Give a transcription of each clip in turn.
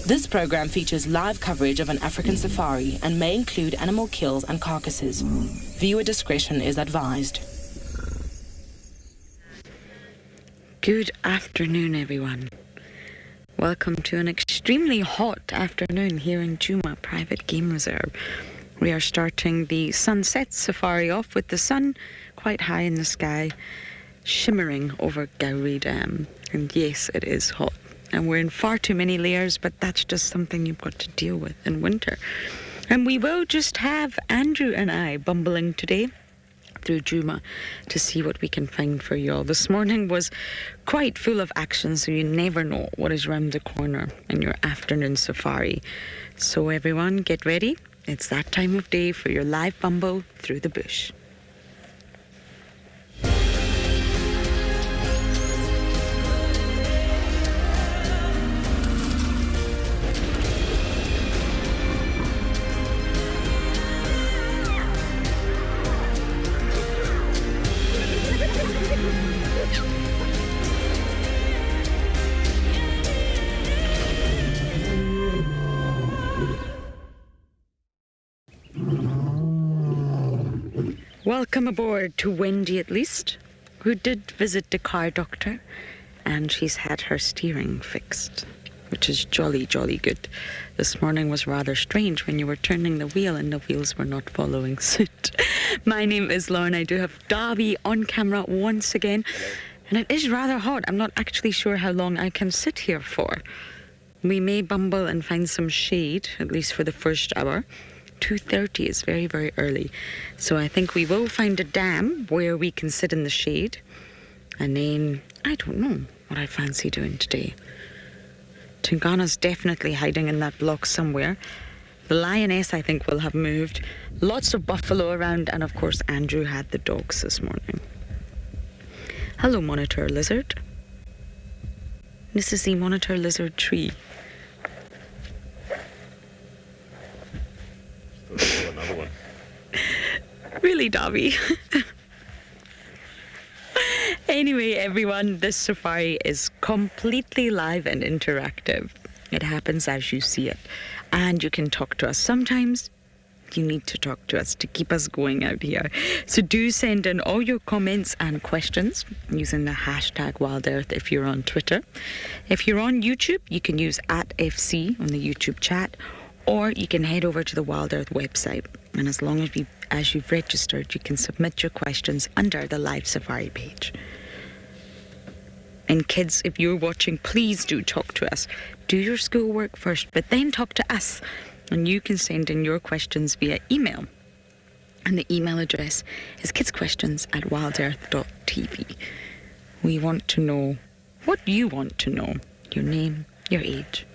This program features live coverage of an African safari and may include animal kills and carcasses. Viewer discretion is advised. Good afternoon, everyone. Welcome to an extremely hot afternoon here in Djuma Private Game Reserve. We are starting the sunset safari off with the sun quite high in the sky, shimmering over Gowrie Dam. And yes, it is hot. And we're in far too many layers, but that's just something you've got to deal with in winter. And we will just have Andrew and I bumbling today through Djuma to see what we can find for you all. This morning was quite full of action, so you never know what is round the corner in your afternoon safari. So everyone, get ready. It's that time of day for your live bumble through the bush. Welcome aboard to Wendy, at least, who did visit the car doctor, and she's had her steering fixed, which is jolly, jolly good. This morning was rather strange when you were turning the wheel and the wheels were not following suit. My name is Lauren. I do have Darby on camera once again. Hello. And it is rather hot. I'm not actually sure how long I can sit here for. We may bumble and find some shade, at least for the first hour. 2:30 is very, very early. So I think we will find a dam where we can sit in the shade. And then, I don't know what I fancy doing today. Tingana's definitely hiding in that block somewhere. The Lioness, I think, will have moved. Lots of buffalo around, and of course Andrew had the dogs this morning. Hello, monitor lizard. This is the monitor lizard tree. Another one. Really, Dobby? Anyway, everyone, this safari is completely live and interactive. It happens as you see it. And you can talk to us. Sometimes you need to talk to us to keep us going out here. So do send in all your comments and questions using the hashtag WildEarth if you're on Twitter. If you're on YouTube, you can use @FC on the YouTube chat, or you can head over to the WildEarth website. And as long as you've registered, you can submit your questions under the live safari page. And kids, if you're watching, please do talk to us. Do your schoolwork first, but then talk to us. And you can send in your questions via email. And the email address is kidsquestions@wildearth.tv. We want to know what you want to know. Your name, your age,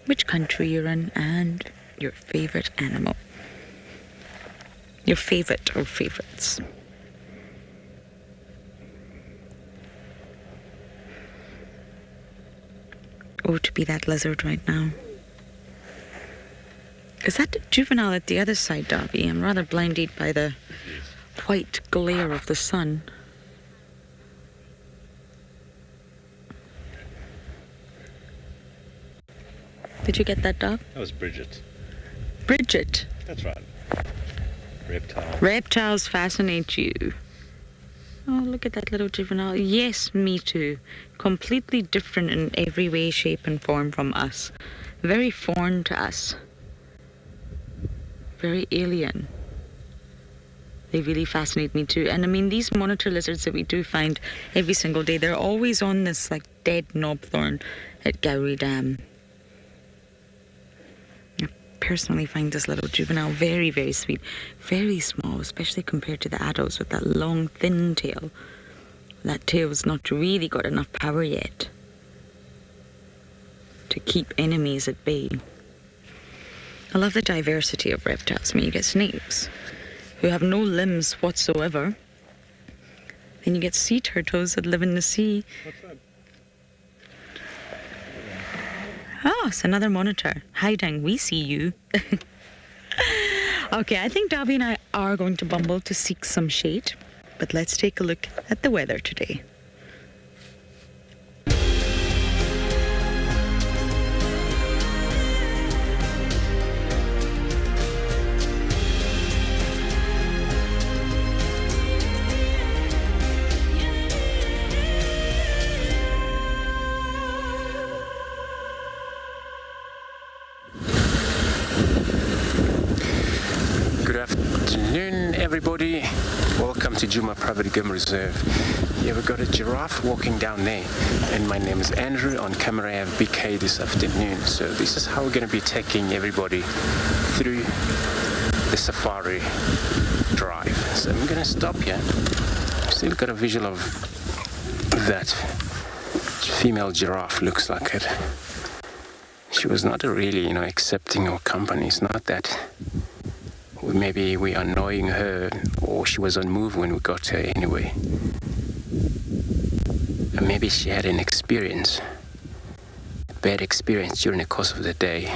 which country you're in, and your favourite animal. Your favourite or favourites. Oh, to be that lizard right now. Is that the juvenile at the other side, Darby? I'm rather blinded by the white glare of the sun. Did you get that, dog? That was Bridget. Bridget? That's right. Reptile. Reptiles fascinate you. Oh, look at that little juvenile. Yes, me too. Completely different in every way, shape and form from us. Very foreign to us. Very alien. They really fascinate me too. And I mean, these monitor lizards that we do find every single day, they're always on this like dead knobthorn at Gowrie Dam. I personally find this little juvenile very, very sweet. Very small, especially compared to the adults with that long, thin tail. That tail's not really got enough power yet to keep enemies at bay. I love the diversity of reptiles. I mean, you get snakes who have no limbs whatsoever. Then you get sea turtles that live in the sea. What's that? Oh, it's another monitor. Hiding, we see you. Okay, I think Darby and I are going to bumble to seek some shade. But let's take a look at the weather today. everybody, welcome to Djuma Private Game Reserve. Yeah, we got a giraffe walking down there, and my name is Andrew. On camera I have BK this afternoon. So this is how we're going to be taking everybody through the safari drive. So I'm going to stop here. Still got a visual of that female giraffe, looks like it. She was not really, accepting our company. It's not that maybe we are annoying her, or she was on move when we got her anyway. And maybe she had an experience, a bad experience during the course of the day.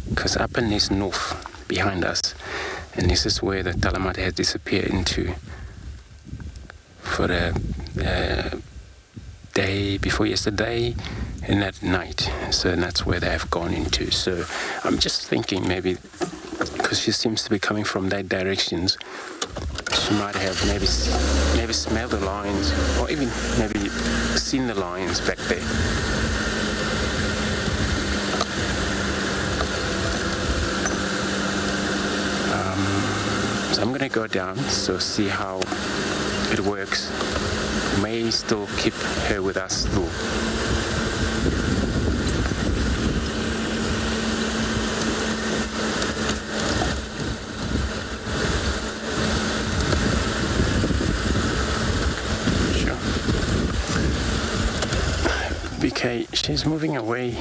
Because up in this north behind us, and this is where the Termite has disappeared into for the day before yesterday and that night. So that's where they have gone into. So I'm just thinking maybe because she seems to be coming from that directions, she might have maybe smelled the lions, or even maybe seen the lions back there. So I'm gonna go down, so see how it works. May still keep her with us though. Sure. BK, she's moving away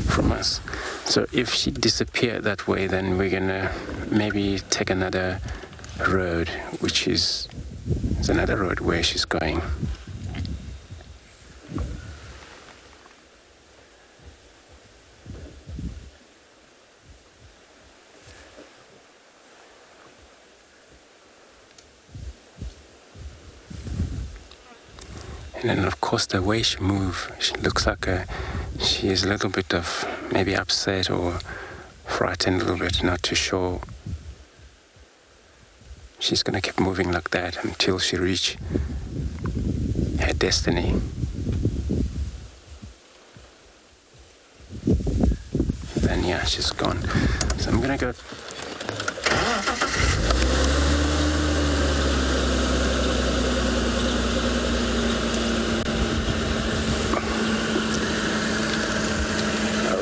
from us. So if she disappeared that way, then we're gonna maybe take another road, which is another road where she's going. And then of course the way she moves, she looks like she is a little bit of maybe upset or frightened a little bit, not too sure. She's gonna keep moving like that until she reach her destiny. Then yeah, she's gone. So I'm gonna go.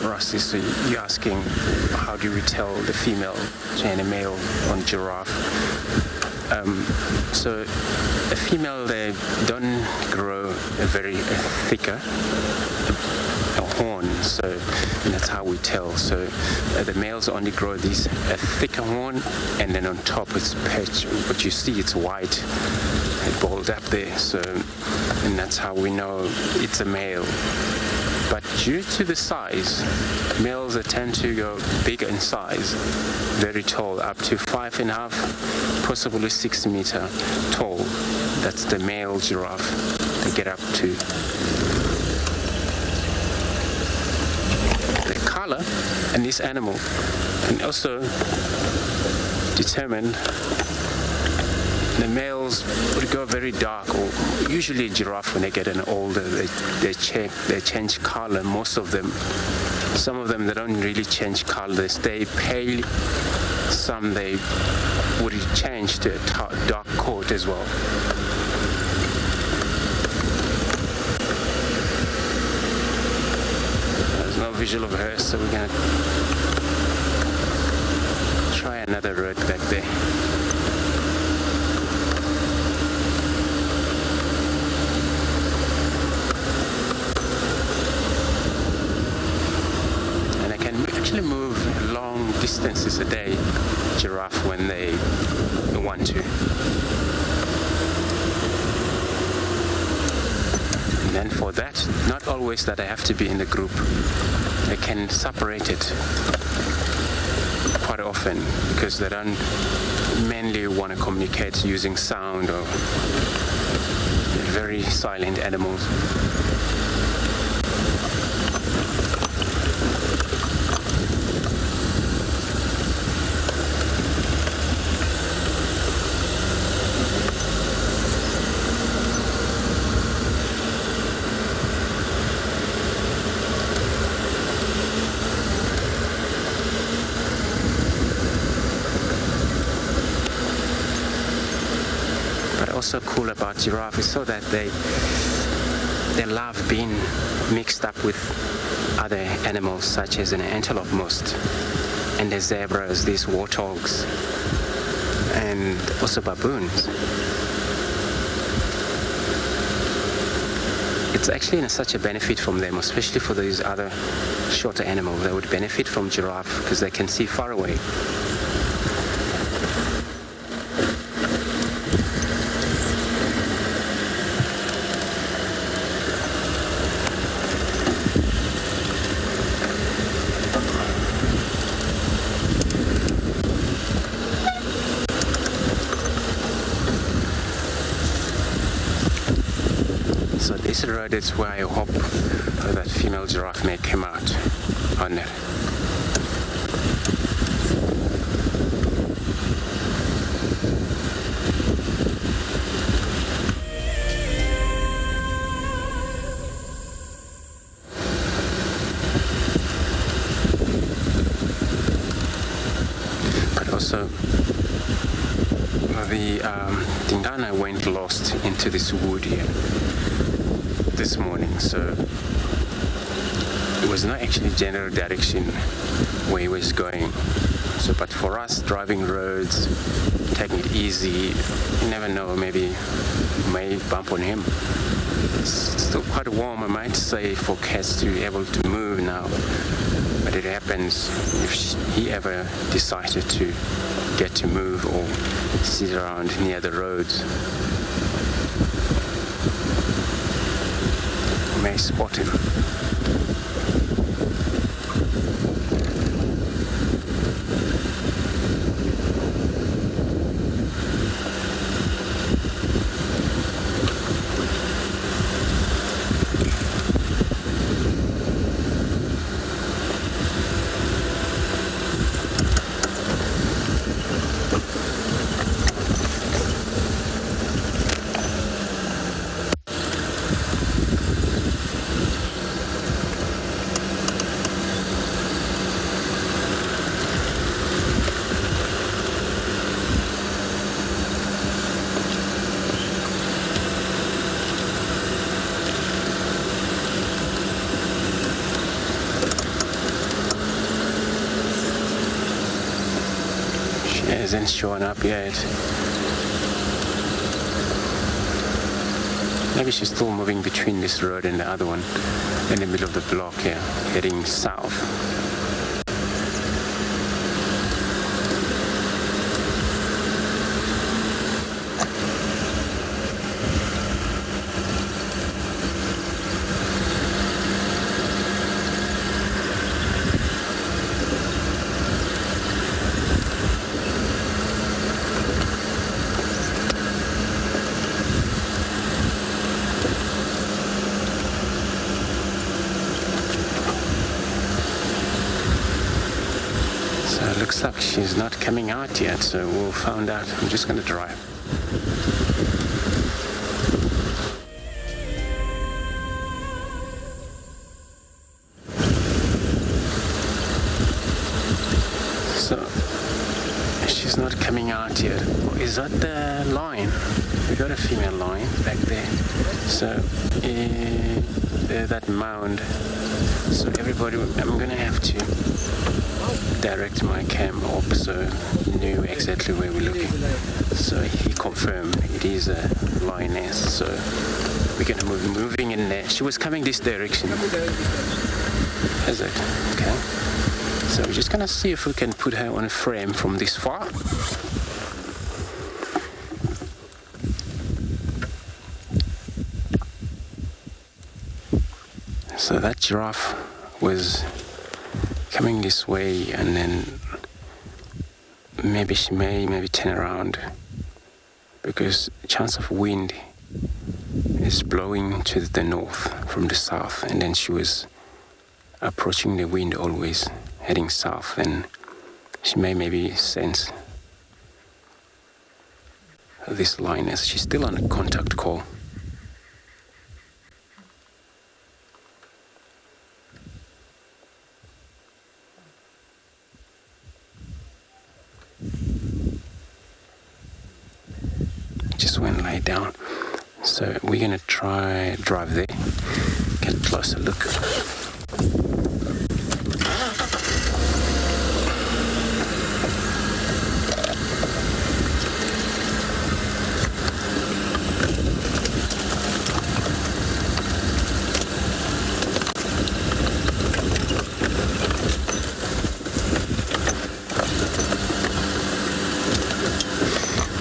Rusty, so you're asking how do we tell the female and the male on giraffe? So a female, they don't grow a very thicker horn, so that's how we tell. So the males only grow these thicker horn, and then on top it's patch. But you see it's white, it balled up there. So, and that's how we know it's a male. But due to the size, males tend to go bigger in size, very tall, up to 5.5, possibly 6 meter tall. That's the male giraffe they get up to. The color in this animal can also determine. The males would go very dark, or usually a giraffe when they get an older, they change color. Most of them, some of them they don't really change color. They stay pale. Some they would change to a dark coat as well. There's no visual of her, so we're gonna try another road back there. Move long distances a day, giraffe, when they want to. And then for that, not always that I have to be in the group. I can separate it quite often because they don't mainly want to communicate using sound, or very silent animals. also cool about giraffe is so that they love being mixed up with other animals such as an antelope most, and the zebras, these warthogs, and also baboons. It's actually such a benefit from them, especially for these other shorter animals. They would benefit from giraffe because they can see far away. So this road is where I hope that female giraffe may come out on it. But also the Tingana went lost into this wood here this morning, so it was not actually general direction where he was going. So, but for us driving roads, taking it easy, you never know, maybe we may bump on him. It's still quite warm, I might say, for cats to be able to move now, but it happens if he ever decided to get to move or sit around near the roads. May spot him. Hasn't shown up yet. Maybe she's still moving between this road and the other one in the middle of the block here, heading south. Looks like she's not coming out yet, so we'll find out. I'm just going to drive. So she's not coming out yet. Is that the lion? We got a female lion back there. So that mound. So everybody, I'm going to have to direct my cam up so he knew exactly where we're looking. So he confirmed it is a lioness, so we're going to moving in there. She was coming this direction. Is it? Okay. So we're just going to see if we can put her on a frame from this far. So that giraffe was coming this way, and then maybe she may turn around because chance of wind is blowing to the north from the south, and then she was approaching the wind always heading south, and she may maybe sense this lioness. She's still on a contact call. just went and lay down. So we're going to try drive there, get a closer look.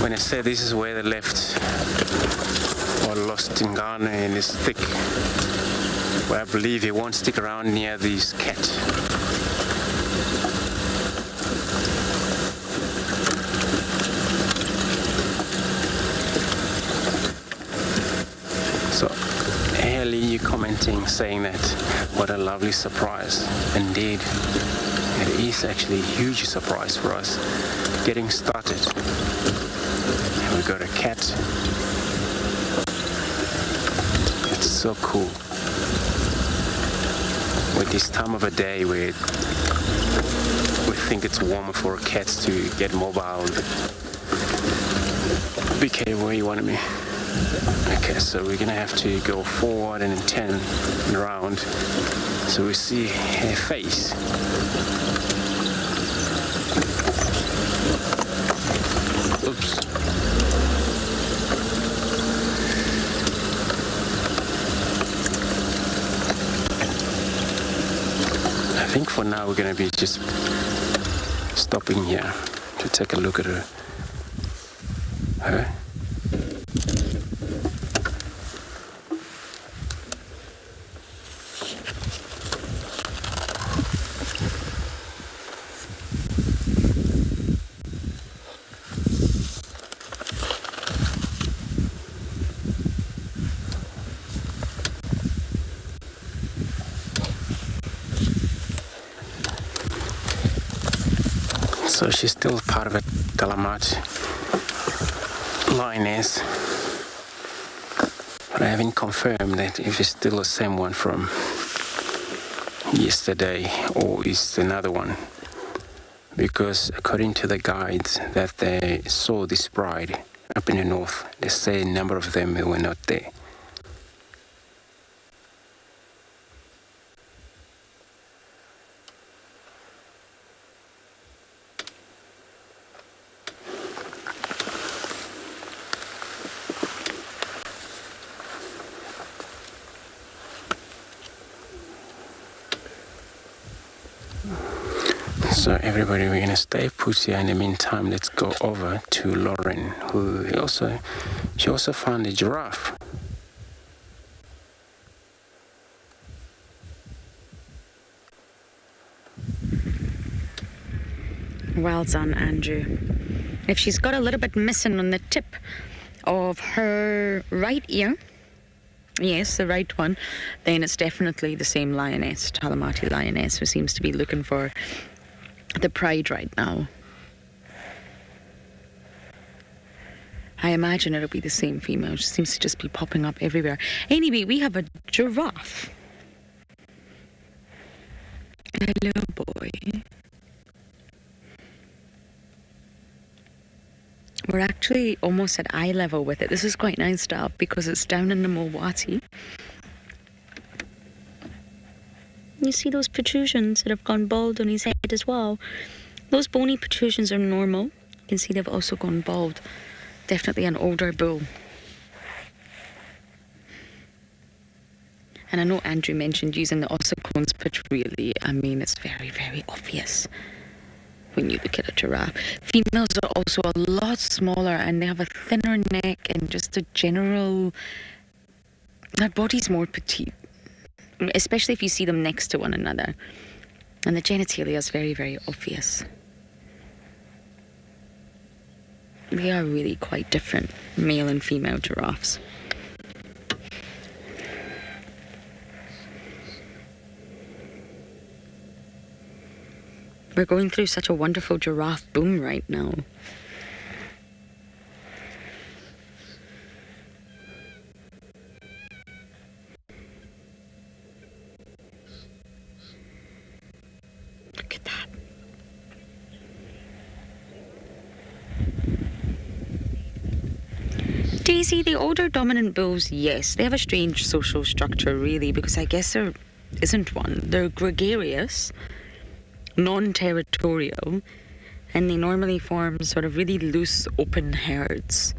When I say this is where they left or lost Tingana in his thick, where I believe he won't stick around near these cats. So, Haley, you commenting, saying that what a lovely surprise. Indeed, it is actually a huge surprise for us getting started. And we got a cat. It's so cool. With this time of a day where we think it's warmer for cats to get mobile. Be careful where you want me. Okay, so we're gonna have to go forward and turn around so we see her face. Oops. I think for now we're gonna be just stopping here to take a look at her. So she's still part of a Termite Lioness, but I haven't confirmed that if it's still the same one from yesterday or is another one, because according to the guides that they saw this bride up in the north, they say a number of them were not there. So everybody, we're gonna stay put here. In the meantime, let's go over to Lauren, who she also found a giraffe. Well done, Andrew. If she's got a little bit missing on the tip of her right ear, yes, the right one, then it's definitely the same lioness, Termite Lioness, who seems to be looking for the pride right now. I imagine it'll be the same female. She seems to just be popping up everywhere. Anyway, we have a giraffe. Hello, boy. We're actually almost at eye level with it. This is quite nice stuff because it's down in the Mulwati. You see those protrusions that have gone bald on his head as well? Those bony protrusions are normal. You can see they've also gone bald. Definitely an older bull. And I know Andrew mentioned using the ossicones, but really, I mean, it's very, very obvious when you look at a giraffe. Females are also a lot smaller and they have a thinner neck and just a general... Their body's more petite, especially if you see them next to one another. And the genitalia is very, very obvious. They are really quite different, male and female giraffes. We're going through such a wonderful giraffe boom right now. Look at that. Daisy, the older dominant bulls, yes, they have a strange social structure, really, because I guess there isn't one. They're gregarious, non-territorial, and they normally form sort of really loose, open herds.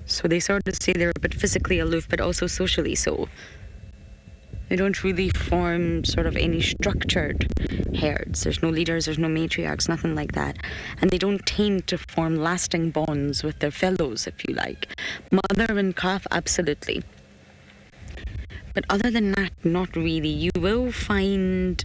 So they sort of say they're a bit physically aloof, but also socially so. They don't really form sort of any structured herds. There's no leaders, there's no matriarchs, nothing like that. And they don't tend to form lasting bonds with their fellows, if you like. Mother and calf, absolutely. But other than that, not really. You will find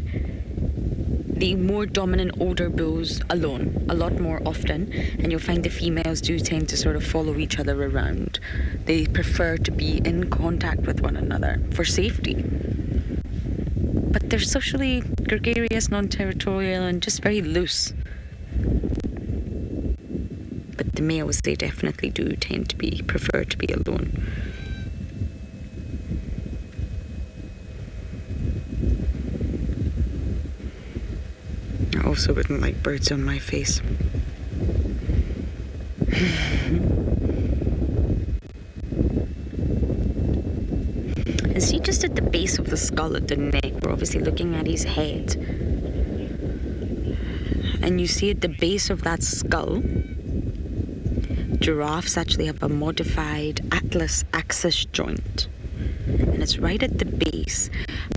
the more dominant older bulls alone a lot more often, and you'll find the females do tend to sort of follow each other around. They prefer to be in contact with one another for safety. But they're socially gregarious, non-territorial, and just very loose. But the males, they definitely do tend to prefer to be alone. I also wouldn't like birds on my face. And see, just at the base of the skull at the neck, we're obviously looking at his head. And you see at the base of that skull, giraffes actually have a modified atlas axis joint. And it's right at the base.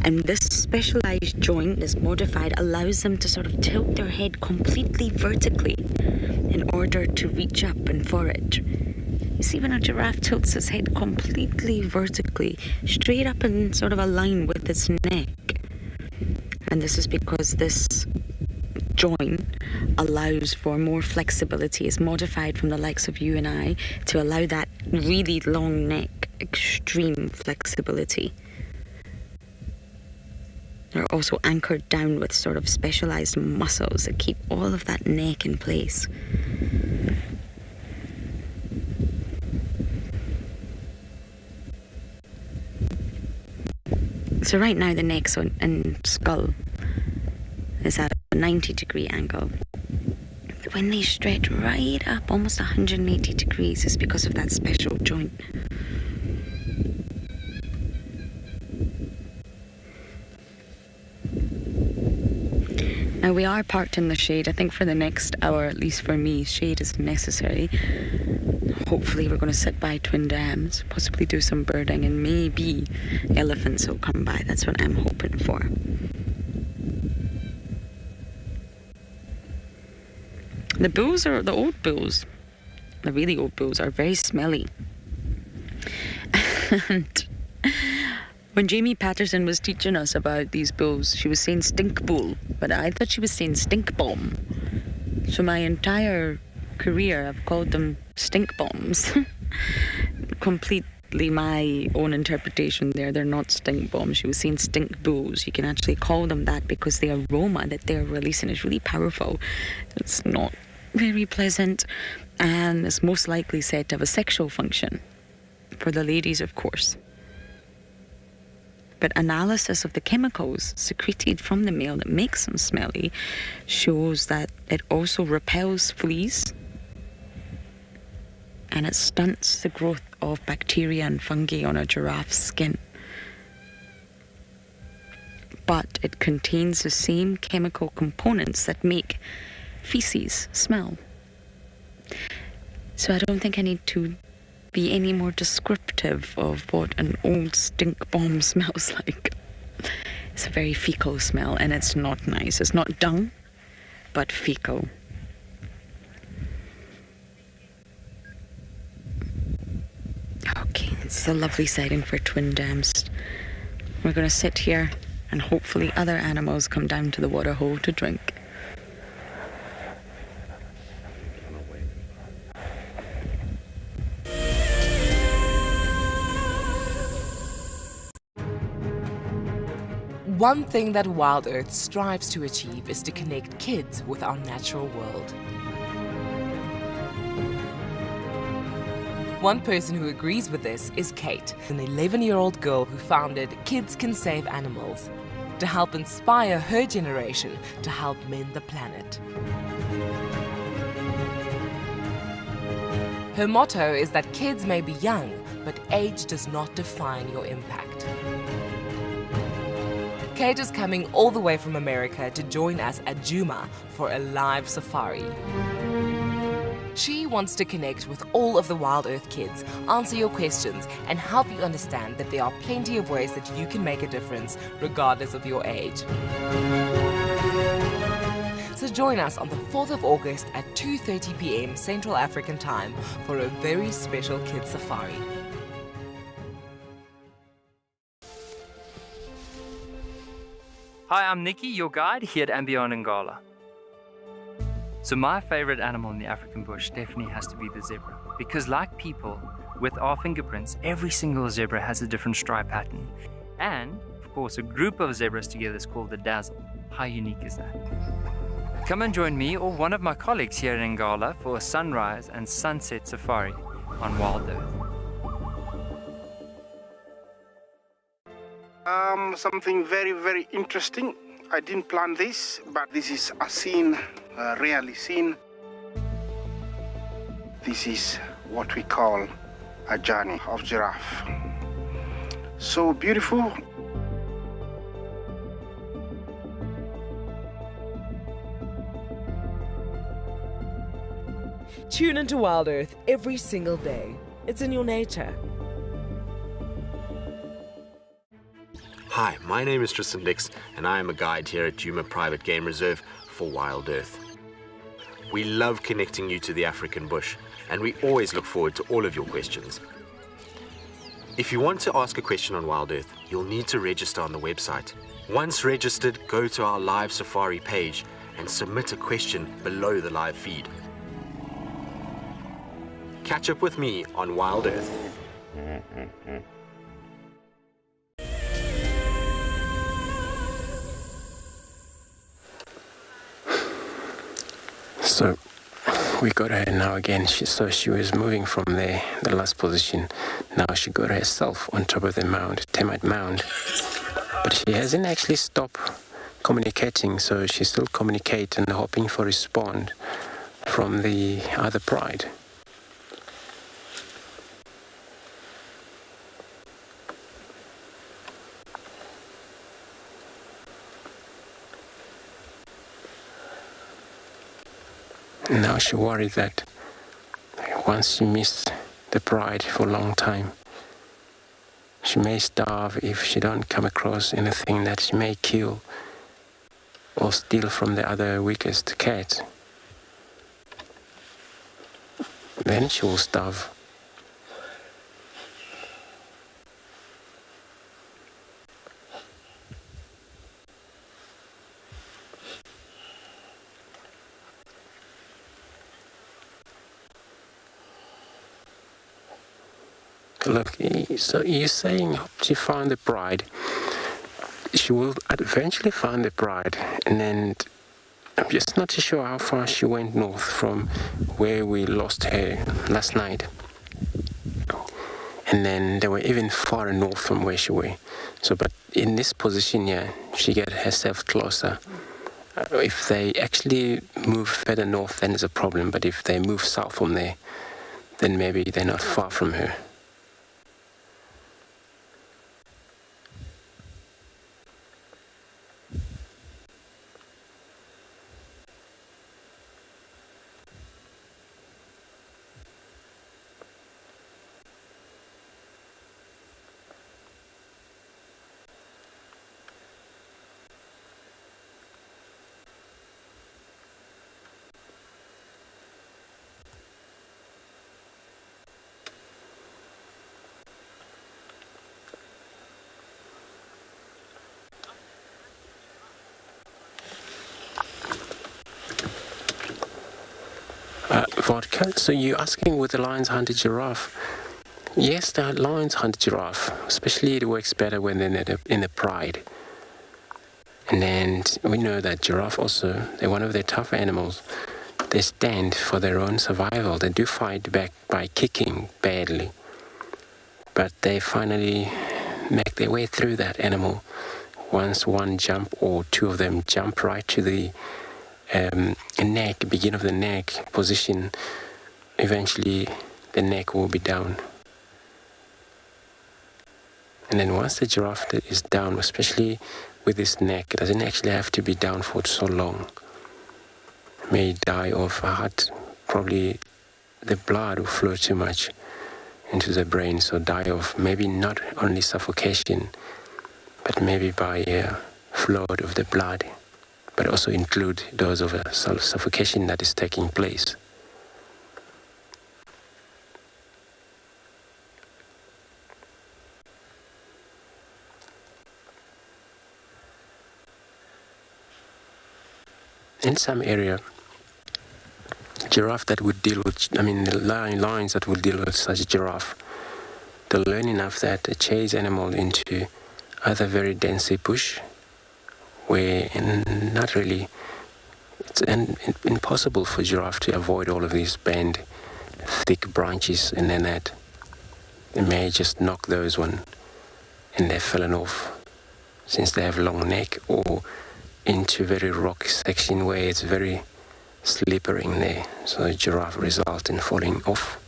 And this specialized joint, this modified, allows them to sort of tilt their head completely vertically in order to reach up and forage. You see, when a giraffe tilts its head completely vertically, straight up in sort of a line with its neck. And this is because this joint allows for more flexibility. It's modified from the likes of you and I to allow that really long neck, extreme flexibility. They're also anchored down with sort of specialized muscles that keep all of that neck in place. So right now the neck and skull is at a 90-degree angle. When they stretch right up almost 180 degrees, it's because of that special joint. Now we are parked in the shade. I think for the next hour, at least for me, shade is necessary. Hopefully we're going to sit by twin dams, possibly do some birding, and maybe elephants will come by. That's what I'm hoping for. The bulls are, the old bulls, the really old bulls are very smelly. And when Jamie Patterson was teaching us about these bulls, she was saying stink bull, but I thought she was saying stink bomb. So my entire career I've called them stink bombs. Completely my own interpretation there. They're not stink bombs. She was saying stink bulls. You can actually call them that because the aroma that they're releasing is really powerful. It's not very pleasant, and it's most likely said to have a sexual function for the ladies, of course. But analysis of the chemicals secreted from the male that makes them smelly shows that it also repels fleas and it stunts the growth of bacteria and fungi on a giraffe's skin. But it contains the same chemical components that make feces smell. So I don't think I need to be any more descriptive of what an old stink bomb smells like. It's a very fecal smell, and it's not nice. It's not dung, but fecal. Okay, this is a lovely sighting for twin dams. We're going to sit here, and hopefully other animals come down to the water hole to drink. One thing that WildEarth strives to achieve is to connect kids with our natural world. One person who agrees with this is Kate, an 11-year-old girl who founded Kids Can Save Animals to help inspire her generation to help mend the planet. Her motto is that kids may be young, but age does not define your impact. Kate is coming all the way from America to join us at Djuma for a live safari. She wants to connect with all of the WildEarth kids, answer your questions, and help you understand that there are plenty of ways that you can make a difference, regardless of your age. So join us on the 4th of August at 2:30 p.m. Central African Time for a very special kids safari. Hi, I'm Nikki, your guide here at andBeyond in Ngala. So my favorite animal in the African bush definitely has to be the zebra, because like people, with our fingerprints, every single zebra has a different stripe pattern. And, of course, a group of zebras together is called the dazzle. How unique is that? Come and join me or one of my colleagues here in Ngala for a sunrise and sunset safari on WildEarth. Something very, very interesting. I didn't plan this, but this is a scene rarely seen. This is what we call a journey of giraffe. So beautiful. Tune into WildEarth every single day. It's in your nature. Hi, my name is Tristan Dix, and I am a guide here at Djuma Private Game Reserve for WildEarth. We love connecting you to the African bush, and we always look forward to all of your questions. If you want to ask a question on WildEarth, you'll need to register on the website. Once registered, go to our live safari page and submit a question below the live feed. Catch up with me on WildEarth. So we got her now again. She was moving from the last position. Now she got herself on top of the mound, Termite mound. But she hasn't actually stopped communicating, so she's still communicating and hoping for a response from the other pride. Now she worried that once she missed the pride for a long time, she may starve if she don't come across anything that she may kill or steal from the other weakest cat. Then she will starve. Look, so you're saying she found the pride. She will eventually find the pride, and then I'm just not too sure how far she went north from where we lost her last night. And then they were even far north from where she were. So, but in this position here, she got herself closer. If they actually move further north, then it's a problem. But if they move south from there, then maybe they're not far from her. Vodka. So you're asking would the lions hunt a giraffe? Yes, the lions hunt giraffe. Especially it works better when they're in a pride. And then we know that giraffe also, they're one of the tough animals. They stand for their own survival. They do fight back by kicking badly. But they finally make their way through that animal. Once one jump or two of them jump right to the neck, begin of the neck position, eventually the neck will be down. And then once the giraffe is down, especially with its neck, it doesn't actually have to be down for so long. It may die of heart, probably the blood will flow too much into the brain, so die of maybe not only suffocation, but maybe by flow of the blood, but also include those of suffocation that is taking place. In some area, giraffe that would deal with, the lions that would deal with such giraffe, they'll learn enough that they chase animal into either very dense bush, where not really, it's impossible for giraffe to avoid all of these bent, thick branches in their net. They may just knock those one and they've fallen off, since they have long neck, or into very rocky section where it's very slippery in there, so the giraffe result in falling off.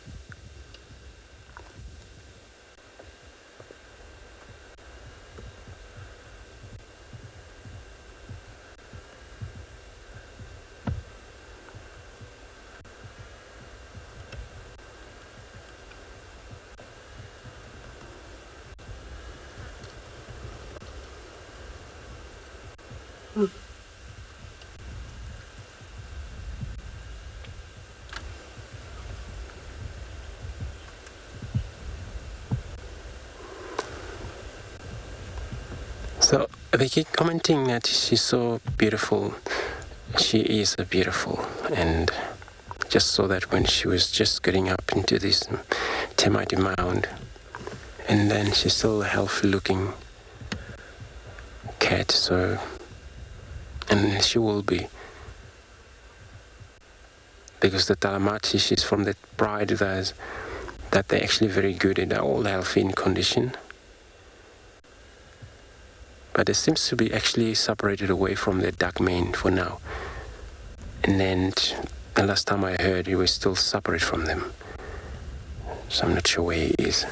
So they keep commenting that she's so beautiful. She is beautiful, and just saw that when she was just getting up into this Termite mound, and then she's still a healthy looking cat, so, and she will be, because the Talamati, she's from the pride that they're actually very good and they're all healthy in condition. But it seems to be actually separated away from the duck mane for now. And then the last time I heard, he was still separate from them. So I'm not sure where he is.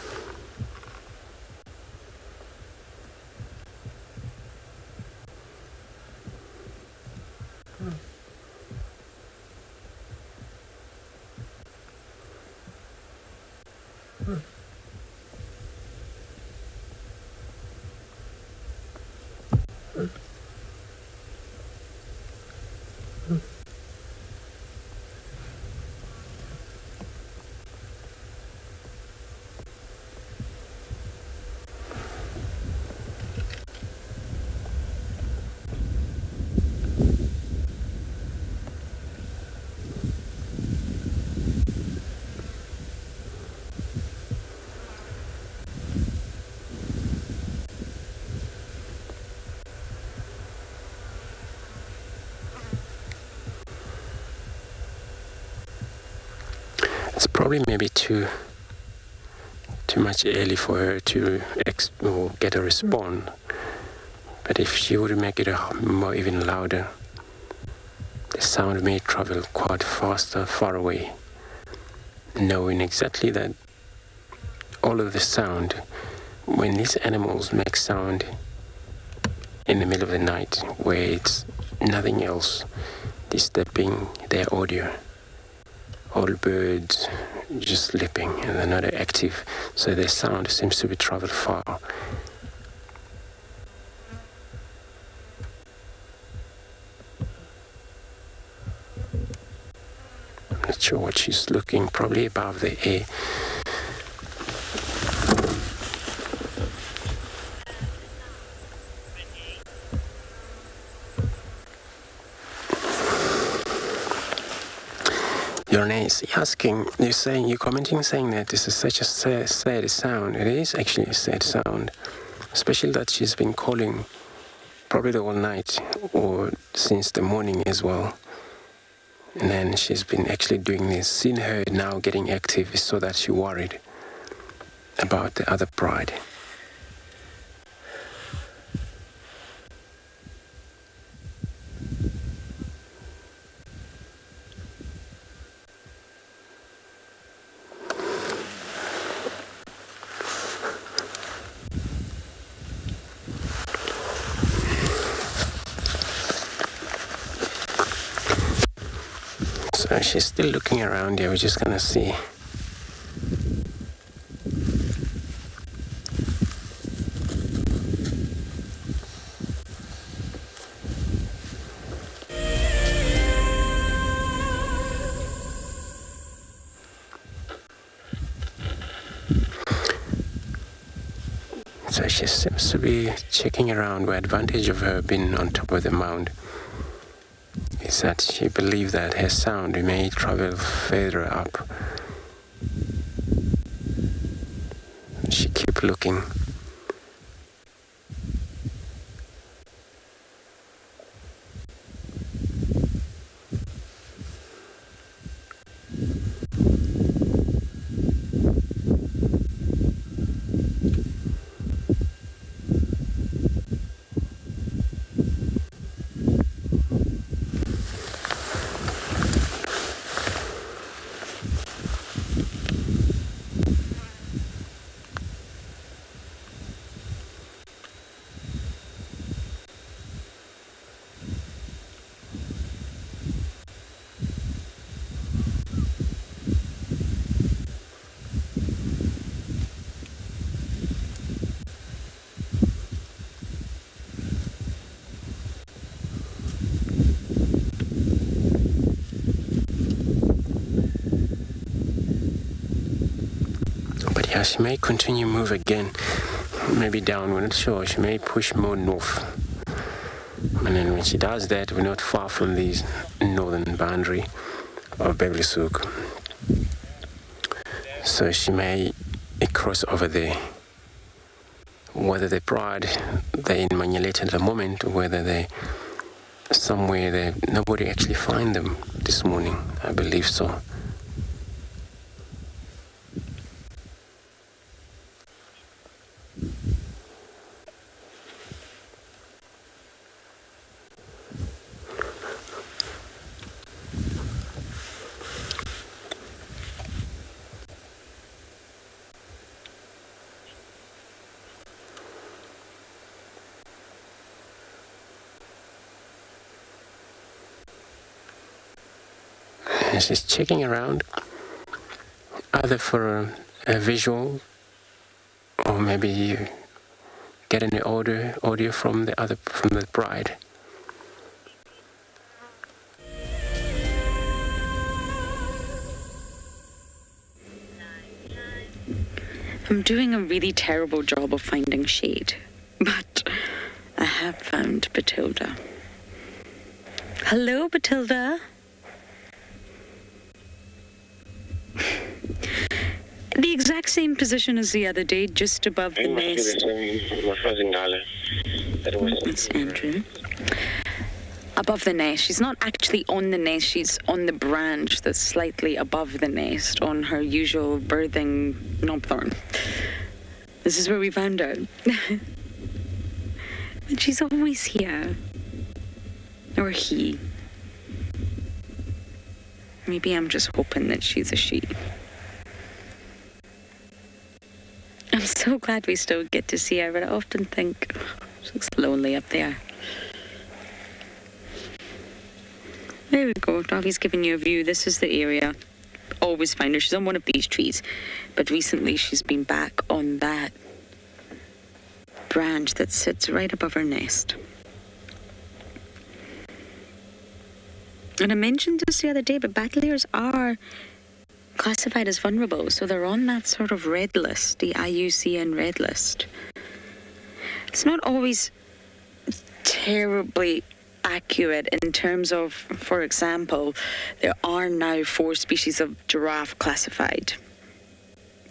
It's probably maybe too much early for her to get a response. But if she would make it more even louder, the sound may travel quite faster, far away, knowing exactly that all of the sound, when these animals make sound in the middle of the night, where it's nothing else disturbing their audio, all birds just sleeping and they're not active, so their sound seems to be traveled far. I'm not sure what she's looking, probably above the air. Your name is asking, you're commenting saying that this is such a sad sound. It is actually a sad sound, especially that she's been calling probably the whole night or since the morning as well. And then she's been actually doing this. Seeing her now getting active is so that she's worried about the other pride. She's still looking around here. We're just gonna see. So she seems to be checking around. The advantage of her being on top of the mound is that she believes that her sound may travel further up. She keeps looking. Yeah, she may continue move again, maybe down, we're not sure. She may push more north. And then when she does that, we're not far from the northern boundary of Beverly Souk. So she may cross over there. Whether they pride, they're in Manyalet at the moment, or whether they're somewhere there, nobody actually find them this morning, I believe so. She's checking around, either for a visual, or maybe get any audio from the bride. I'm doing a really terrible job of finding shade, but I have found Matilda. Hello, Matilda. The exact same position as the other day, just above the nest. That's Andrew. Above the nest. She's not actually on the nest, she's on the branch that's slightly above the nest on her usual birthing knobthorn. This is where we found her. But she's always here. Or he. Maybe I'm just hoping that she's a she. I'm so glad we still get to see her, but I often think she looks lonely up there. There we go. Doggy's giving you a view. This is the area. Always find her. She's on one of these trees. But recently she's been back on that branch that sits right above her nest. And I mentioned this the other day, but battaliers are classified as vulnerable, so they're on that sort of red list, the IUCN red list. It's not always terribly accurate in terms of, for example, there are now 4 species of giraffe classified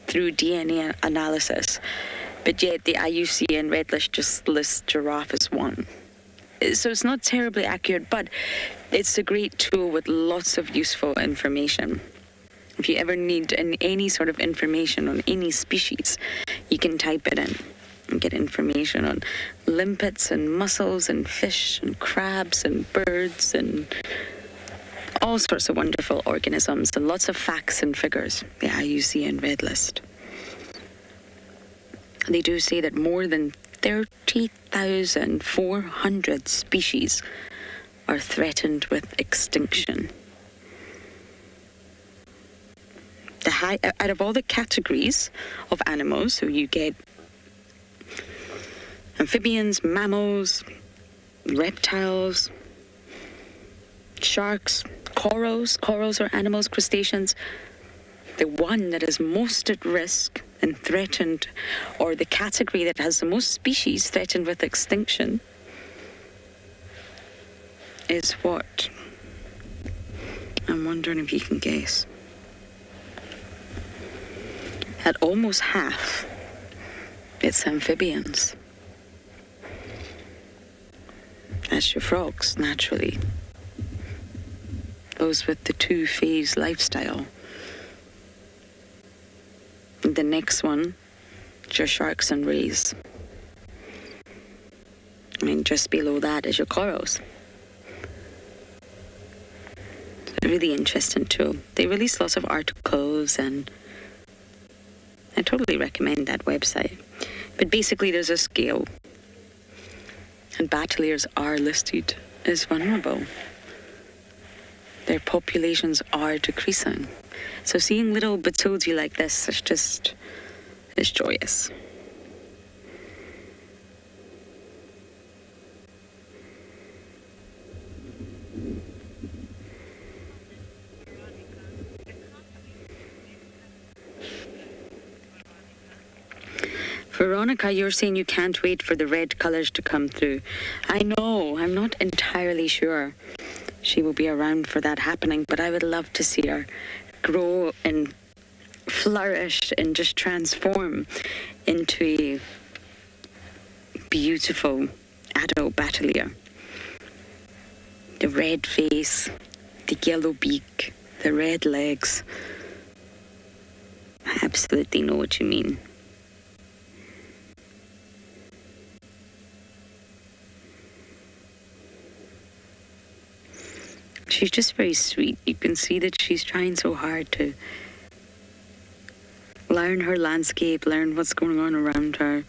through DNA analysis, but yet the IUCN red list just lists giraffe as one. So it's not terribly accurate, but it's a great tool with lots of useful information. If you ever need any sort of information on any species, you can type it in and get information on limpets and mussels and fish and crabs and birds and all sorts of wonderful organisms and lots of facts and figures, the IUCN Red List. They do say that more than 30,400 species are threatened with extinction. out of all the categories of animals, so you get amphibians, mammals, reptiles, sharks, corals. Corals are animals, crustaceans. The one that is most at risk and threatened, or the category that has the most species threatened with extinction, is what? I'm wondering if you can guess. At almost half, it's amphibians. That's your frogs, naturally. Those with the two-phase lifestyle. The next one, your sharks and rays. And just below that is your corals. It's a really interesting tool. They release lots of articles, and I totally recommend that website. But basically there's a scale, and battaliers are listed as vulnerable. Their populations are decreasing. So seeing little Matilda like this is just, it's joyous. Veronica, you're saying you can't wait for the red colours to come through. I know, I'm not entirely sure she will be around for that happening, but I would love to see her grow and flourish and just transform into a beautiful adult battalier. The red face, the yellow beak, the red legs. I absolutely know what you mean. She's just very sweet. You can see that she's trying so hard to learn her landscape, learn what's going on around her.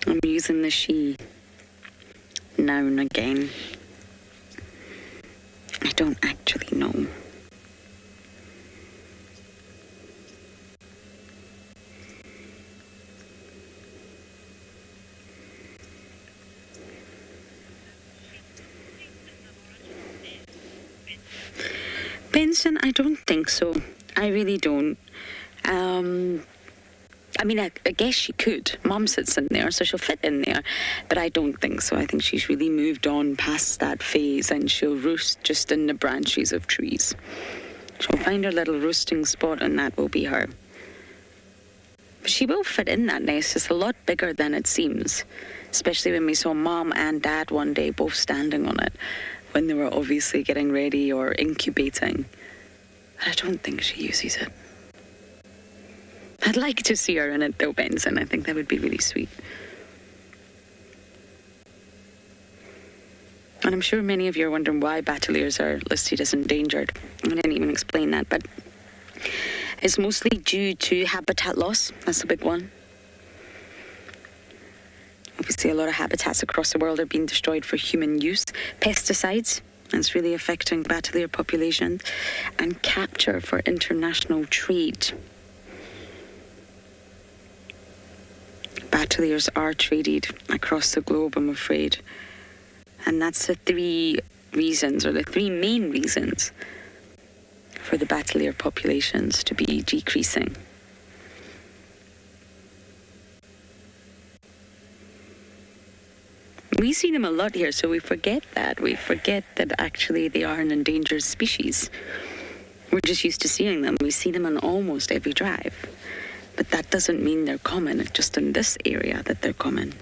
I'm using the she now and again. I don't actually know. Benson, I don't think so. I really don't. I mean, I guess she could. Mom sits in there, so she'll fit in there. But I don't think so. I think she's really moved on past that phase, and she'll roost just in the branches of trees. She'll find her little roosting spot, and that will be her. But she will fit in that nest. It's a lot bigger than it seems, especially when we saw Mom and Dad one day both standing on it when they were obviously getting ready or incubating. I don't think she uses it. I'd like to see her in it though, Benson. I think that would be really sweet. And I'm sure many of you are wondering why battaliers are listed as endangered. I didn't even explain that, but it's mostly due to habitat loss. That's a big one. Obviously, a lot of habitats across the world are being destroyed for human use. Pesticides, that's really affecting battalier populations. And capture for international trade. Battaliers are traded across the globe, I'm afraid. And that's the three reasons, or the three main reasons, for the battalier populations to be decreasing. We see them a lot here, so we forget that. We forget that actually they are an endangered species. We're just used to seeing them. We see them on almost every drive. But that doesn't mean they're common. It's just in this area that they're common.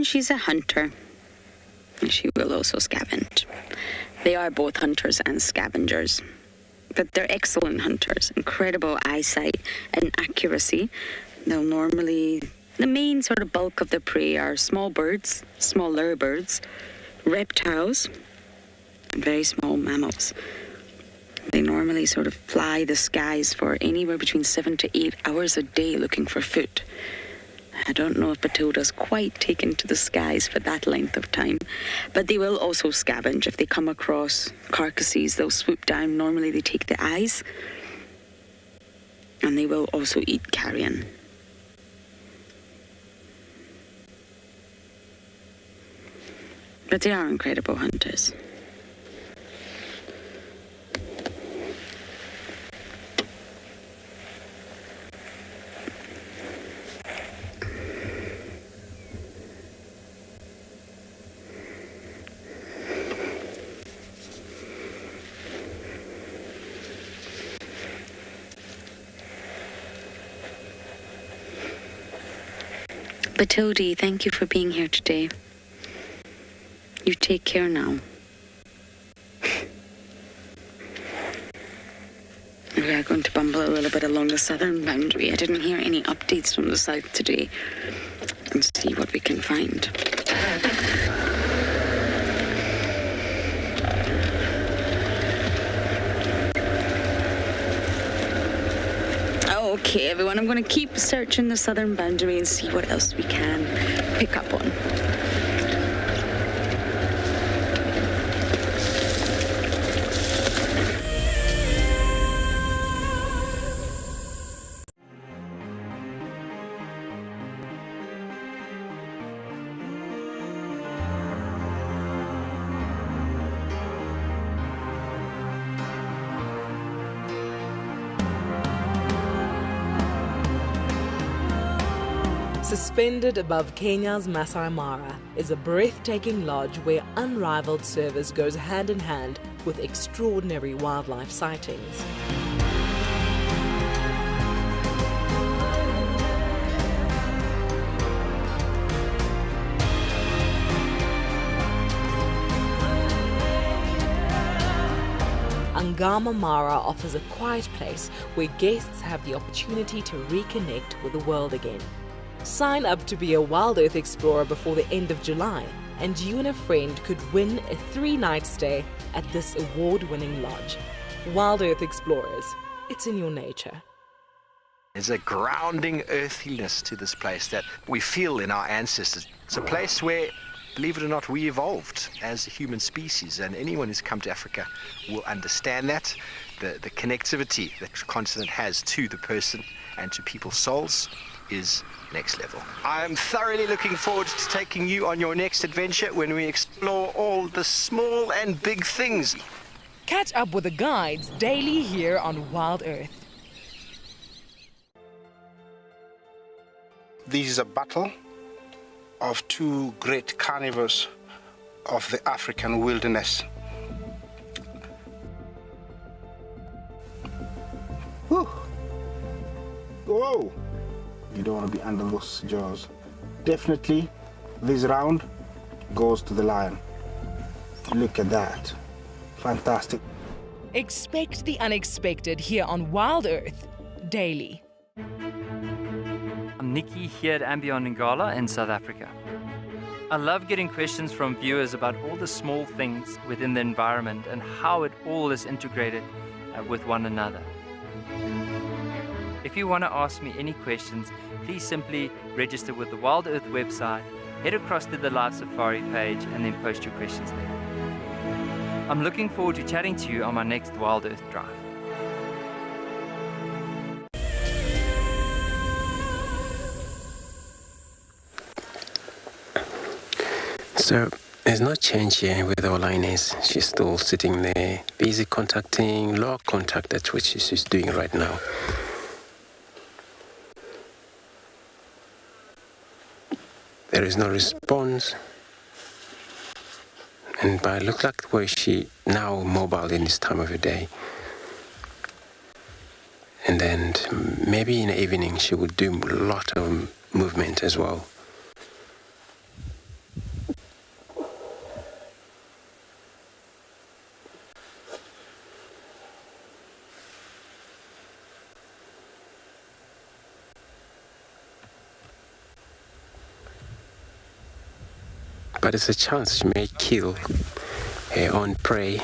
She's a hunter, and she will also scavenge. They are both hunters and scavengers. But they're excellent hunters, incredible eyesight and accuracy. They'll normally, the main sort of bulk of their prey are small birds, smaller birds, reptiles, and very small mammals. They normally sort of fly the skies for anywhere between 7 to 8 hours a day looking for food. I don't know if Matilda's quite taken to the skies for that length of time, but they will also scavenge. If they come across carcasses, they'll swoop down. Normally they take the eyes, and they will also eat carrion. But they are incredible hunters. Matilda, thank you for being here today. You take care now. We are going to bumble a little bit along the southern boundary. I didn't hear any updates from the south today. And see what we can find. Okay, everyone, I'm going to keep searching the southern boundary and see what else we can pick up on. Suspended above Kenya's Masai Mara is a breathtaking lodge where unrivaled service goes hand in hand with extraordinary wildlife sightings. Ngama Mara offers a quiet place where guests have the opportunity to reconnect with the world again. Sign up to be a WildEarth explorer before the end of July, and you and a friend could win a 3-night stay at this award-winning lodge. WildEarth Explorers, it's in your nature. There's a grounding earthiness to this place that we feel in our ancestors. It's a place where, believe it or not, we evolved as a human species, and anyone who's come to Africa will understand that. The connectivity that the continent has to the person and to people's souls is next level. I'm thoroughly looking forward to taking you on your next adventure when we explore all the small and big things. Catch up with the guides daily here on WildEarth. This is a battle of two great carnivores of the African wilderness. Whew. Whoa! You don't want to be under those jaws. Definitely, this round goes to the lion. Look at that. Fantastic. Expect the unexpected here on WildEarth daily. I'm Nikki here at andBeyond Ngala in South Africa. I love getting questions from viewers about all the small things within the environment and how it all is integrated with one another. If you want to ask me any questions, please simply register with the WildEarth website, head across to the Live Safari page, and then post your questions there. I'm looking forward to chatting to you on my next WildEarth drive. So there's no change here with our Lioness. She's still sitting there, busy contacting, log contact. That's what she's doing right now. There is no response. And by look like where she now mobile in this time of the day. And then maybe in the evening she would do a lot of movement as well. but it's a chance she may kill her own prey.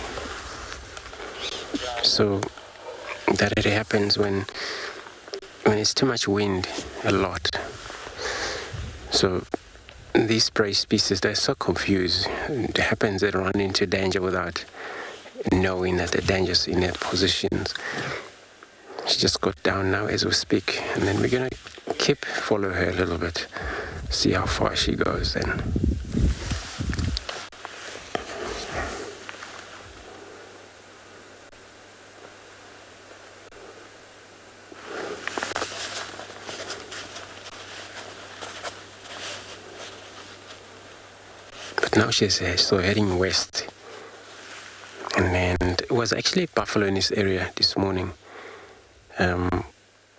So that it happens when it's too much wind, a lot. So these prey species, they're so confused. It happens they run into danger without knowing that the danger's in their positions. She just got down now as we speak, and then we're gonna follow her a little bit, see how far she goes then. But now she's so heading west, and then it was actually a buffalo in this area this morning.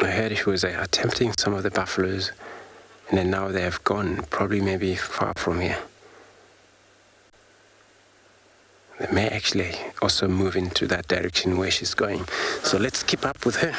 I heard she was attempting some of the buffaloes, and then now they have gone, probably maybe far from here. They may actually also move into that direction where she's going. So let's keep up with her.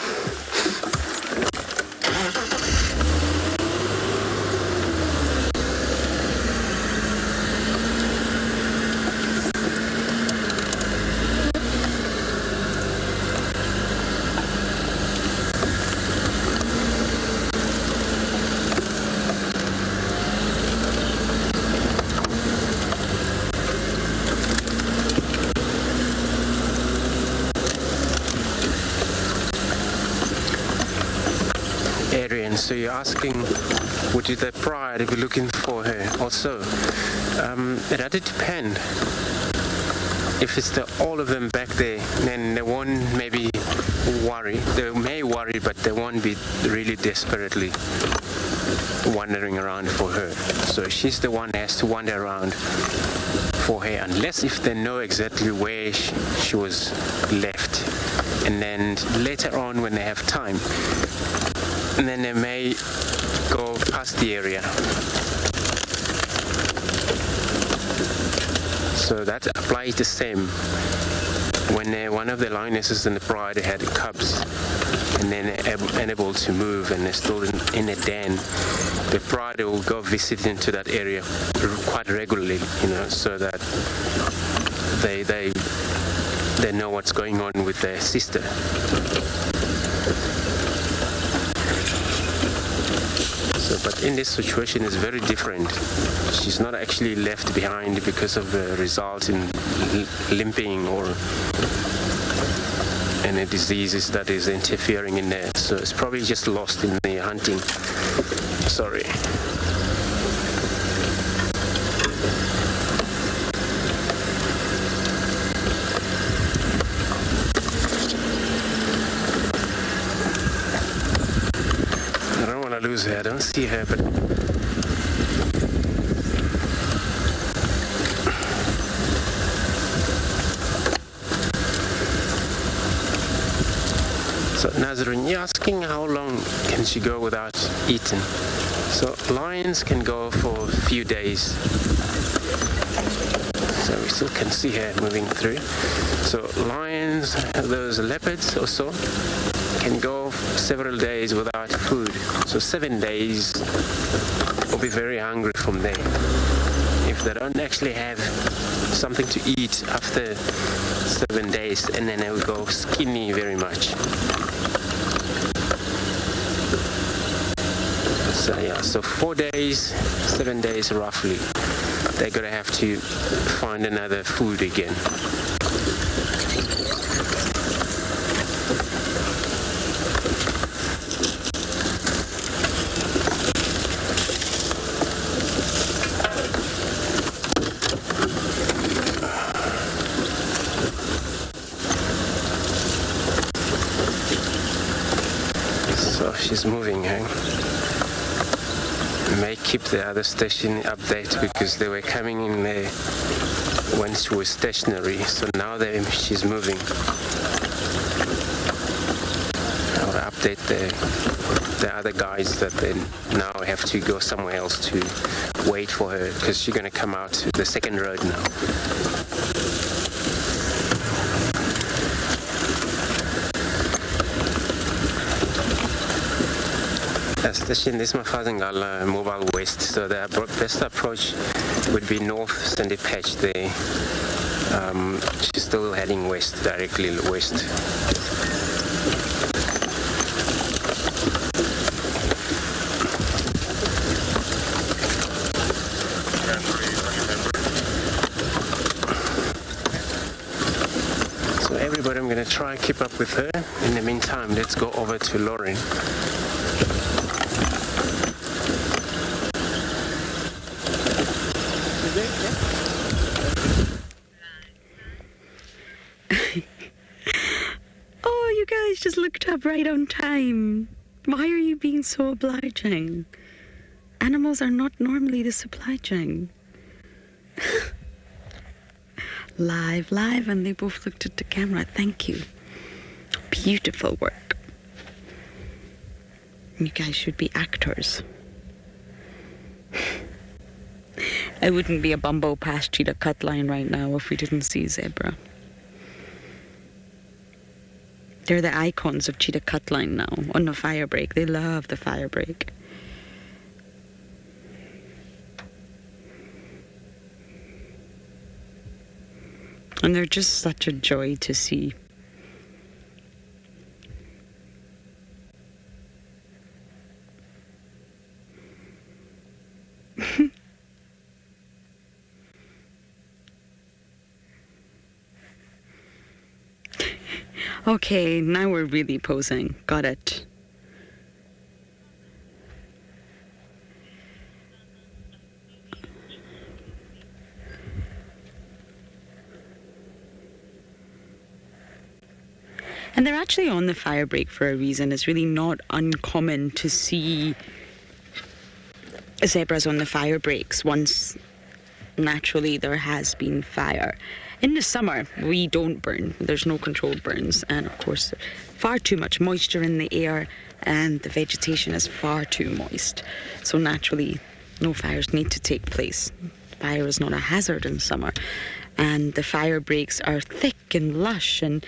So you're asking, would you the pride be looking for her also? It had to depend. If it's all of them back there, then they won't maybe worry. They may worry, but they won't be really desperately wandering around for her. So she's the one that has to wander around for her, unless if they know exactly where she was left. And then later on when they have time, and then they may go past the area. So that applies the same. When one of the lionesses and the pride had cubs, and then they're unable to move and they're still in a den, the pride will go visit into that area quite regularly, so that they know what's going on with their sister. But in this situation, it's very different. She's not actually left behind because of the result in limping or any diseases that is interfering in there. So it's probably just lost in the hunting. Sorry. Lose her. I don't see her, but so Nazarene, you're asking how long can she go without eating? So lions can go for a few days. So we still can see her moving through. So lions, those leopards also, can go several days without food. So 7 days will be very hungry from there. If they don't actually have something to eat after 7 days, and then they will go skinny very much. So yeah, so 4 days, 7 days roughly, they're gonna have to find another food again. She's moving, hey? May keep the other station update because they were coming in there when she was stationary, so now she's moving. I'll update the other guides that they now have to go somewhere else to wait for her because she's gonna come out the second road now. Station this is my Ngala Mobile West, so the best approach would be North Sandy Patch there. She's still heading west, directly west. So everybody, I'm going to try and keep up with her. In the meantime, let's go over to Lauren. Oh, you guys just looked up right on time. Why are you being so obliging? Animals are not normally this obliging. Live, and they both looked at the camera. Thank you. Beautiful work. You guys should be actors. I wouldn't be a bumbo past cheetah cut line right now if we didn't see zebra. They're the icons of cheetah cut line now on the fire break. They love the fire break. And they're just such a joy to see. Okay, now we're really posing. Got it. And they're actually on the fire break for a reason. It's really not uncommon to see zebras on the fire breaks once naturally there has been fire. In the summer, we don't burn. There's no controlled burns. And of course, far too much moisture in the air and the vegetation is far too moist. So naturally, no fires need to take place. Fire is not a hazard in summer. And the fire breaks are thick and lush. And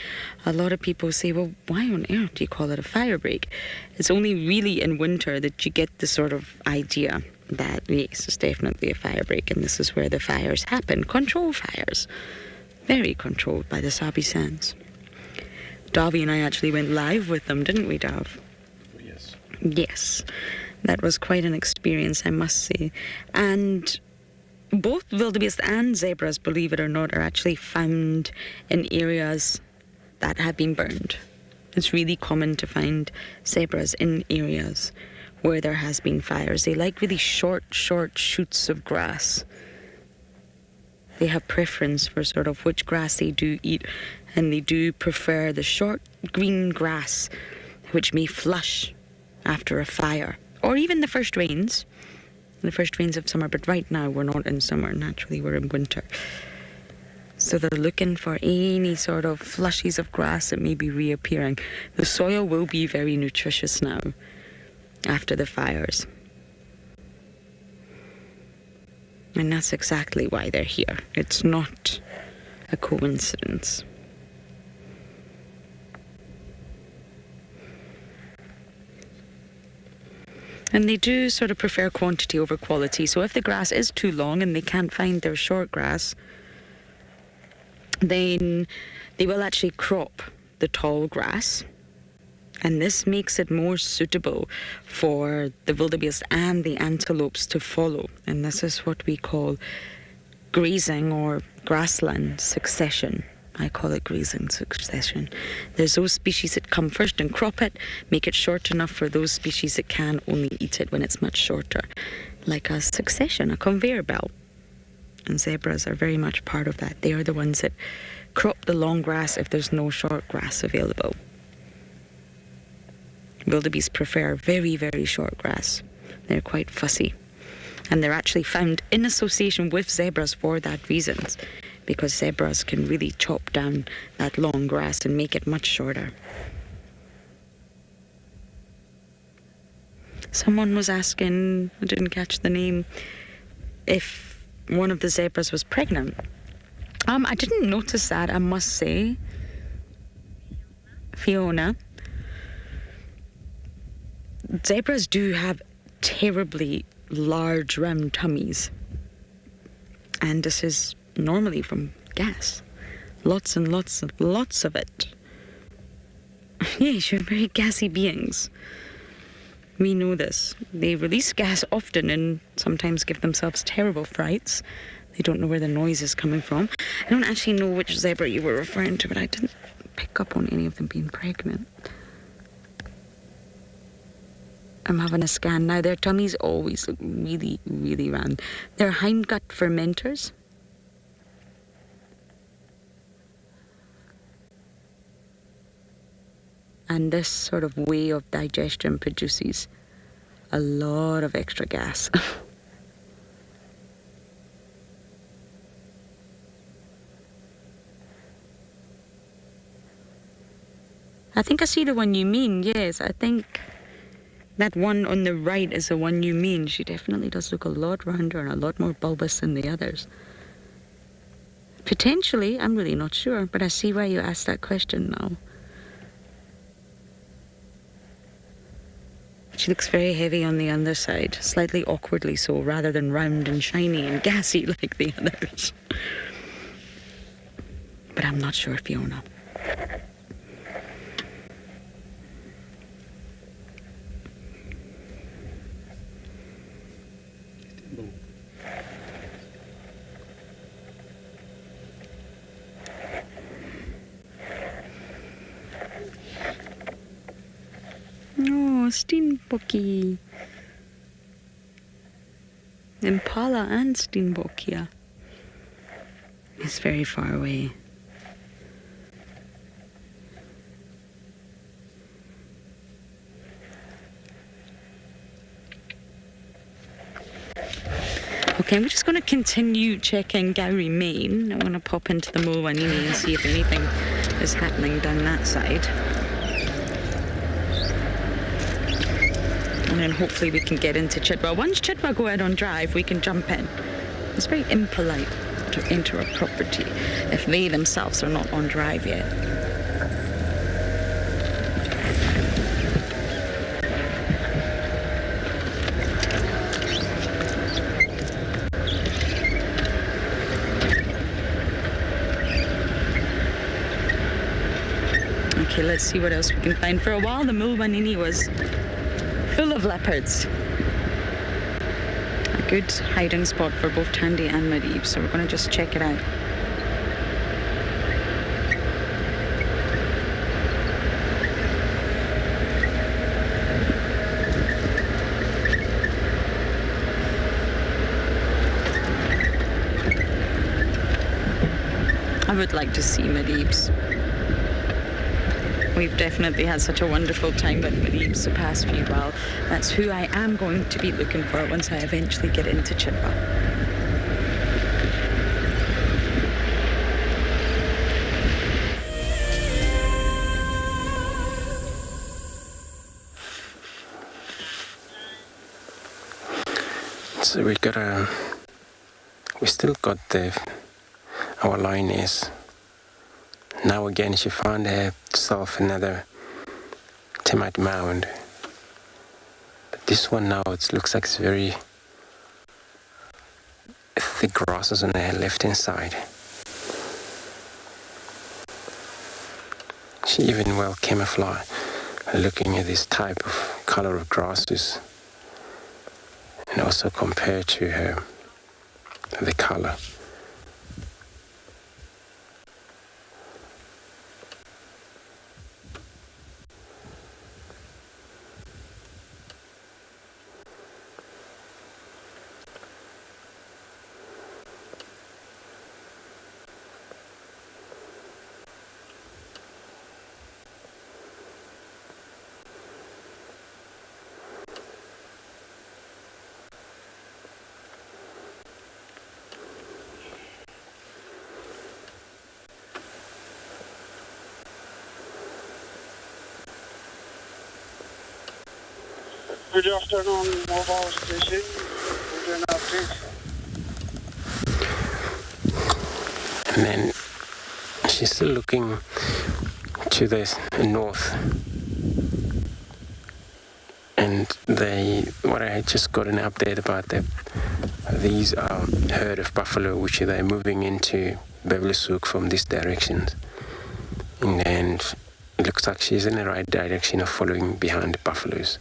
a lot of people say, well, why on earth do you call it a fire break? It's only really in winter that you get the sort of idea that, yes, it's definitely a fire break. And this is where the fires happen. Control fires. Very controlled by the Sabi sands. Davi and I actually went live with them, didn't we, Dav? Yes. Yes. That was quite an experience, I must say. And both wildebeest and zebras, believe it or not, are actually found in areas that have been burned. It's really common to find zebras in areas where there has been fires. They like really short shoots of grass. They have preference for sort of which grass they do eat, and they do prefer the short green grass, which may flush after a fire, or even the first rains of summer. But right now we're not in summer, naturally we're in winter. So they're looking for any sort of flushies of grass that may be reappearing. The soil will be very nutritious now after the fires. And that's exactly why they're here. It's not a coincidence. And they do sort of prefer quantity over quality. So if the grass is too long and they can't find their short grass, then they will actually crop the tall grass. And this makes it more suitable for the wildebeest and the antelopes to follow. And this is what we call grazing or grassland succession. I call it grazing succession. There's those species that come first and crop it, make it short enough for those species that can only eat it when it's much shorter. Like a succession, a conveyor belt. And zebras are very much part of that. They are the ones that crop the long grass if there's no short grass available. Wildebeest prefer very, very short grass. They're quite fussy. And they're actually found in association with zebras for that reason, because zebras can really chop down that long grass and make it much shorter. Someone was asking, I didn't catch the name, if one of the zebras was pregnant. I didn't notice that, I must say. Fiona. Zebras do have terribly large round tummies. And this is normally from gas. Lots and lots and lots of it. Yes, you're very gassy beings. We know this. They release gas often and sometimes give themselves terrible frights. They don't know where the noise is coming from. I don't actually know which zebra you were referring to, but I didn't pick up on any of them being pregnant. I'm having a scan now. Their tummies always look really, really round. They're hindgut fermenters. And this sort of way of digestion produces a lot of extra gas. I think I see the one you mean, yes. I think that one on the right is the one you mean. She definitely does look a lot rounder and a lot more bulbous than the others. Potentially, I'm really not sure, but I see why you asked that question now. She looks very heavy on the underside, slightly awkwardly so, rather than round and shiny and gassy like the others. But I'm not sure, Fiona. Oh, steenbokkie. Impala and steenbok here. It's very far away. Okay, we're just going to continue checking Gowrie Main. I want to pop into the Mulwanini and see if anything is happening down that side. And then hopefully we can get into Chitwa. Once Chitwa go out on drive, we can jump in. It's very impolite to enter a property if they themselves are not on drive yet. Okay, let's see what else we can find. For a while, the Mulwanini was full of leopards. A good hiding spot for both Tandy and Mareeb, so we're going to just check it out. I would like to see Mareebs. We've definitely had such a wonderful time at Mareebs the past few while. That's who I am going to be looking for once I eventually get into Chitwa. So we still got our Lioness. Now again, she found herself another termite mound. But this one now, it looks like it's very thick grasses on her left-hand side. She even well camouflaged, looking at this type of color of grasses, and also compared to the color. Good afternoon, mobile station. Good an update. And then she's still looking to the north. And what I had just got an update about the these are a herd of buffalo which they're moving into Bebelsoek from this direction. And it looks like she's in the right direction of following behind the buffaloes.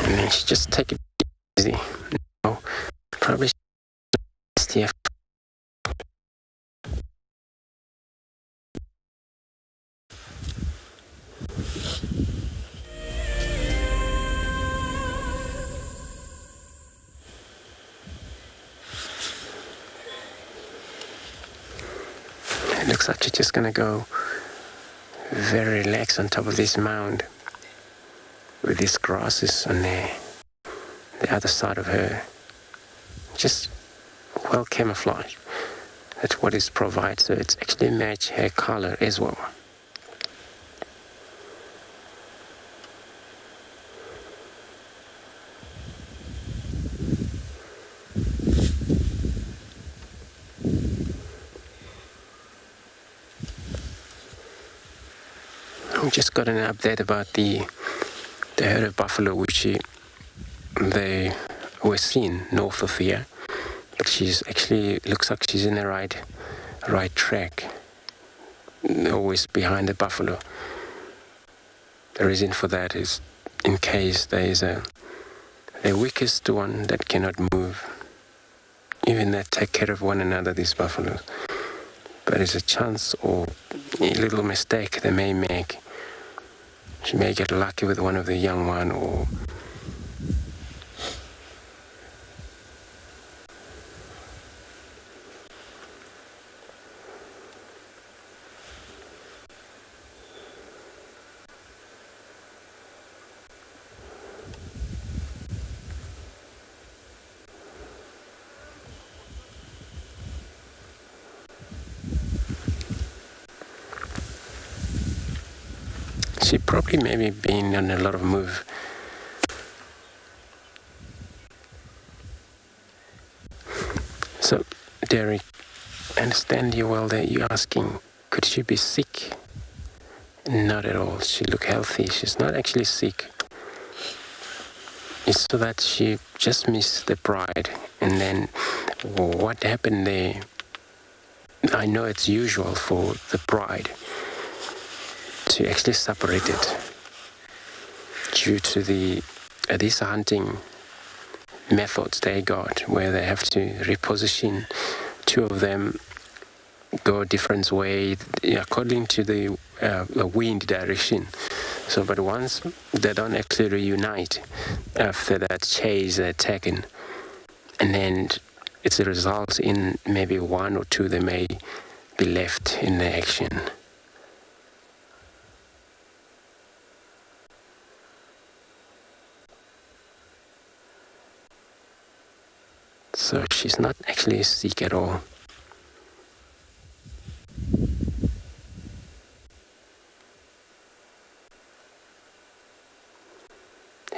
And then she just take it easy. No, probably here. It looks like she's just gonna go very relaxed on top of this mound with these grasses on the other side of her. Just well camouflaged. That's what it provides, so it's actually match her color as well. We just got an update about the herd of buffalo which they were seen north of here, but she's actually looks like she's in the right track, always behind the buffalo. The reason for that is in case there is the weakest one that cannot move. Even they take care of one another, these buffaloes. But it's a chance or a little mistake they may make. She may get lucky with one of the young one, or she probably maybe been on a lot of move. So, Derek, I understand you well that you're asking, could she be sick? Not at all. She look healthy. She's not actually sick. It's so that she just missed the pride. And then what happened there, I know it's usual for the pride to actually separate it due to these hunting methods they got, where they have to reposition two of them, go a different way according to the wind direction. So, but once they don't actually reunite after that chase they're taken, and then it results in maybe one or two they may be left in the action. So she's not actually sick at all.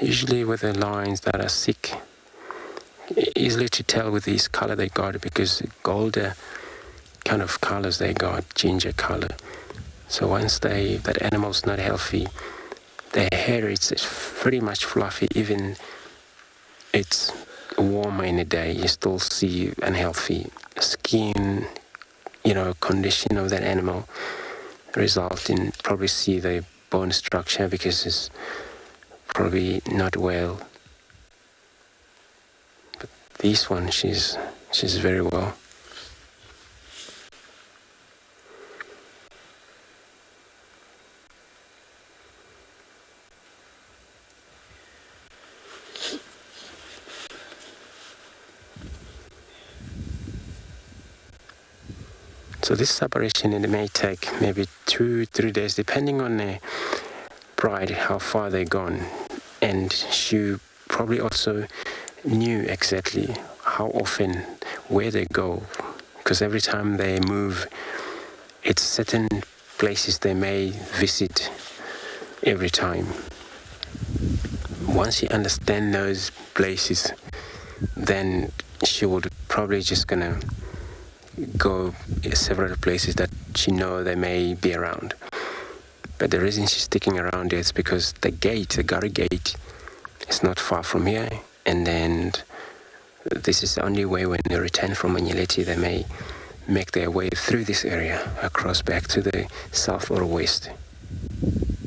Usually with the lions that are sick, easily to tell with this color they got, because golder kind of colors they got, ginger color. So once that animal's not healthy, their hair is pretty much fluffy. Even it's warmer in the day, you still see unhealthy skin, condition of that animal result in probably see the bone structure because it's probably not well. But this one, she's very well. So this separation, it may take maybe 2-3 days, depending on the bride, how far they've gone. And she probably also knew exactly how often, where they go, because every time they move, it's certain places they may visit every time. Once she understands those places, then she would probably just gonna go several places that she know they may be around. But the reason she's sticking around is because the gate, the Gari gate, is not far from here, and then this is the only way when they return from Manyeleti, they may make their way through this area, across back to the south or west,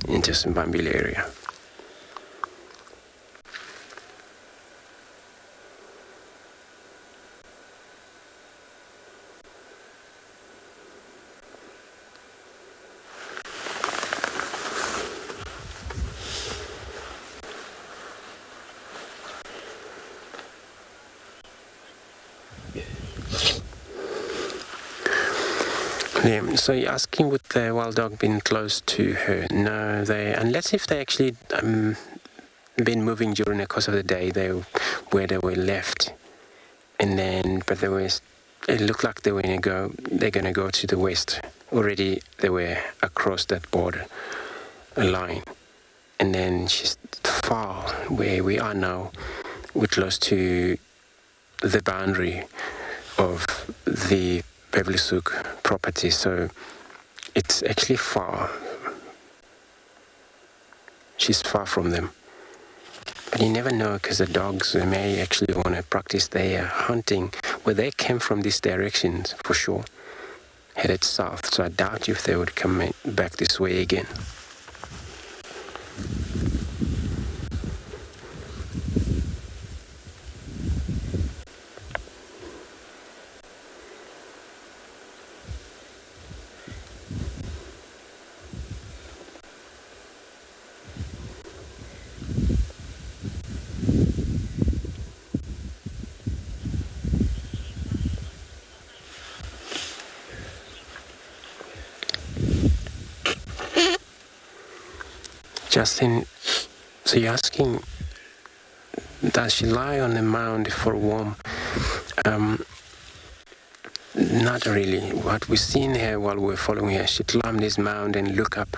into Mbambile area. Yeah, so you're asking would the wild dog been close to her? No, unless if they actually been moving during the course of the day, where they were left, and then but it looked like they're gonna go to the west. Already they were across that border line, and then she's far where we are now. We're close to the boundary of the Pevlisuk property, so it's actually far. She's far from them. But you never know, because the dogs may actually want to practice their hunting. Where they came from these directions, for sure, headed south, so I doubt if they would come back this way again. Justin, so you're asking, does she lie on the mound for warm? Not really. What we've seen here while we're following her, she climbed this mound and look up.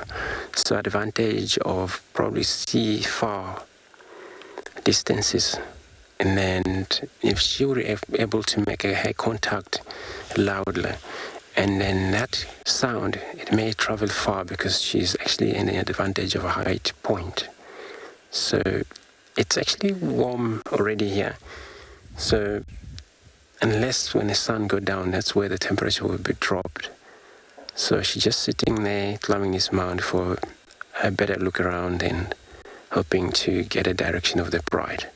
So advantage of probably see far distances. And then if she were able to make a hair contact loudly, and then that sound, it may travel far because she's actually in the advantage of a height point. So it's actually warm already here. So unless when the sun goes down, that's where the temperature will be dropped. So she's just sitting there, climbing this mound for a better look around and hoping to get a direction of the pride.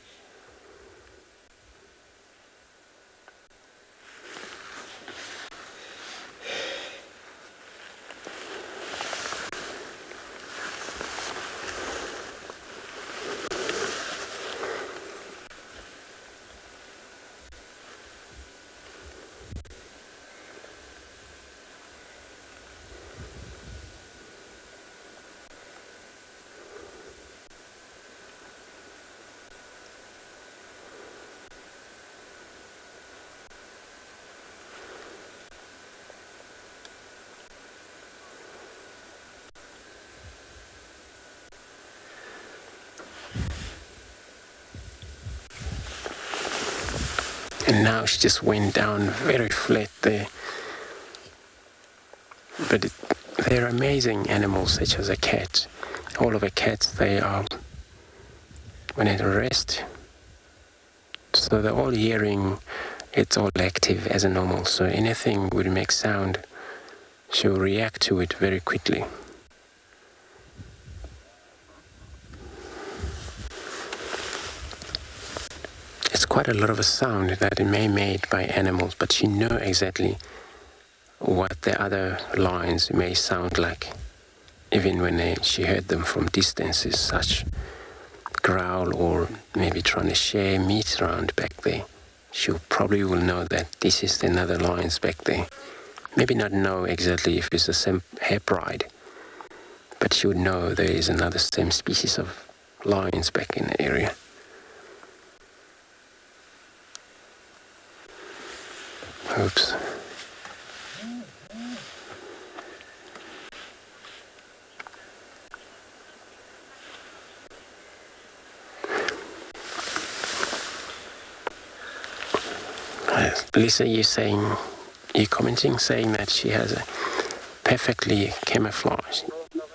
And now she just went down very flat there. But they're amazing animals, such as a cat. All of the cats, they are, when at rest, so they're all hearing, it's all active as a normal. So anything would make sound, she'll react to it very quickly. Quite a lot of a sound that it may made by animals, but she know exactly what the other lions may sound like, even when she heard them from distances, such growl or maybe trying to share meat around back there. She probably will know that this is another lions back there. Maybe not know exactly if it's the same hair pride, but she would know there is another same species of lions back in the area. Oops. Lisa, you're commenting, saying that she has a perfectly camouflage.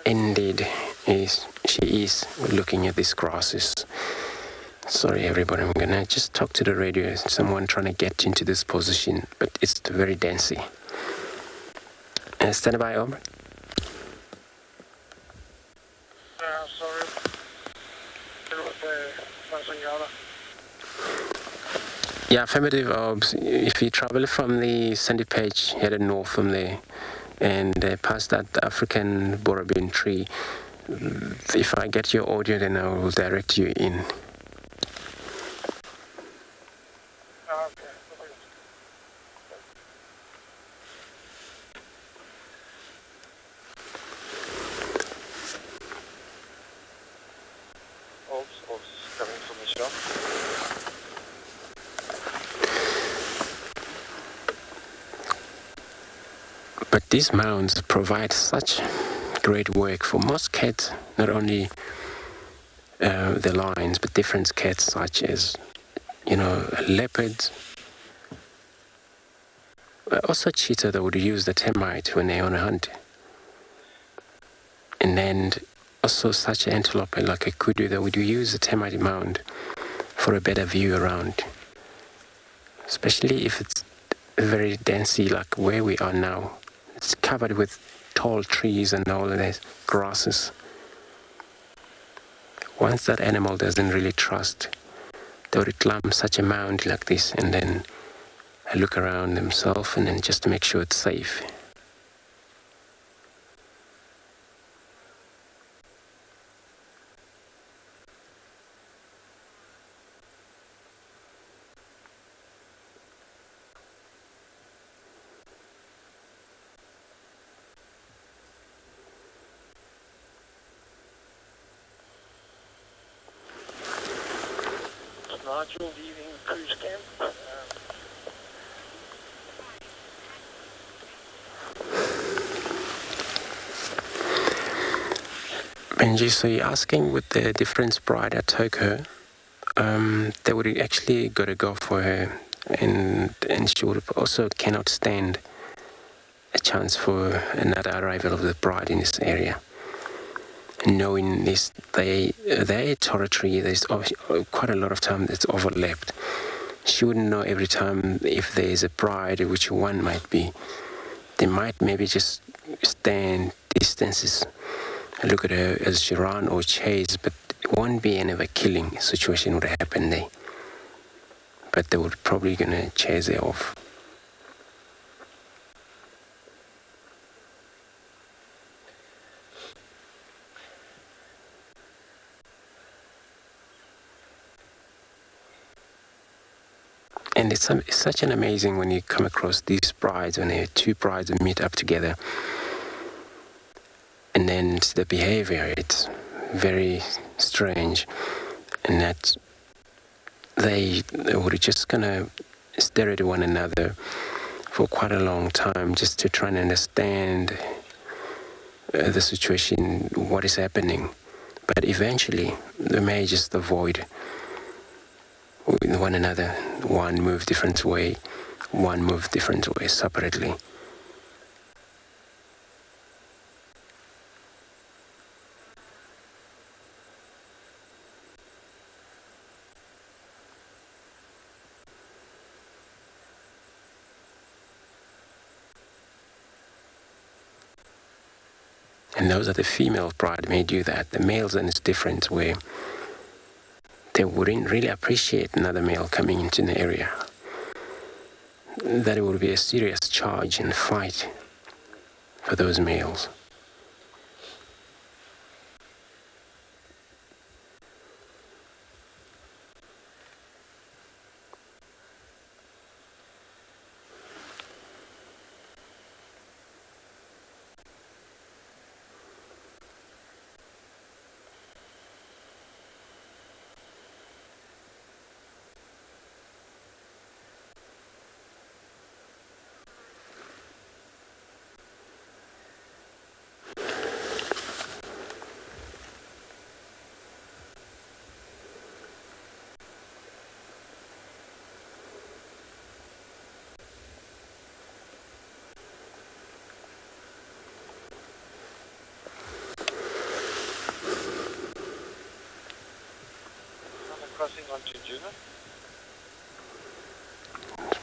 Indeed, she is looking at these grasses. Sorry, everybody, I'm gonna just talk to the radio. Someone trying to get into this position, but it's very densey. Stand by, over. Sorry. Yeah, affirmative, Obs. If you travel from the Sandy Patch, headed north from there, and past that African Borabin tree, if I get your audio, then I will direct you in. But these mounds provide such great work for most cats, not only the lions, but different cats such as, leopards. Also cheetah that would use the termite when they're on a hunt. And then also such an antelope like a kudu that would use the termite mound for a better view around. Especially if it's very densey like where we are now. It's covered with tall trees and all of these grasses. Once that animal doesn't really trust, they would climb such a mound like this and then look around themselves and then just to make sure it's safe. Leaving cruise camp. Benji, so you're asking with the difference bride I took her, they would actually got to go for her, and she would also cannot stand a chance for another arrival of the bride in this area. Knowing this, their territory, there's quite a lot of time that's overlapped. She wouldn't know every time if there's a bride, which one might be. They might maybe just stand distances and look at her as she run or chase, but it won't be any of a killing situation would happen there. But they would probably gonna chase her off. And it's such an amazing when you come across these brides, when two brides meet up together. And then the behavior, it's very strange. And that they were just gonna stare at one another for quite a long time just to try and understand the situation, what is happening. But eventually, they may just avoid with one another. One move different way, one move different way separately. And those are the female bride may do that. The males, then it's different, where they wouldn't really appreciate another male coming into the area. That it would be a serious charge and fight for those males. crossing onto Djuma.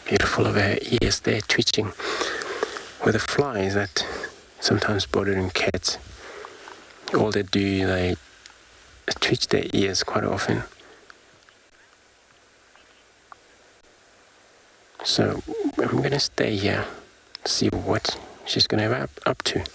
Beautiful of her ears there twitching with the flies that sometimes bothering cats. All they do, they twitch their ears quite often. So I'm going to stay here, see what she's going to have up to.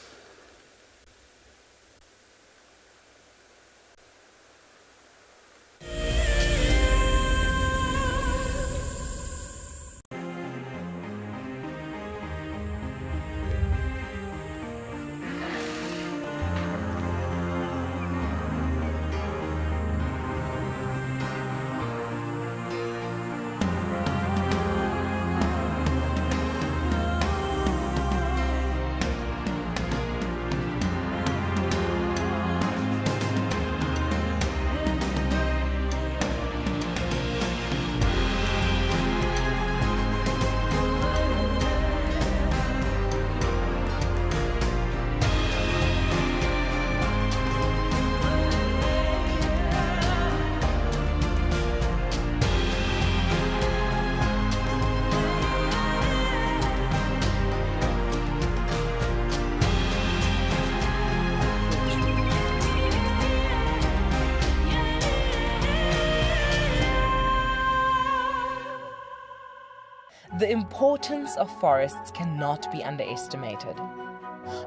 The importance of forests cannot be underestimated.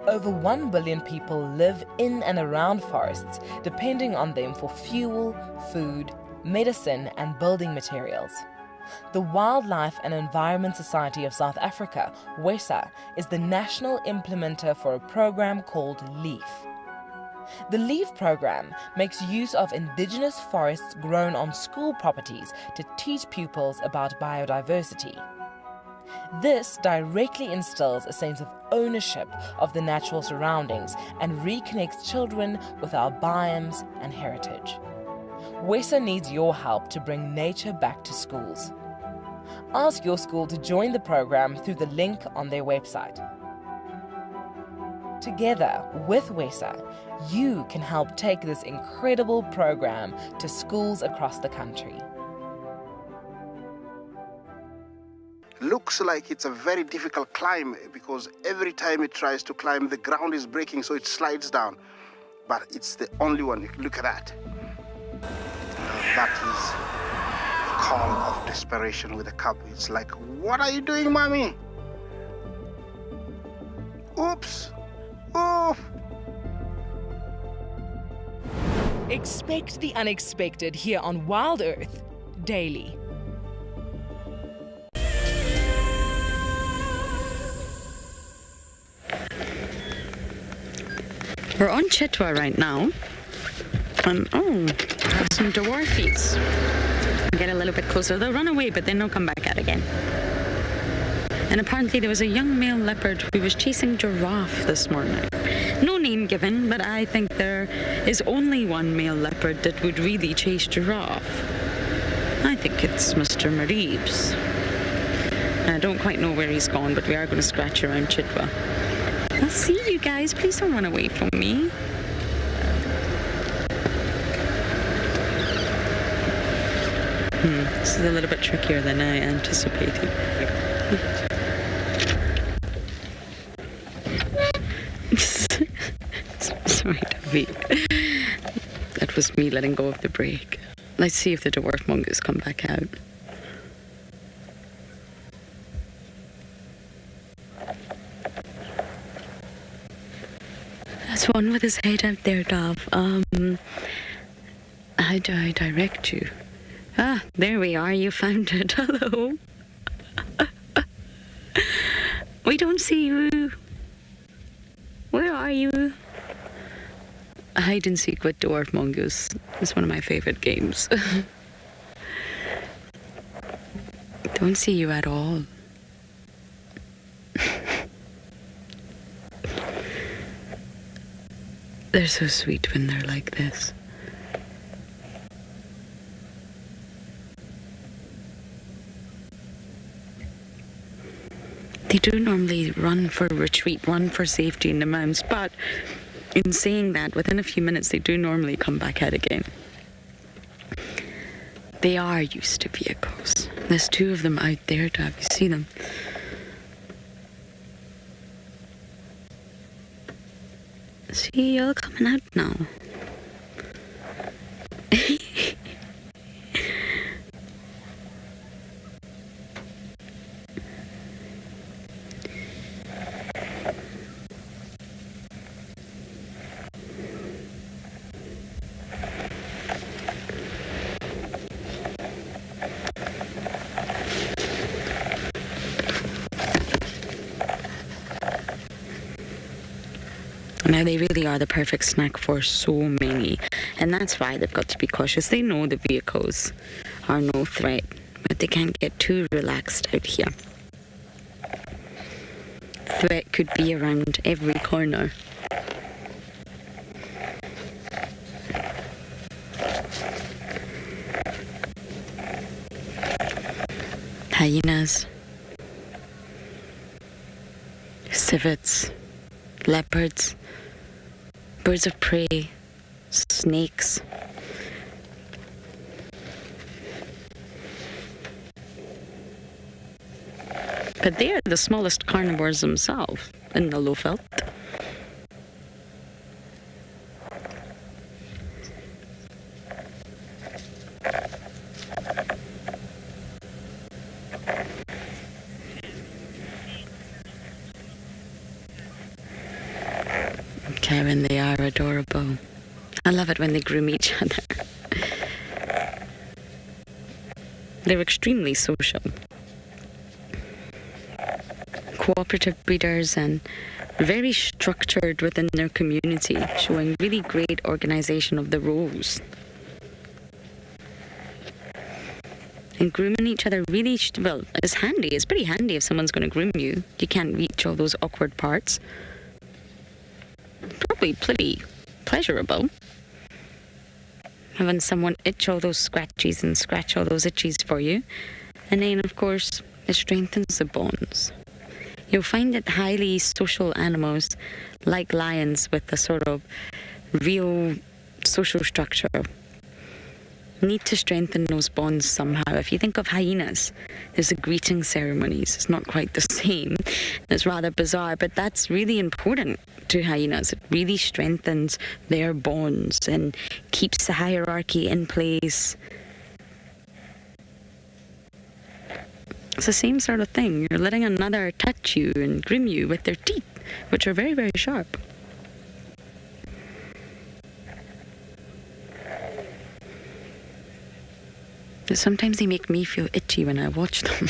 Over 1 billion people live in and around forests, depending on them for fuel, food, medicine, and building materials. The Wildlife and Environment Society of South Africa, WESA, is the national implementer for a program called LEAF. The LEAF program makes use of indigenous forests grown on school properties to teach pupils about biodiversity. This directly instills a sense of ownership of the natural surroundings and reconnects children with our biomes and heritage. WESA needs your help to bring nature back to schools. Ask your school to join the program through the link on their website. Together with WESA, you can help take this incredible program to schools across the country. Looks like it's a very difficult climb because every time it tries to climb, the ground is breaking, so it slides down. But it's the only one. Look at that. That is a call of desperation with a cub. It's like, what are you doing, mommy? Oops. Oof. Expect the unexpected here on WildEarth daily. We're on Chitwa right now. And there's some dwarfies. Get a little bit closer. They'll run away, but then they'll come back out again. And apparently there was a young male leopard who was chasing Giraffe this morning. No name given, but I think there is only one male leopard that would really chase Giraffe. I think it's Mr. Mareebs. I don't quite know where he's gone, but we are going to scratch around Chitwa. I'll see you guys. Please don't run away from me. This is a little bit trickier than I anticipated. Sorry, David. That was me letting go of the brake. Let's see if the dwarf mongoose come back out. That's one with his head out there, Dov. How do I direct you? Ah, there we are. You found it. Hello. We don't see you. Where are you? Hide and seek with dwarf mongoose. It's one of my favorite games. Don't see you at all. They're so sweet when they're like this. They do normally run for retreat, run for safety in the mounds, but in saying that, within a few minutes they do normally come back out again. They are used to vehicles. There's 2 of them out there. Do you see them? See, you're coming out now. Now, they really are the perfect snack for so many, and that's why they've got to be cautious. They know the vehicles are no threat, but they can't get too relaxed out here. Threat could be around every corner. Hyenas, civets, leopards, birds of prey, snakes. But they are the smallest carnivores themselves in the low veld. Karen, they are adorable. I love it when they groom each other. They're extremely social. Cooperative breeders and very structured within their community, showing really great organization of the roles. And grooming each other really, well, is handy. It's pretty handy if someone's going to groom you. You can't reach all those awkward parts. Probably pretty pleasurable. Having someone itch all those scratchies and scratch all those itchies for you. And then, of course, it strengthens the bonds. You'll find that highly social animals, like lions with a sort of real social structure, need to strengthen those bonds somehow. If you think of hyenas, there's the greeting ceremonies. It's not quite the same. It's rather bizarre, but that's really important to hyenas. It really strengthens their bonds and keeps the hierarchy in place. It's the same sort of thing. You're letting another touch you and groom you with their teeth, which are very, very sharp. But sometimes they make me feel itchy when I watch them.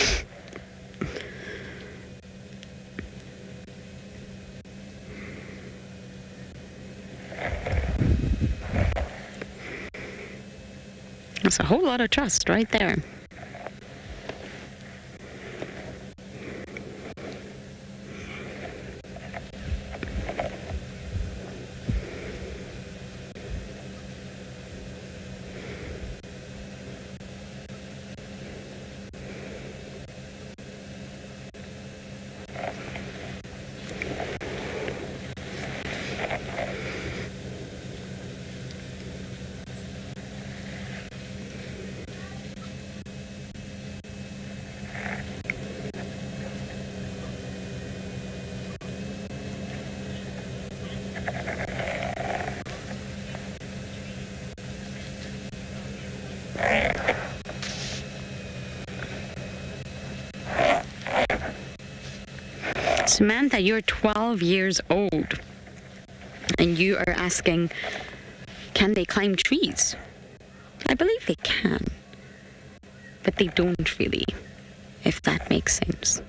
That's a whole lot of trust right there. Samantha, you're 12 years old and you are asking, can they climb trees? I believe they can, but they don't really, if that makes sense.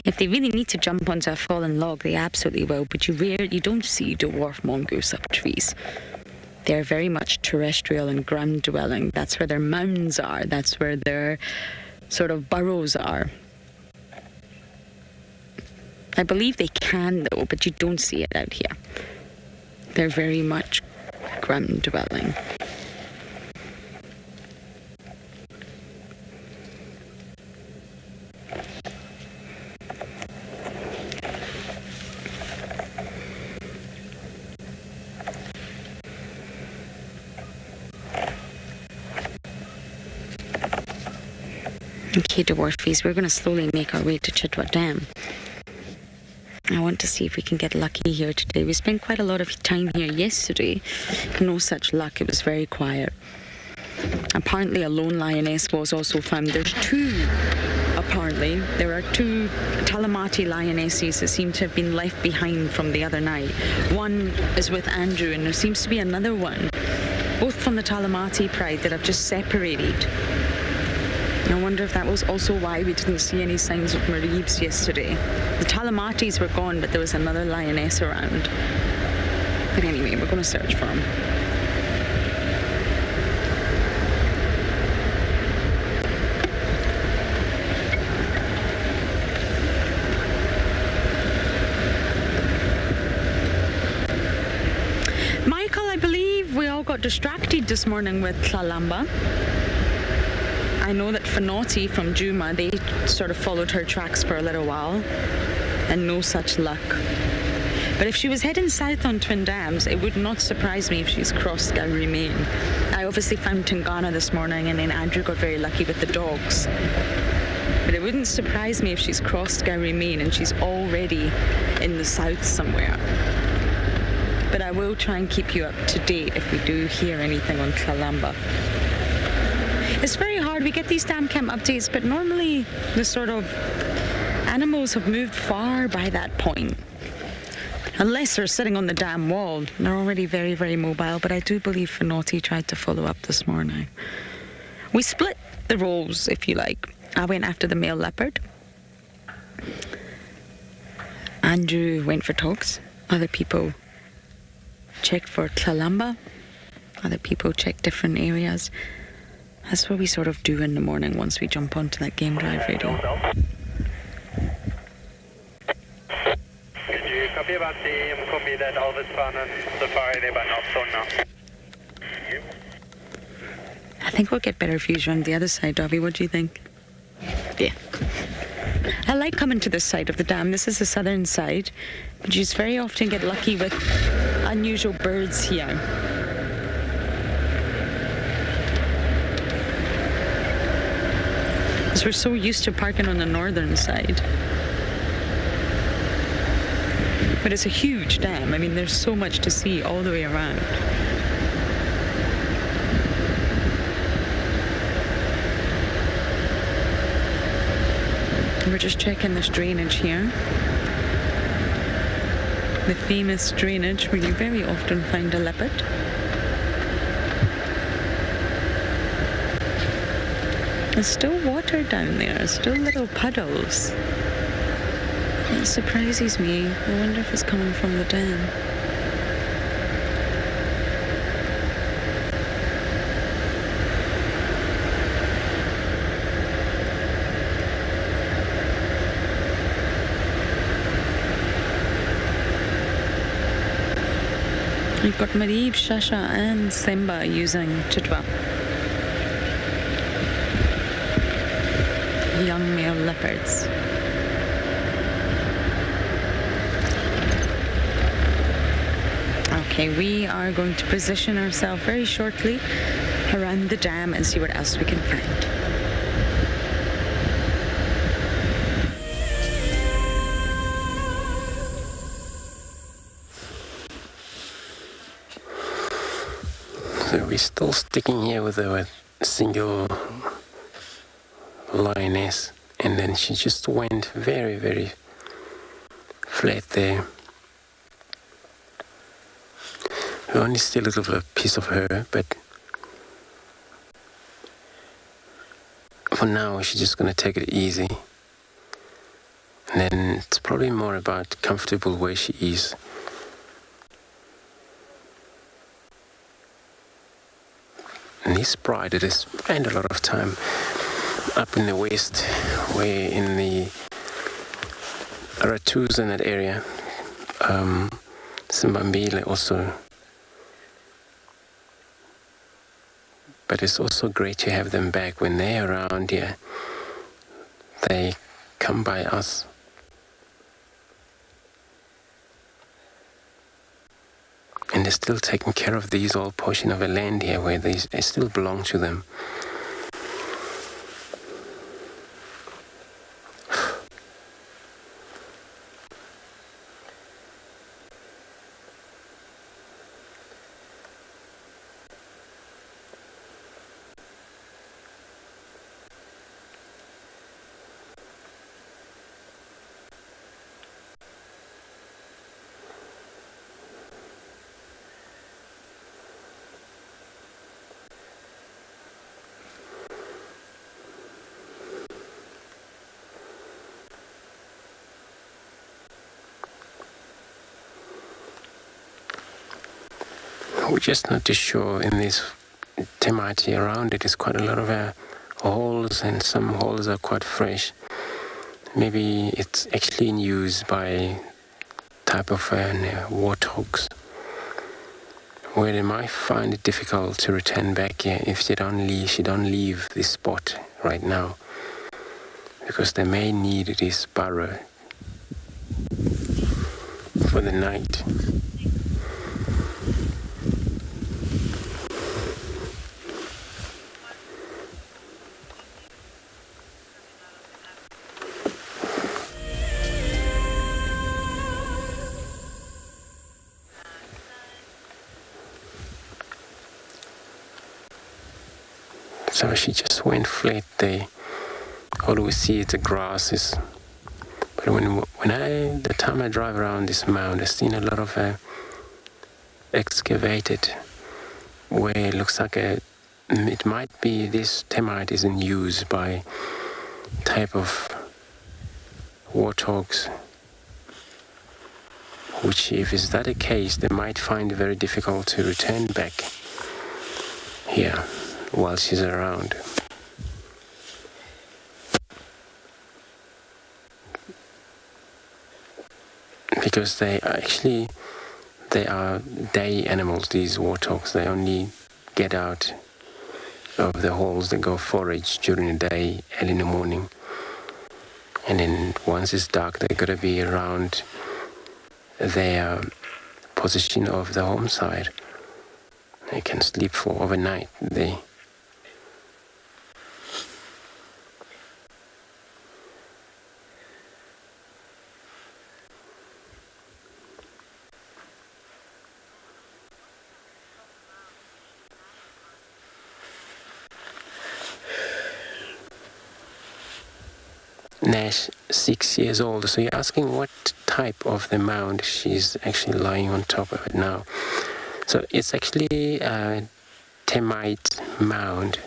If they really need to jump onto a fallen log, they absolutely will, but you don't see dwarf mongoose up trees. They're very much terrestrial and ground dwelling. That's where their mounds are. That's where their sort of burrows are. I believe they can, though, but you don't see it out here. They're very much ground dwelling. Okay, Dwarfies, we're going to slowly make our way to Chitwa Dam. I want to see if we can get lucky here today. We spent quite a lot of time here yesterday. No such luck. It was very quiet. Apparently a lone lioness was also found. There are two Talamati lionesses that seem to have been left behind from the other night. One is with Andrew, and there seems to be another one, both from the Talamati pride, that have just separated. I wonder if that was also why we didn't see any signs of Mareebs yesterday. The Talamatis were gone, but there was another lioness around. But anyway, we're going to search for him. Michael, I believe we all got distracted this morning with Tlalamba. I know that Finotti from Djuma, they sort of followed her tracks for a little while, and no such luck. But if she was heading south on Twin Dams, it would not surprise me if she's crossed Gowrie Main. I obviously found Tingana this morning, and then Andrew got very lucky with the dogs. But it wouldn't surprise me if she's crossed Gowrie Main and she's already in the south somewhere. But I will try and keep you up to date if we do hear anything on Tlalamba. It's very hard. We get these dam camp updates, but normally the sort of animals have moved far by that point. Unless they're sitting on the dam wall. They're already very, very mobile, but I do believe Finotti tried to follow up this morning. We split the roles, if you like. I went after the male leopard. Andrew went for togs. Other people checked for Tlalamba. Other people checked different areas. That's what we sort of do in the morning once we jump onto that game drive radio. Could you copy about the copy that Elvis found on safari there by Nocturnal? I think we'll get better views around the other side, Dobby. What do you think? Yeah. I like coming to this side of the dam. This is the southern side. But you just very often get lucky with unusual birds here. We're so used to parking on the northern side. But it's a huge dam. I mean, there's so much to see all the way around. We're just checking this drainage here. The famous drainage where you very often find a leopard. There's still water down there, still little puddles. It surprises me. I wonder if it's coming from the dam. We've got Mareeb, Shasha and Simba using Chitwa. Young male leopards. Okay, we are going to position ourselves very shortly around the dam and see what else we can find. So we're still sticking here with a single lioness, and then she just went very, very flat there. We only see a little a piece of her, but for now she's just going to take it easy, and then it's probably more about comfortable where she is. And this pride, it has spent a lot of time up in the west, where in the Ratus in that area, Simbambile also. But it's also great to have them back when they're around here. They come by us. And they're still taking care of these old portion of the land here where they still belong to them. we're just not too sure. In this Termite around it is quite a lot of holes, and some holes are quite fresh. Maybe it's actually in use by type of warthogs, where they might find it difficult to return back here if she don't leave this spot right now, because they may need this burrow for the night. So she just went flat there. All we see is the grasses. But the time I drive around this mound, I've seen a lot of excavated, where it looks like it might be this termite is in use by type of warthogs, which, if is that the case, they might find it very difficult to return back here while she's around. Because they are day animals, these warthogs. They only get out of the holes, they go forage during the day, early in the morning. And then once it's dark, they're going to be around their position of the home side. They can sleep for overnight there. Nash, 6 years old. So you're asking what type of the mound she's actually lying on top of it now. So it's actually a termite mound.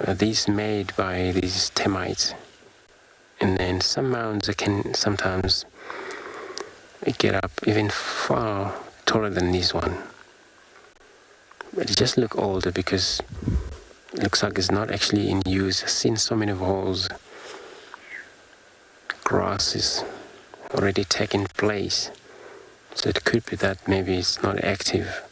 These made by these termites. And then some mounds can sometimes get up even far taller than this one. But it just look older because it looks like it's not actually in use. I've seen so many holes. Grass is already taking place, so it could be that maybe it's not active.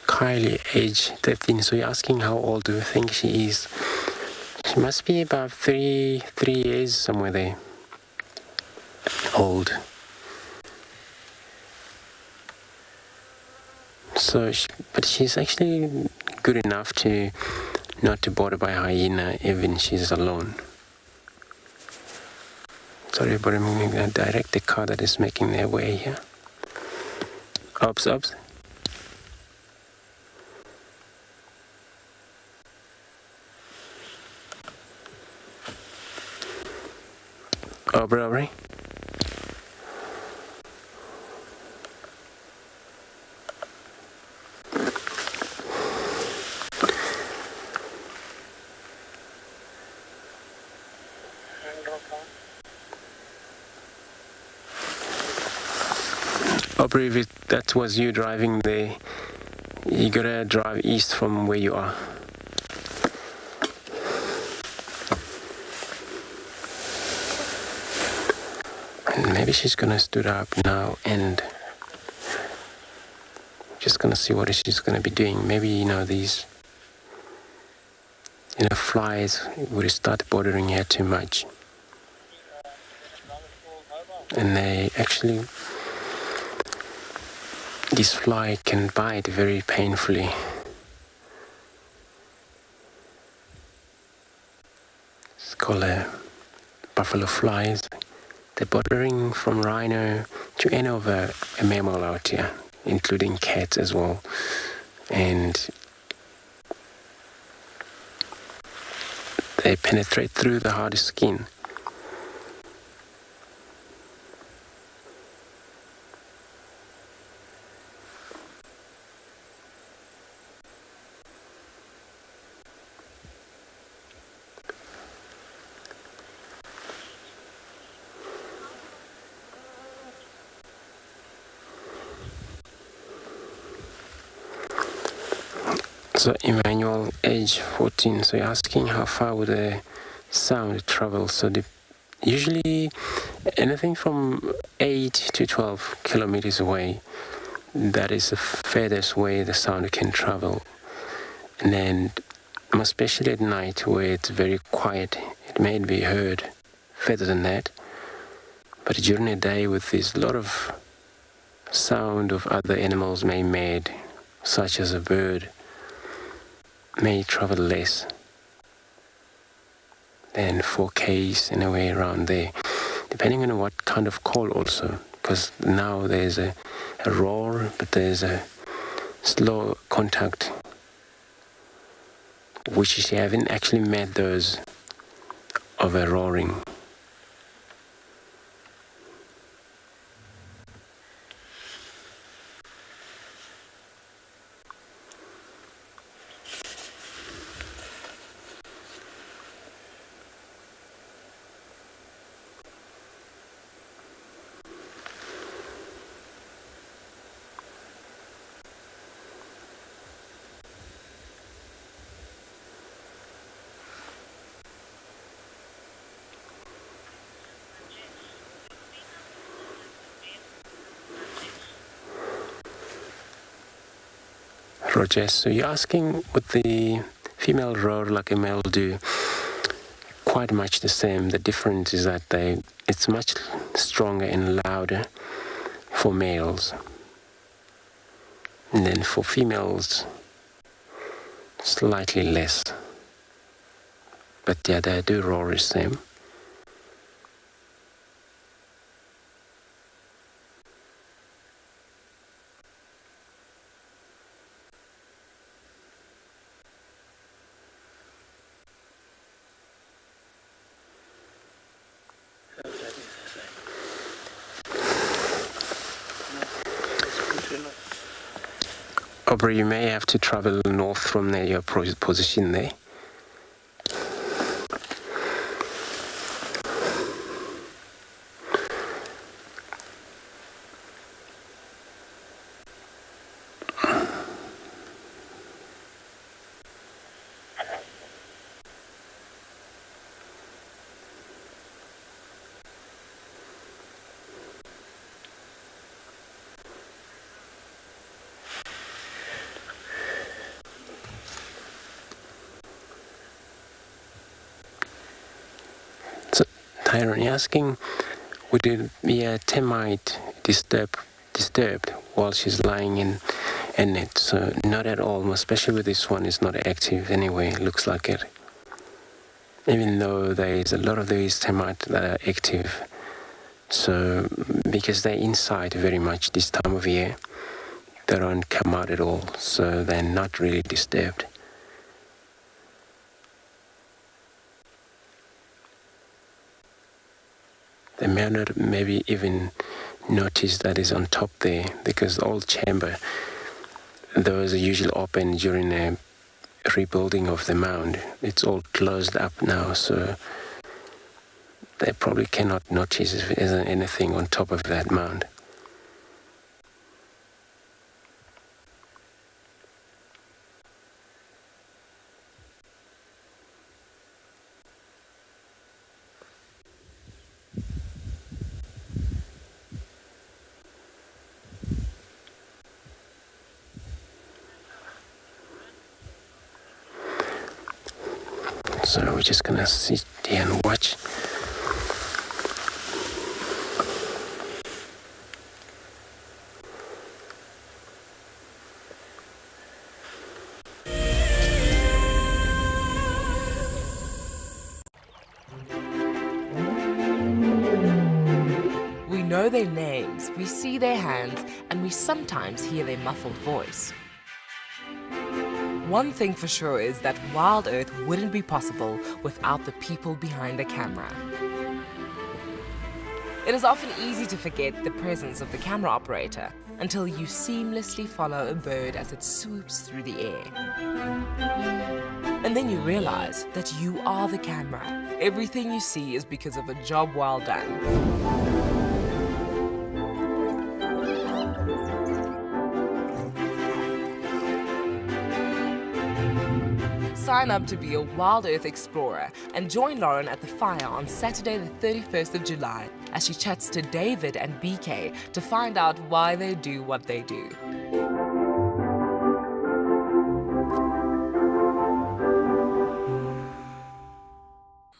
Kylie, age 13. So you're asking how old do you think she is? She must be about 3 years, somewhere there. Old. So, but she's actually good enough to not to bother by hyena even she's alone. Sorry, but I'm going to direct the car that is making their way here. Ops. Aubrey. Aubrey, if that was you driving there, you gotta drive east from where you are. And maybe she's gonna stood up now and just gonna see what she's gonna be doing. Maybe, these, flies would start bothering her too much. And this fly can bite very painfully. It's called a buffalo flies. They're bordering from rhino to any of a mammal out here, including cats as well. And they penetrate through the hardest skin. So Emmanuel, age 14, so you're asking how far would the sound travel? So usually anything from 8 to 12 kilometers away, that is the furthest way the sound can travel. And then, especially at night where it's very quiet, it may be heard further than that. But during the day, with this lot of sound of other animals may made, such as a bird, may travel less than 4Ks in a way around there, depending on what kind of call also, because now there's a roar, but there's a slow contact, which you haven't actually met those of a roaring. Roger, so you're asking would the female roar like a male do? Quite much the same. The difference is that it's much stronger and louder for males. And then for females, slightly less. But yeah, they do roar the same. Aubrey, you may have to travel north from there, your position there. Tyron, you're asking, would it be a termite disturbed while she's lying in it? So not at all, especially with this one, it's not active anyway, it looks like it. Even though there is a lot of these termites that are active. So because they're inside very much this time of year, they don't come out at all, so they're not really disturbed. They may not maybe even notice that is on top there, because the old chamber, those are usually open during a rebuilding of the mound. It's all closed up now, so they probably cannot notice if there isn't anything on top of that mound. So we're just gonna sit here and watch. their names, we see their hands, and we sometimes hear their muffled voice. One thing for sure is that WildEarth wouldn't be possible without the people behind the camera. It is often easy to forget the presence of the camera operator until you seamlessly follow a bird as it swoops through the air. And then you realize that you are the camera. Everything you see is because of a job well done. Sign up to be a WildEarth explorer and join Lauren at the fire on Saturday the 31st of July as she chats to David and BK to find out why they do what they do.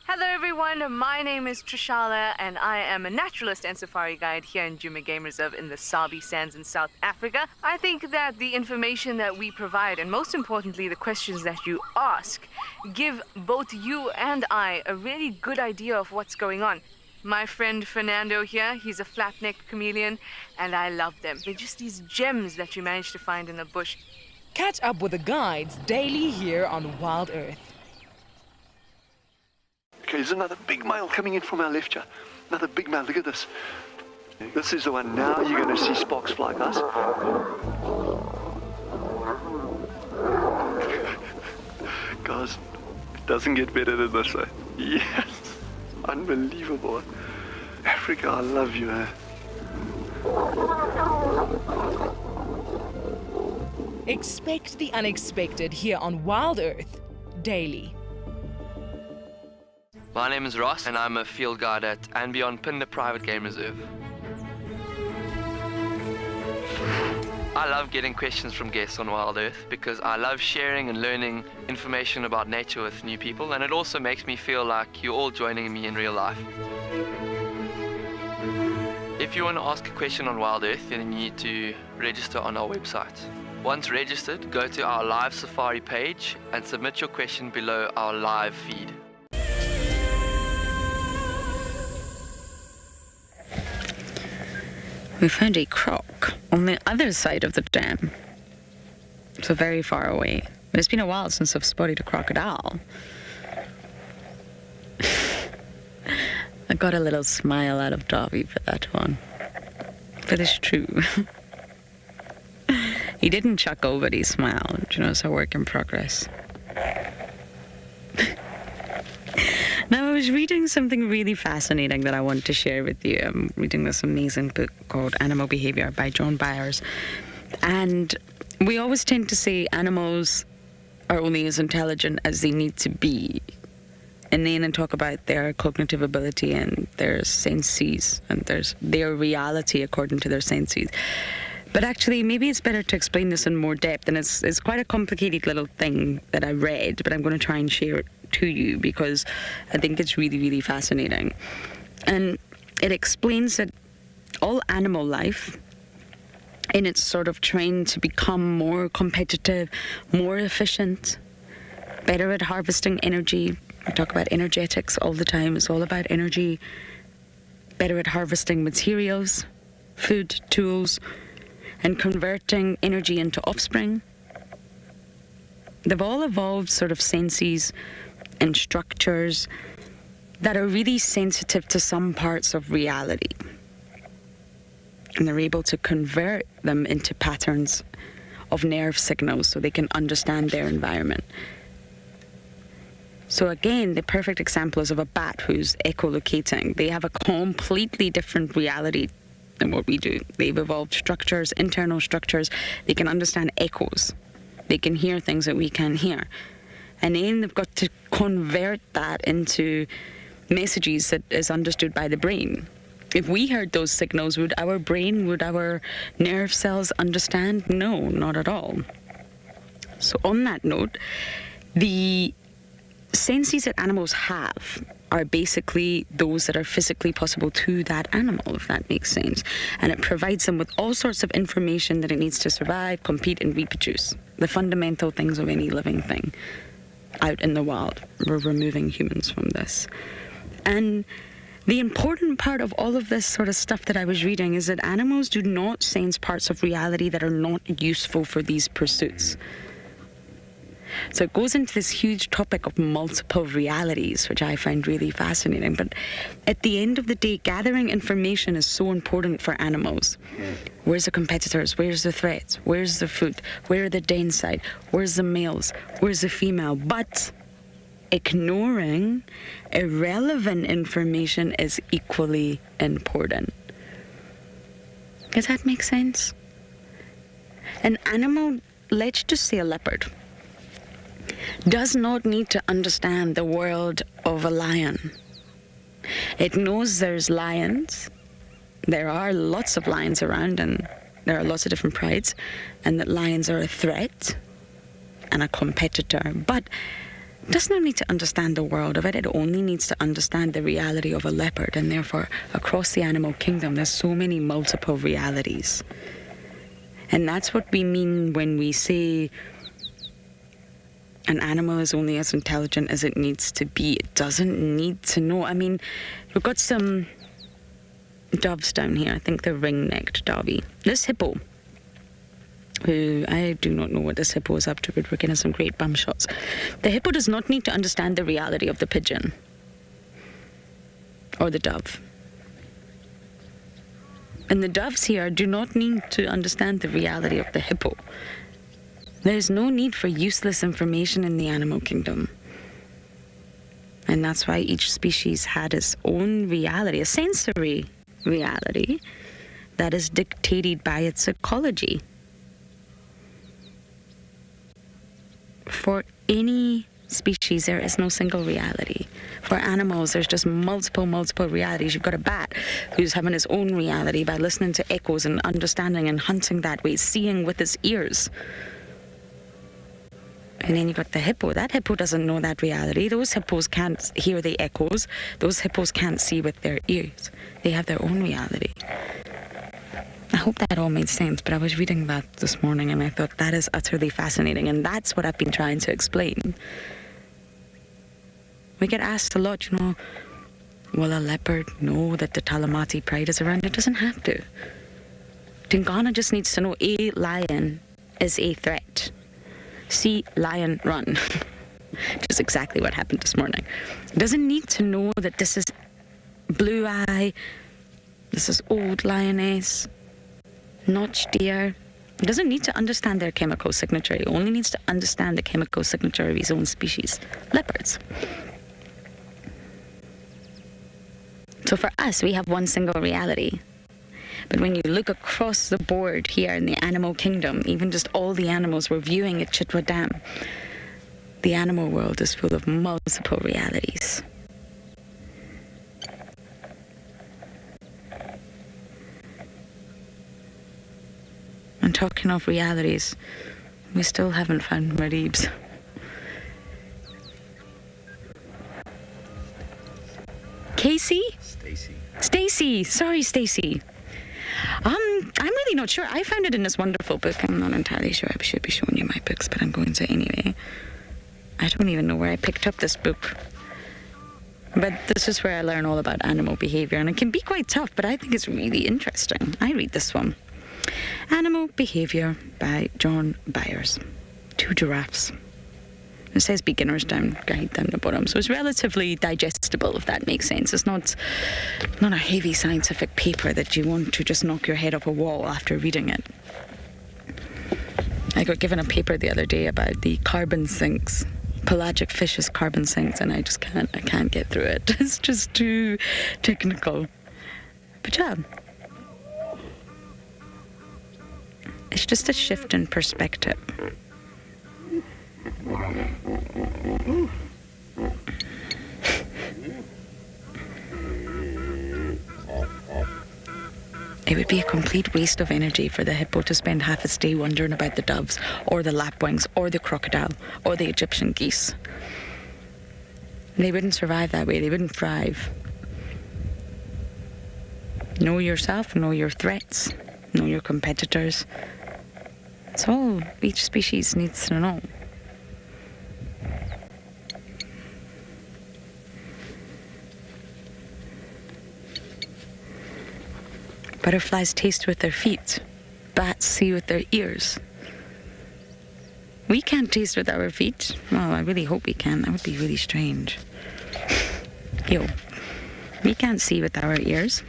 Hello everyone, my name is Trishala and I am a naturalist and safari guide here in Djuma Game Reserve in the Sabi Sands in South Africa. I think that the information that we provide, and most importantly the questions that you ask, give both you and I a really good idea of what's going on. My friend Fernando here, he's a flat-necked chameleon and I love them. They're just these gems that you manage to find in the bush. Catch up with the guides daily here on WildEarth. Okay, there's another big male coming in from our left here. Another big male, look at this. This is the one. Now you're going to see sparks fly, guys. Guys, it doesn't get better than this, eh? Yes, unbelievable. Africa, I love you, eh? Expect the unexpected here on WildEarth daily. My name is Ross and I'm a field guide at andBeyond Phinda Private Game Reserve. I love getting questions from guests on WildEarth because I love sharing and learning information about nature with new people, and it also makes me feel like you're all joining me in real life. If you want to ask a question on WildEarth, then you need to register on our website. Once registered, go to our live safari page and submit your question below our live feed. We found a croc on the other side of the dam, so very far away. It's been a while since I've spotted a crocodile. I got a little smile out of Davy for that one, but it's true. He didn't chuckle, but he smiled. You know, it's a work in progress. Now, I was reading something really fascinating that I want to share with you. I'm reading this amazing book called Animal Behavior by John Byers. And we always tend to say animals are only as intelligent as they need to be. And then talk about their cognitive ability and their senses and their reality according to their senses. But actually, maybe it's better to explain this in more depth. And it's quite a complicated little thing that I read, but I'm going to try and share it to you because I think it's really, really fascinating. And it explains that all animal life, in its sort of trend to become more competitive, more efficient, better at harvesting energy. I talk about energetics all the time. It's all about energy. Better at harvesting materials, food, tools, and converting energy into offspring. They've all evolved sort of senses and structures that are really sensitive to some parts of reality. And they're able to convert them into patterns of nerve signals so they can understand their environment. So again, the perfect example is of a bat who's echolocating. They have a completely different reality than what we do. They've evolved structures, internal structures. They can understand echoes. They can hear things that we can't hear. And then they've got to convert that into messages that is understood by the brain. If we heard those signals, would our brain, would our nerve cells understand? No, not at all. So on that note, the senses that animals have are basically those that are physically possible to that animal, if that makes sense. And it provides them with all sorts of information that it needs to survive, compete, and reproduce. The fundamental things of any living thing out in the wild. We're removing humans from this. And The important part of all of this sort of stuff that I was reading is that animals do not sense parts of reality that are not useful for these pursuits. So it goes into this huge topic of multiple realities, which I find really fascinating. But at the end of the day, gathering information is so important for animals. Where's the competitors? Where's the threats? Where's the food? Where are the den side? Where's the males? Where's the female? But ignoring irrelevant information is equally important. Does that make sense? An animal, let's just say a leopard, does not need to understand the world of a lion. It knows there's lions. There are lots of lions around, and there are lots of different prides, and that lions are a threat and a competitor. But it does not need to understand the world of it. It only needs to understand the reality of a leopard, and therefore across the animal kingdom there's so many multiple realities. And that's what we mean when we say an animal is only as intelligent as it needs to be. It doesn't need to know. I mean, we've got some doves down here. I think they're ring-necked dovey. This hippo, who I do not know what this hippo is up to, but we're getting some great bum shots. The hippo does not need to understand the reality of the pigeon or the dove. And the doves here do not need to understand the reality of the hippo. There's no need for useless information in the animal kingdom. And that's why each species had its own reality, a sensory reality that is dictated by its ecology. For any species, there is no single reality. For animals, there's just multiple realities. You've got a bat who's having his own reality by listening to echoes and understanding and hunting that way, seeing with his ears. And then you've got the hippo. That hippo doesn't know that reality. Those hippos can't hear the echoes. Those hippos can't see with their ears. They have their own reality. I hope that all made sense, but I was reading that this morning and I thought that is utterly fascinating, and that's what I've been trying to explain. We get asked a lot, you know, will a leopard know that the Talamati pride is around? It doesn't have to. Tingana just needs to know a lion is a threat. See lion run. Which is exactly what happened this morning. It doesn't need to know that this is blue eye, this is old lioness, notched deer. It doesn't need to understand their chemical signature. It only needs to understand the chemical signature of his own species, leopards. So for us, we have one single reality. But when you look across the board here in the animal kingdom, even just all the animals we're viewing at Chitwa Dam, the animal world is full of multiple realities. And talking of realities, we still haven't found Marib's. Casey? Stacy. Sorry, Stacy. I'm really not sure. I found it in this wonderful book. I'm not entirely sure. I should be showing you my books, but I'm going to anyway. I don't even know where I picked up this book. But this is where I learn all about animal behavior, and it can be quite tough, but I think it's really interesting. I read this one. Animal Behavior by John Byers. 2 giraffes. It says beginner's guide down the bottom, so it's relatively digestible, if that makes sense. It's not a heavy scientific paper that you want to just knock your head off a wall after reading it. I got given a paper the other day about the carbon sinks, pelagic fish's carbon sinks, and I can't get through it. It's just too technical. But yeah, it's just a shift in perspective. It would be a complete waste of energy for the hippo to spend half its day wondering about the doves, or the lapwings, or the crocodile, or the Egyptian geese. They wouldn't survive that way. They wouldn't thrive. Know yourself, know your threats, know your competitors. It's all each species needs to know. Butterflies taste with their feet. Bats see with their ears. We can't taste with our feet. Well, I really hope we can. That would be really strange. Yo, we can't see with our ears.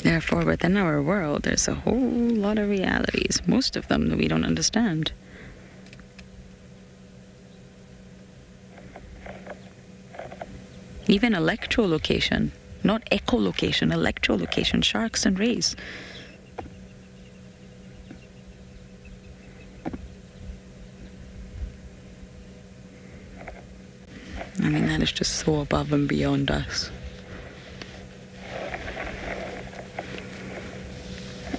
Therefore, within our world, there's a whole lot of realities, most of them that we don't understand. Even electrolocation, not echolocation, electrolocation, sharks and rays. I mean, that is just so above and beyond us.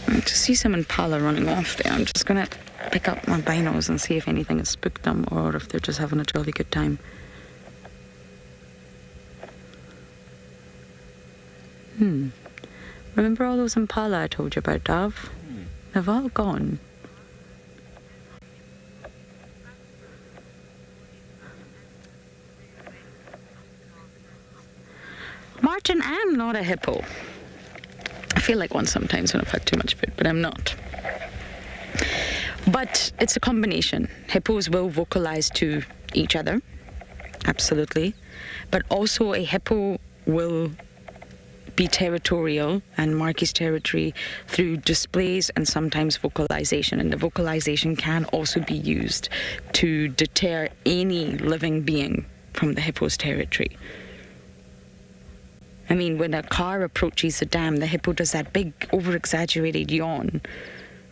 To see some Impala running off there, I'm just going to pick up my binos and see if anything has spooked them or if they're just having a jolly good time. Remember all those Impala I told you about, Dwarf? They've all gone. Martin, I'm not a hippo. I feel like one sometimes when I've had too much food, but I'm not. But it's a combination. Hippos will vocalize to each other, absolutely. But also a hippo will be territorial and mark his territory through displays and sometimes vocalization. And the vocalization can also be used to deter any living being from the hippo's territory. I mean, when a car approaches a dam, the hippo does that big, over-exaggerated yawn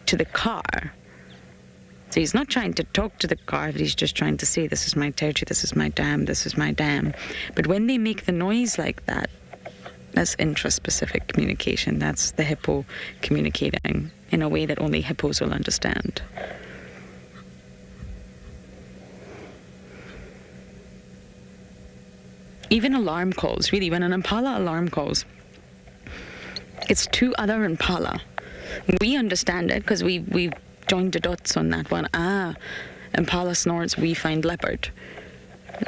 to the car. So he's not trying to talk to the car, but he's just trying to say, this is my territory, this is my dam, this is my dam. But when they make the noise like that, that's intraspecific communication. That's the hippo communicating in a way that only hippos will understand. Even alarm calls, really, when an Impala alarm calls, it's two other Impala. We understand it because we've joined the dots on that one. Impala snorts, we find leopard.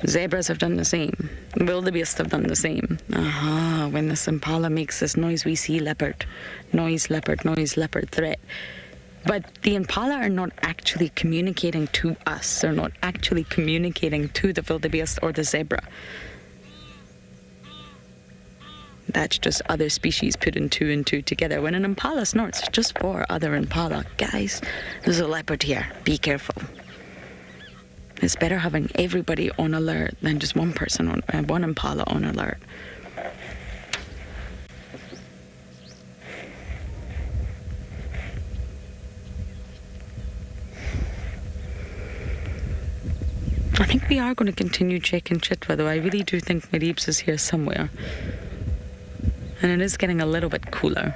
Zebras have done the same. Wildebeest have done the same. When this Impala makes this noise, we see leopard. Noise, leopard, threat. But the Impala are not actually communicating to us. They're not actually communicating to the wildebeest or the zebra. That's just other species put in two and two together. When an Impala snorts, it's just for other Impala. Guys, there's a leopard here. Be careful. It's better having everybody on alert than just one person on one Impala on alert. I think we are going to continue checking Chitwa, though I really do think Maribs is here somewhere. And it is getting a little bit cooler.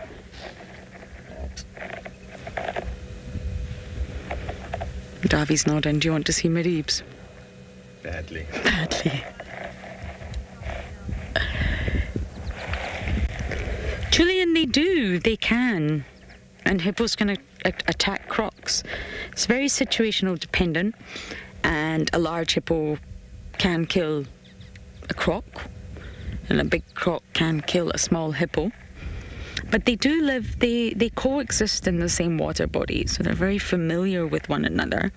Davi's nodding. Do you want to see Maribs? Badly. Julian, they do. They can. And hippos can attack crocs. It's very situational dependent. And a large hippo can kill a croc. And a big croc can kill a small hippo. But they do live, they coexist in the same water body, so they're very familiar with one another.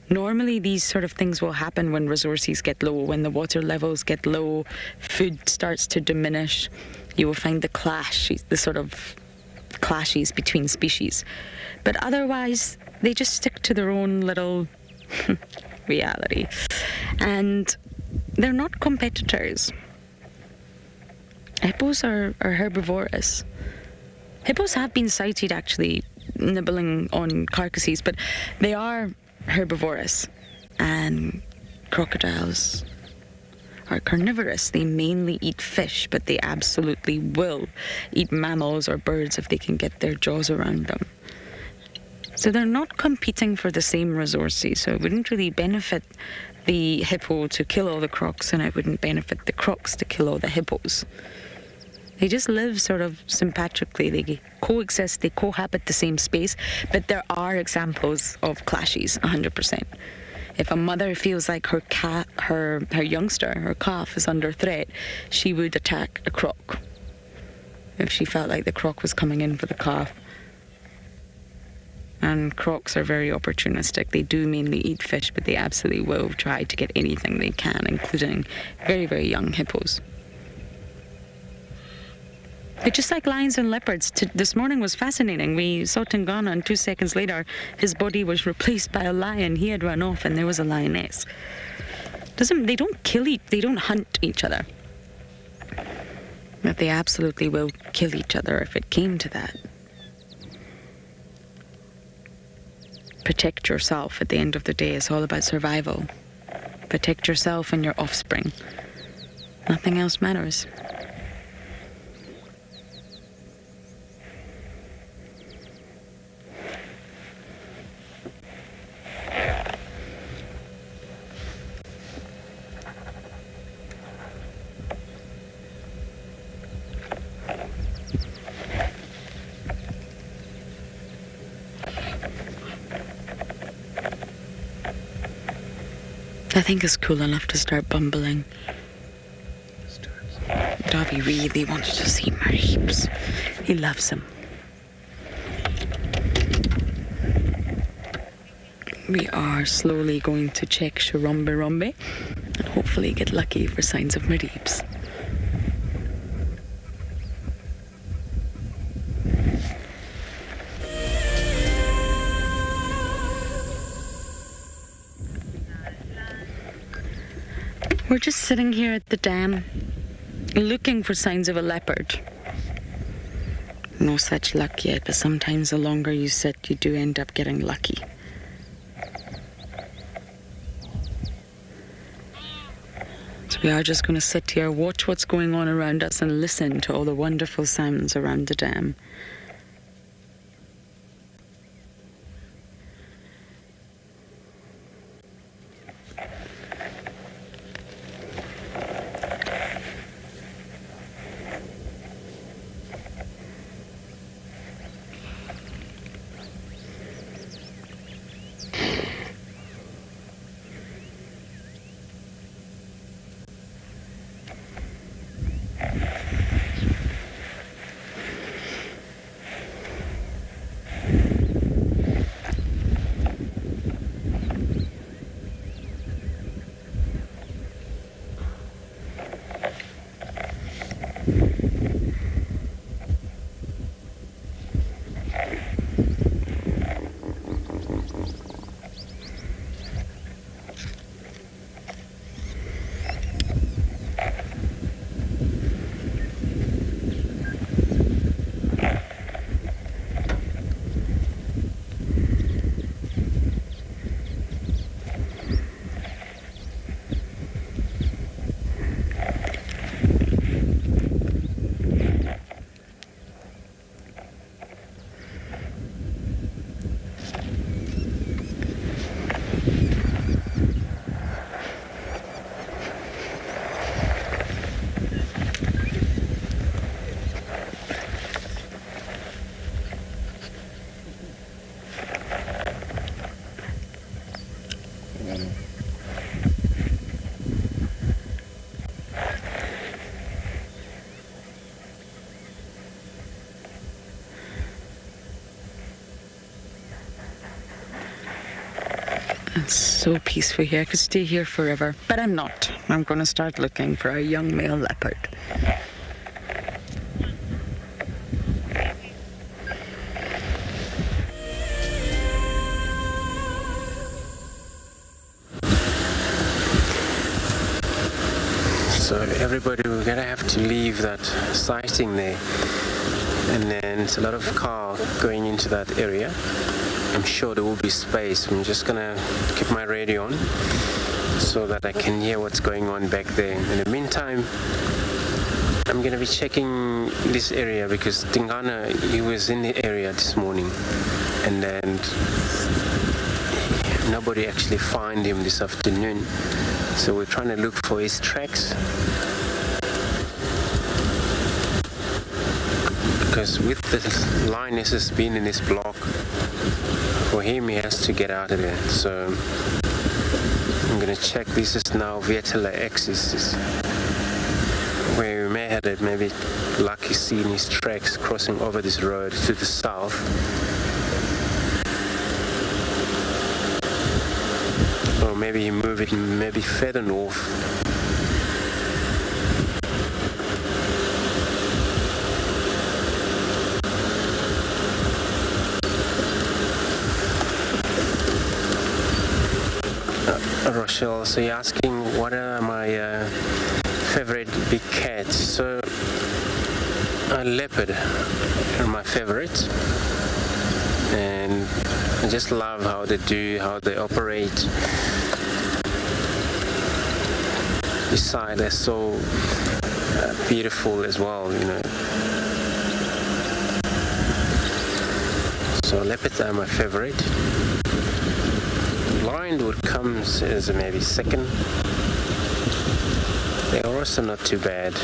Normally these sort of things will happen when resources get low, when the water levels get low, food starts to diminish. You will find the clash, the sort of clashes between species. But otherwise, they just stick to their own little reality. And they're not competitors. Hippos are herbivorous. Hippos have been sighted actually nibbling on carcasses, but they are herbivorous. And crocodiles are carnivorous. They mainly eat fish, but they absolutely will eat mammals or birds if they can get their jaws around them. So they're not competing for the same resources, so it wouldn't really benefit the hippo to kill all the crocs, and it wouldn't benefit the crocs to kill all the hippos. They just live sort of sympatrically. They coexist, they cohabit the same space, but there are examples of clashes, 100%. If a mother feels like her youngster, her calf, is under threat, she would attack a croc if she felt like the croc was coming in for the calf. And crocs are very opportunistic. They do mainly eat fish, but they absolutely will try to get anything they can, including very, very young hippos. But just like lions and leopards, this morning was fascinating. We saw Tingana, and 2 seconds later, his body was replaced by a lion. He had run off, and there was a lioness. They don't hunt each other. But they absolutely will kill each other if it came to that. Protect yourself at the end of the day. It's all about survival. Protect yourself and your offspring. Nothing else matters. I think it's cool enough to start bumbling. Dobby really wants to see Mareeps. He loves him. We are slowly going to check Shirombe and hopefully get lucky for signs of Mareeps. We're just sitting here at the dam, looking for signs of a leopard. No such luck yet, but sometimes the longer you sit, you do end up getting lucky. So we are just going to sit here, watch what's going on around us, and listen to all the wonderful sounds around the dam. It's so peaceful here. I could stay here forever, but I'm not. I'm going to start looking for a young male leopard. So everybody, we're gonna have to leave that sighting there, and then it's a lot of car going into that area. I'm sure there will be space. I'm just gonna keep my radio on so that I can hear what's going on back there. In the meantime, I'm gonna be checking this area because Tingana, he was in the area this morning, and then nobody actually found him this afternoon. So we're trying to look for his tracks, because with the lionesses being in this block, for him he has to get out of there. So going to check. This is now Vietela axis, where we may have had maybe lucky seeing his tracks crossing over this road to the south. Or maybe he moved it maybe further north. Rochelle, so you're asking what are my favorite big cats? So a leopard are my favorite, and I just love how they operate. Besides, they're so beautiful as well, you know. So leopards are my favorite. Lion would come as maybe second. They are also not too bad.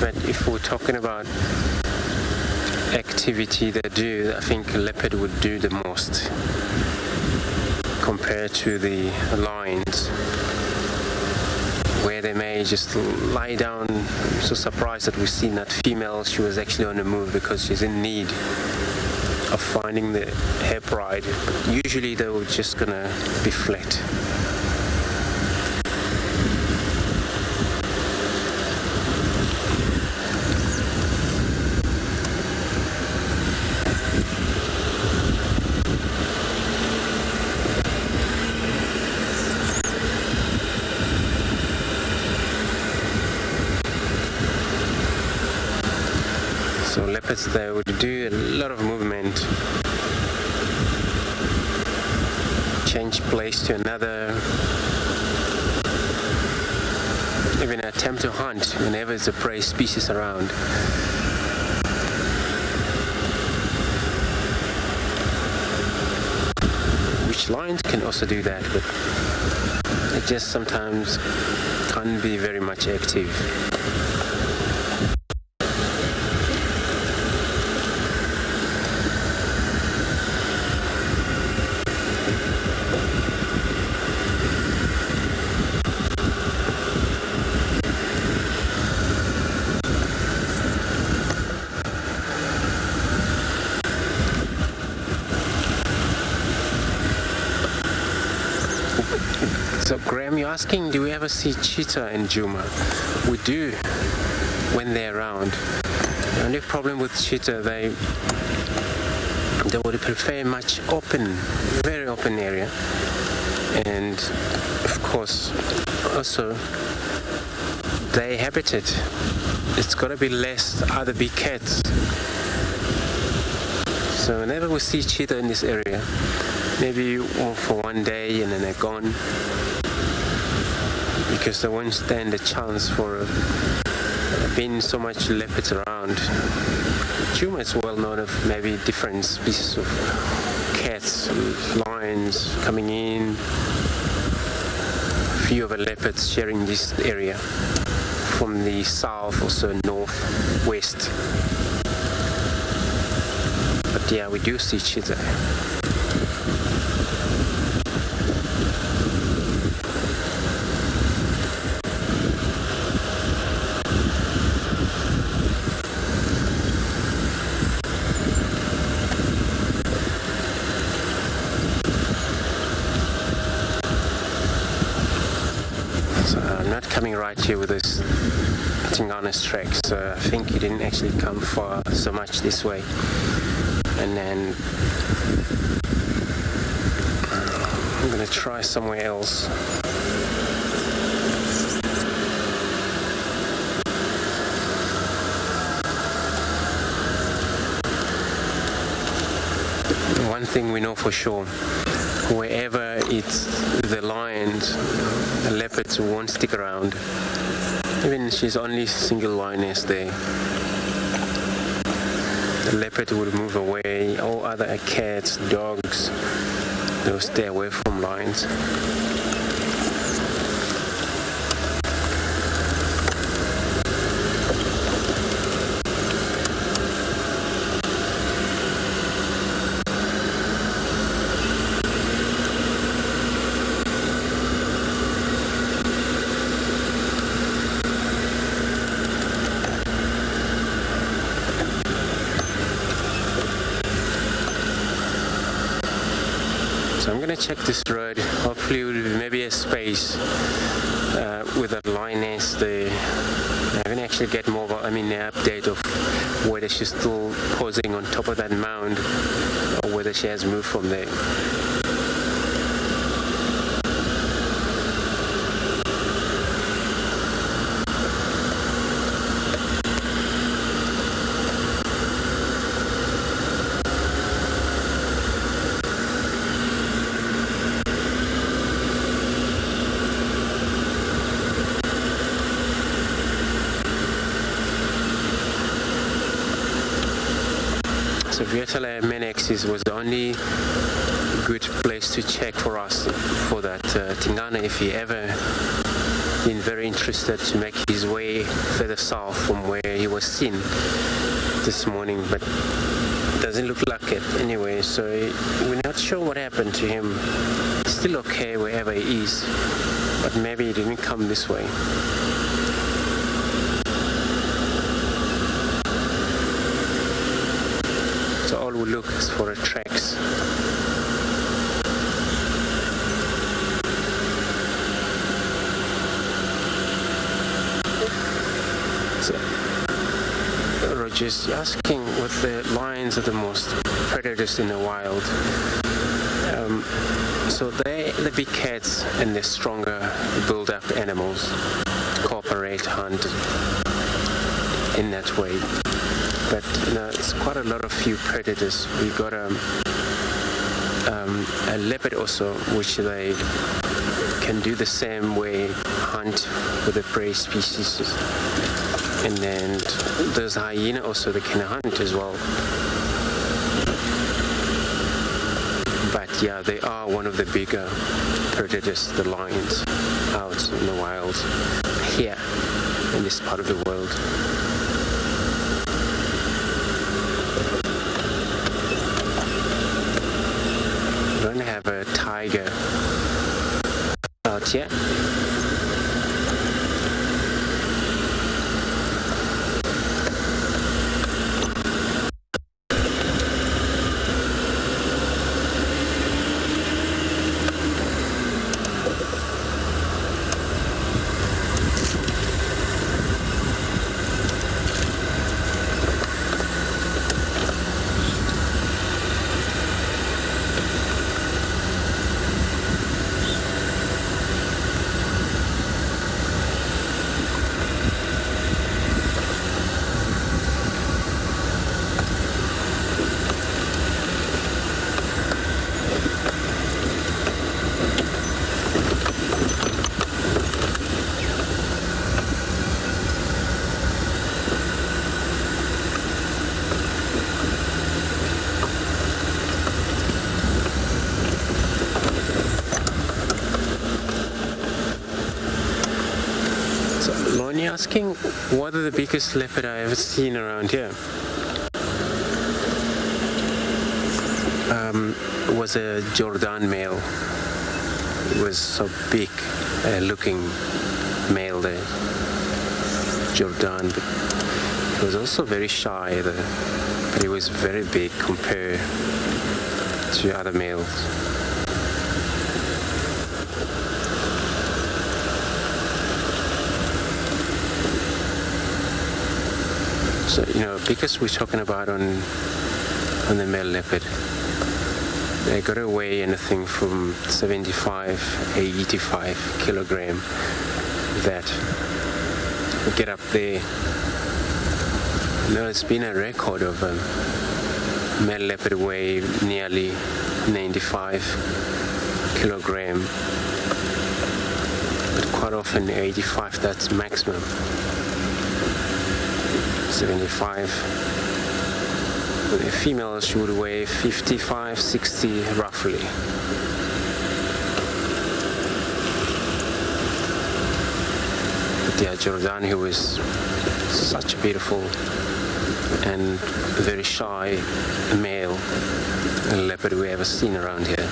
But if we're talking about activity they do, I think a leopard would do the most compared to the lions, where they may just lie down. I'm so surprised that we've seen that female. She was actually on the move because she's in need of finding the hair pride. Usually they were just gonna be flat. So leopards, they would do a lot of movement, change place to another, even attempt to hunt whenever there's a prey species around. Which lions can also do that, but it just sometimes can't be very much active. So Graham, you're asking, do we ever see cheetah in Djuma? We do, when they're around. The only problem with cheetah, they would prefer much open, very open area. And of course, also, their habitat, it's got to be less other big cats. So whenever we see cheetah in this area, maybe for one day and then they're gone, because they won't stand a chance for being so much leopards around. Djuma is well known of maybe different species of cats, lions coming in, a few of the leopards sharing this area from the south, also northwest. But yeah, we do see cheetah. Coming right here with this Tingana's track, so I think he didn't actually come far so much this way. And then I'm gonna try somewhere else. One thing we know for sure, wherever it's the lions, the leopards won't stick around. Even she's only single lioness there. The leopard would move away. All other cats, dogs, they'll stay away from lions. So I'm going to check this road. Hopefully it will be maybe a space with a lioness there. I haven't actually get an update of whether she's still posing on top of that mound or whether she has moved from there. Menex was the only good place to check for us for that Tingana if he ever been very interested to make his way further south from where he was seen this morning, but it doesn't look like it anyway, so we're not sure what happened to him. He's still okay wherever he is, but maybe he didn't come this way. So all we look is for the tracks. So Roger's asking what the lions are the most predators in the wild. So the big cats and the stronger build-up animals cooperate, hunt in that way. But it's quite a lot of few predators. We got a leopard also, which they can do the same way, hunt with the prey species. And then there's hyena also, they can hunt as well. But yeah, they are one of the bigger predators, the lions, out in the wild here in this part of the world. Have a tiger out here. Asking what are the biggest leopard I ever seen around here. Was a Jordan male. It was so big looking male there. Jordan, but he was also very shy there. But he was very big compared to other males. So, because we're talking about on the male leopard, they got to weigh anything from 75, 85 kilogram. That we get up there. It's been a record of male leopard weigh nearly 95 kilogram, but quite often 85, that's maximum. 75. The females would weigh 55, 60 roughly. But yeah, Jordan, he was such a beautiful and very shy male leopard we ever seen around here.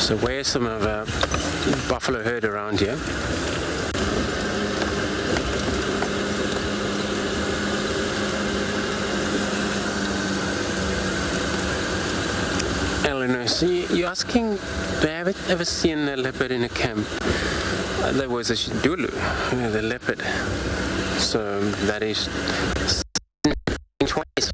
So where's some of buffalo herd around here? Eleanor, so you're asking, have you ever seen a leopard in a camp? There was a Dulu, the leopard. So that is twice.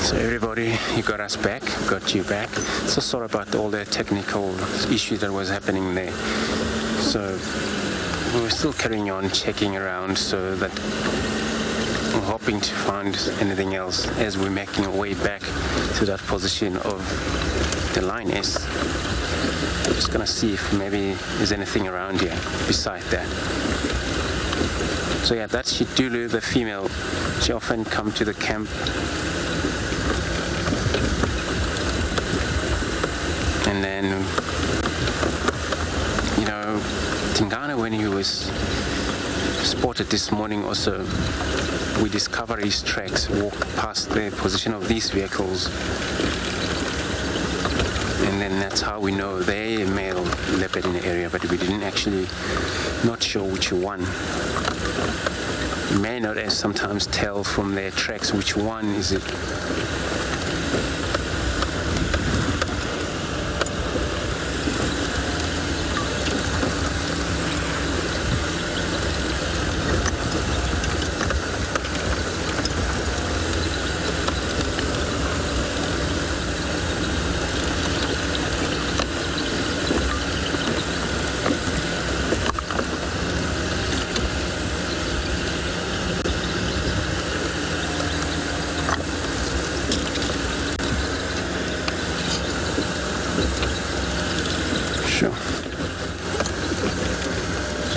So everybody, you got us back, got you back. So sorry about all the technical issues that was happening there. So we were still carrying on checking around, so that we're hoping to find anything else as we're making our way back to that position of the Lioness. I'm just gonna see if maybe there's anything around here beside that. So yeah, that's Shitulu, the female. She often come to the camp. And then, you know, Tingana, when he was spotted this morning also, we discovered his tracks, walked past the position of these vehicles. And then that's how we know they're a male leopard in the area, but we didn't actually, not sure which one. You may not sometimes tell from their tracks which one is it.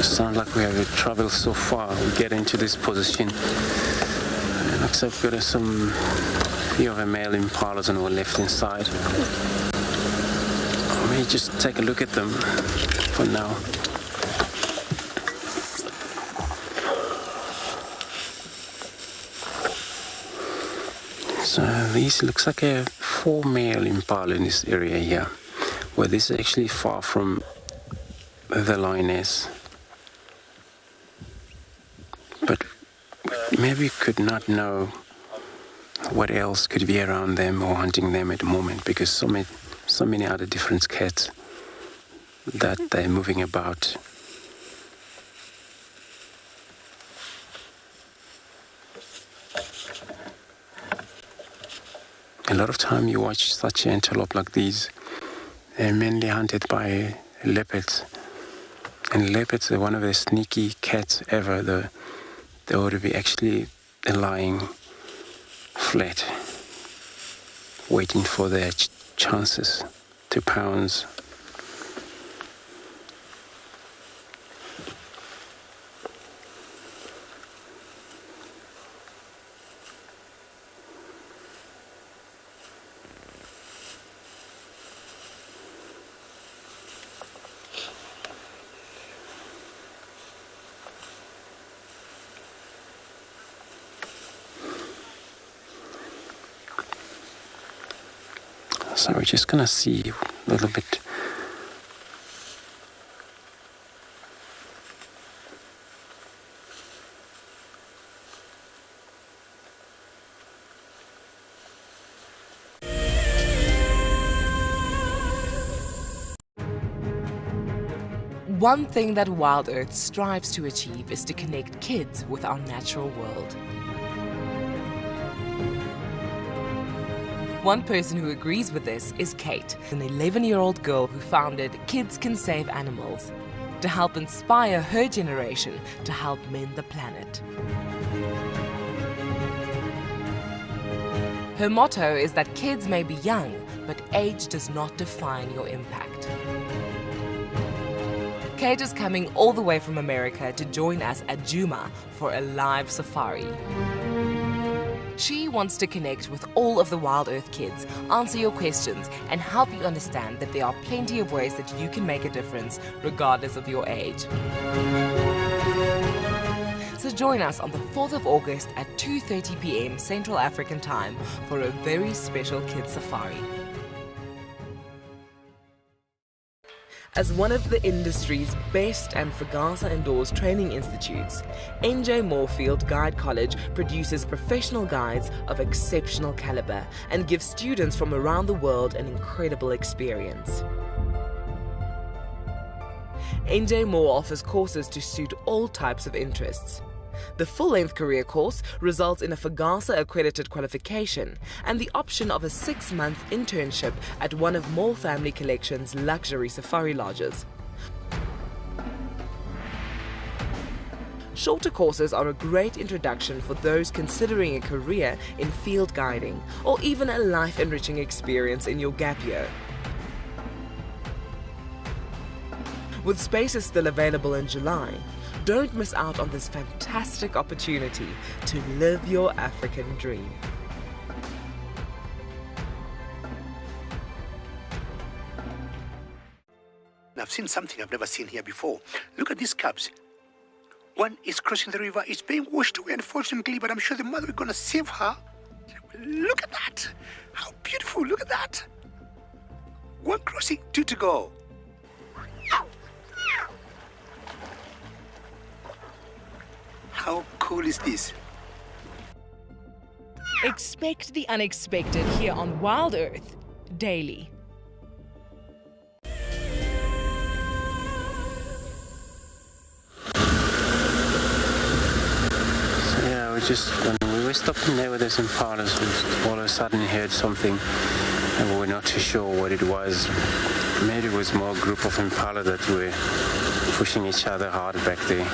Sounds like we have traveled so far. We get into this position. It looks like we've got some few of the male impalas on our left hand side. Let me just take a look at them for now. So these looks like a 4 male impala in this area here, where this is actually far from the Lioness. But maybe we could not know what else could be around them or hunting them at the moment, because so many other different cats that they're moving about. A lot of time you watch such antelope like these, they're mainly hunted by leopards. And leopards are one of the sneaky cats ever. They ought to be actually lying flat, waiting for their chances to pounce. So we're just going to see a little bit. One thing that WildEarth strives to achieve is to connect kids with our natural world. One person who agrees with this is Kate, an 11-year-old girl who founded Kids Can Save Animals to help inspire her generation to help mend the planet. Her motto is that kids may be young, but age does not define your impact. Kate is coming all the way from America to join us at Djuma for a live safari. She wants to connect with all of the WildEarth kids, answer your questions, and help you understand that there are plenty of ways that you can make a difference regardless of your age. So join us on the 4th of August at 2:30 p.m. Central African Time for a very special kids safari. As one of the industry's best and Fagasa Indoors training institutes, NJ Moorfield Guide College produces professional guides of exceptional caliber and gives students from around the world an incredible experience. NJ Moore offers courses to suit all types of interests. The full-length career course results in a Fagasa accredited qualification and the option of a 6-month internship at one of Moore Family Collection's luxury safari lodges. Shorter courses are a great introduction for those considering a career in field guiding or even a life-enriching experience in your gap year. With spaces still available in July, don't miss out on this fantastic opportunity to live your African dream. I've seen something I've never seen here before. Look at these cubs. One is crossing the river, it's being washed away unfortunately, but I'm sure the mother is going to save her. Look at that! How beautiful, look at that! One crossing, 2 to go. How cool is this? Expect the unexpected here on WildEarth daily. When we were stopping there with those impalas, we all of a sudden heard something and we were not too sure what it was. Maybe it was more a group of impala that were pushing each other hard back there.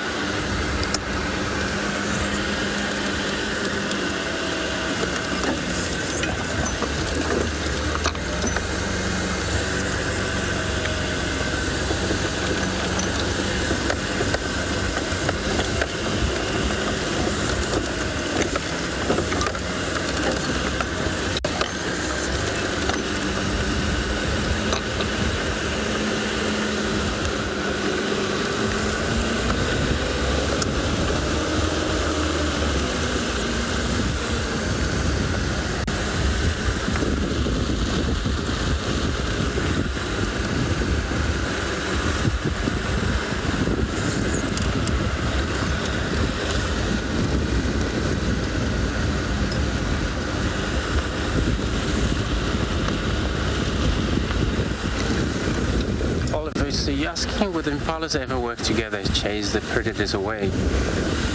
So you're asking would impalas ever work together to chase the predators away?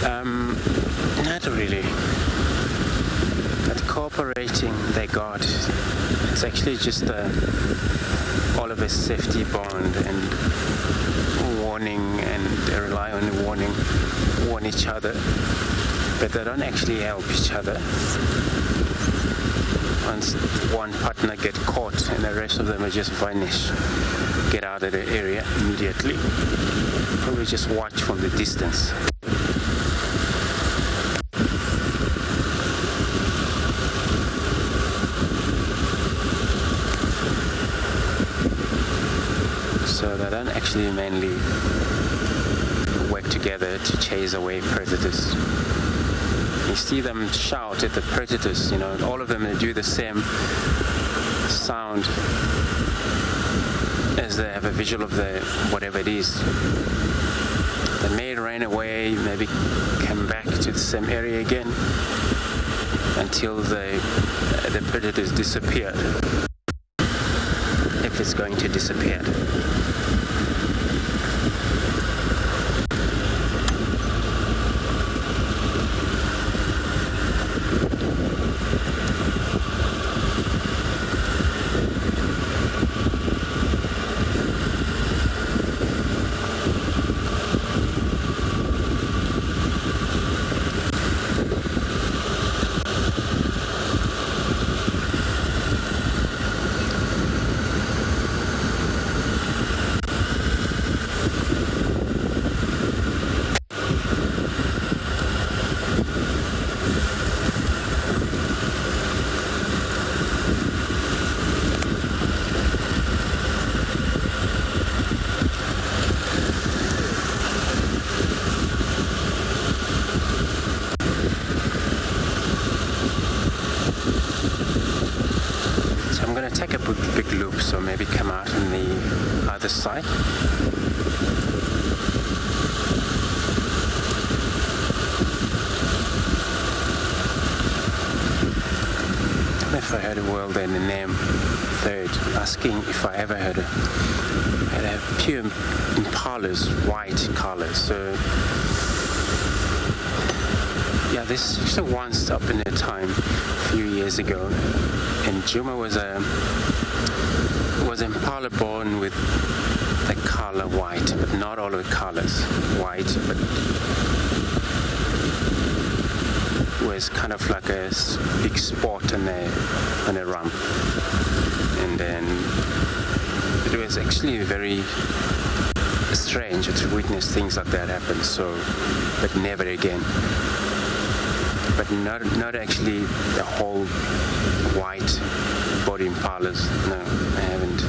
Not really. But cooperating, they got. It's actually just all of a safety bond and warning, and they rely on warn each other. But they don't actually help each other. Once one partner get caught and the rest of them will just vanish, get out of the area immediately. Probably just watch from the distance. So they don't actually mainly work together to chase away predators. You see them shout at the predators, all of them they do the same sound as they have a visual of whatever it is. They may run away, maybe come back to the same area again until the predators disappear, if it's going to disappear. so maybe come out on the other side. If I heard a word then the name third, asking if I ever heard a pure Impala's white color. So yeah, this used once up in a time a few years ago, and Djuma was Impala born with the color white, but not all of the colors white, but was kind of like a big spot on a rump, and then it was actually very strange to witness things like that happen. So, but never again. But not actually the whole white body Impalas. No, I haven't.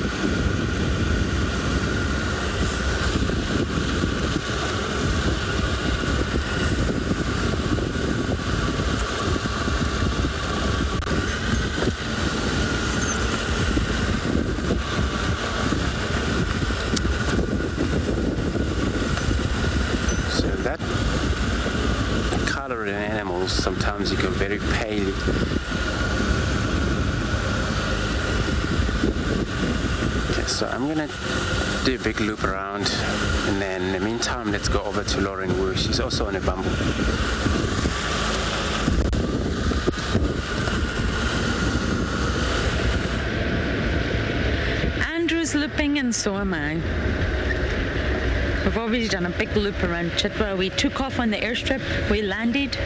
Sometimes you go very pale. Okay, so I'm gonna do a big loop around, and then in the meantime let's go over to Lauren Wu. She's also on a bumble. Andrew's looping and so am I. We've already done a big loop around Chitwa. We took off on the airstrip, we landed.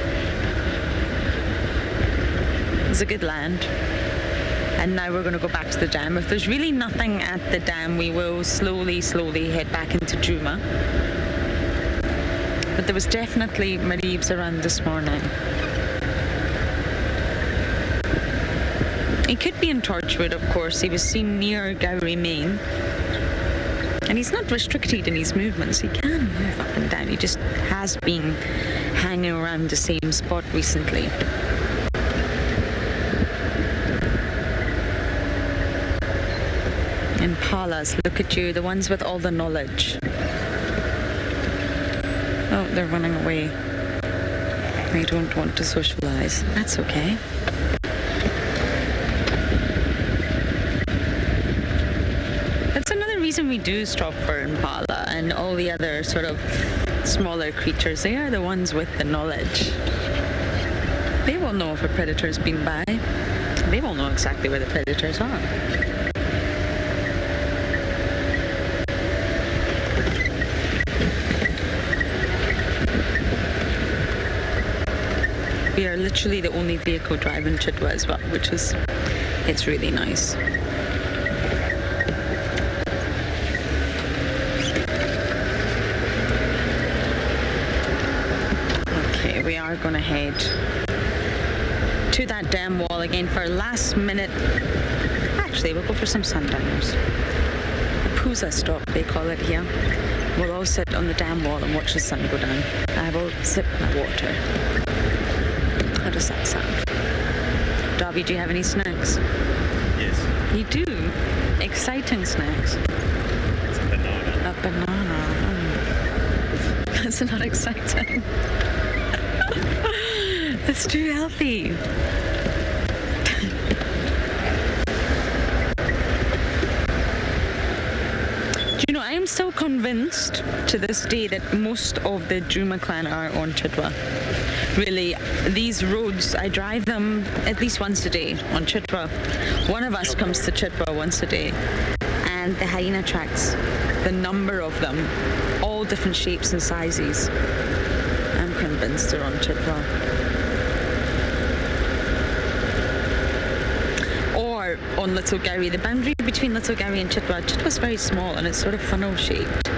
It was a good land. And now we're going to go back to the dam. If there's really nothing at the dam, we will slowly head back into Djuma. But there was definitely Mariebs around this morning. He could be in Torchwood, of course. He was seen near Gowrie Main. And he's not restricted in his movements. He can move up and down. He just has been hanging around the same spot recently. Impalas, look at you, the ones with all the knowledge. Oh, they're running away. They don't want to socialize. That's okay. We do stop for Impala and all the other sort of smaller creatures. They are the ones with the knowledge. They will know if a predator's been by. They will know exactly where the predators are. We are literally the only vehicle driving Chitwa as well, which is, it's really nice. We're going to head to that dam wall again for a last minute. Actually, we'll go for some sundowners. A Pooza stop, they call it here. We'll all sit on the dam wall and watch the sun go down. I will sip my water. How does that sound? Darby, do you have any snacks? Yes. You do? Exciting snacks. It's a banana. A banana. That's not exciting. It's too healthy. Do you know, I am still convinced to this day that most of the Djuma clan are on Chitwa. Really, these roads, I drive them at least once a day on Chitwa. One of us comes to Chitwa once a day. And the hyena tracks, the number of them, all different shapes and sizes. I'm convinced they're on Chitwa. On Little Gowrie. The boundary between Little Gowrie and Chitwa's very small and it's sort of funnel shaped.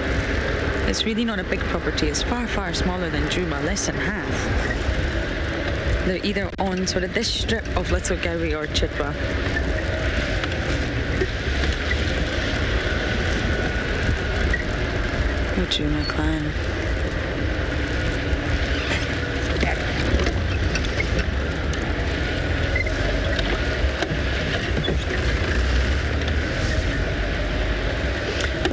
It's really not a big property. It's far, far smaller than Djuma, less than half. They're either on sort of this strip of Little Gowrie or Chitwa. Oh, Djuma clan.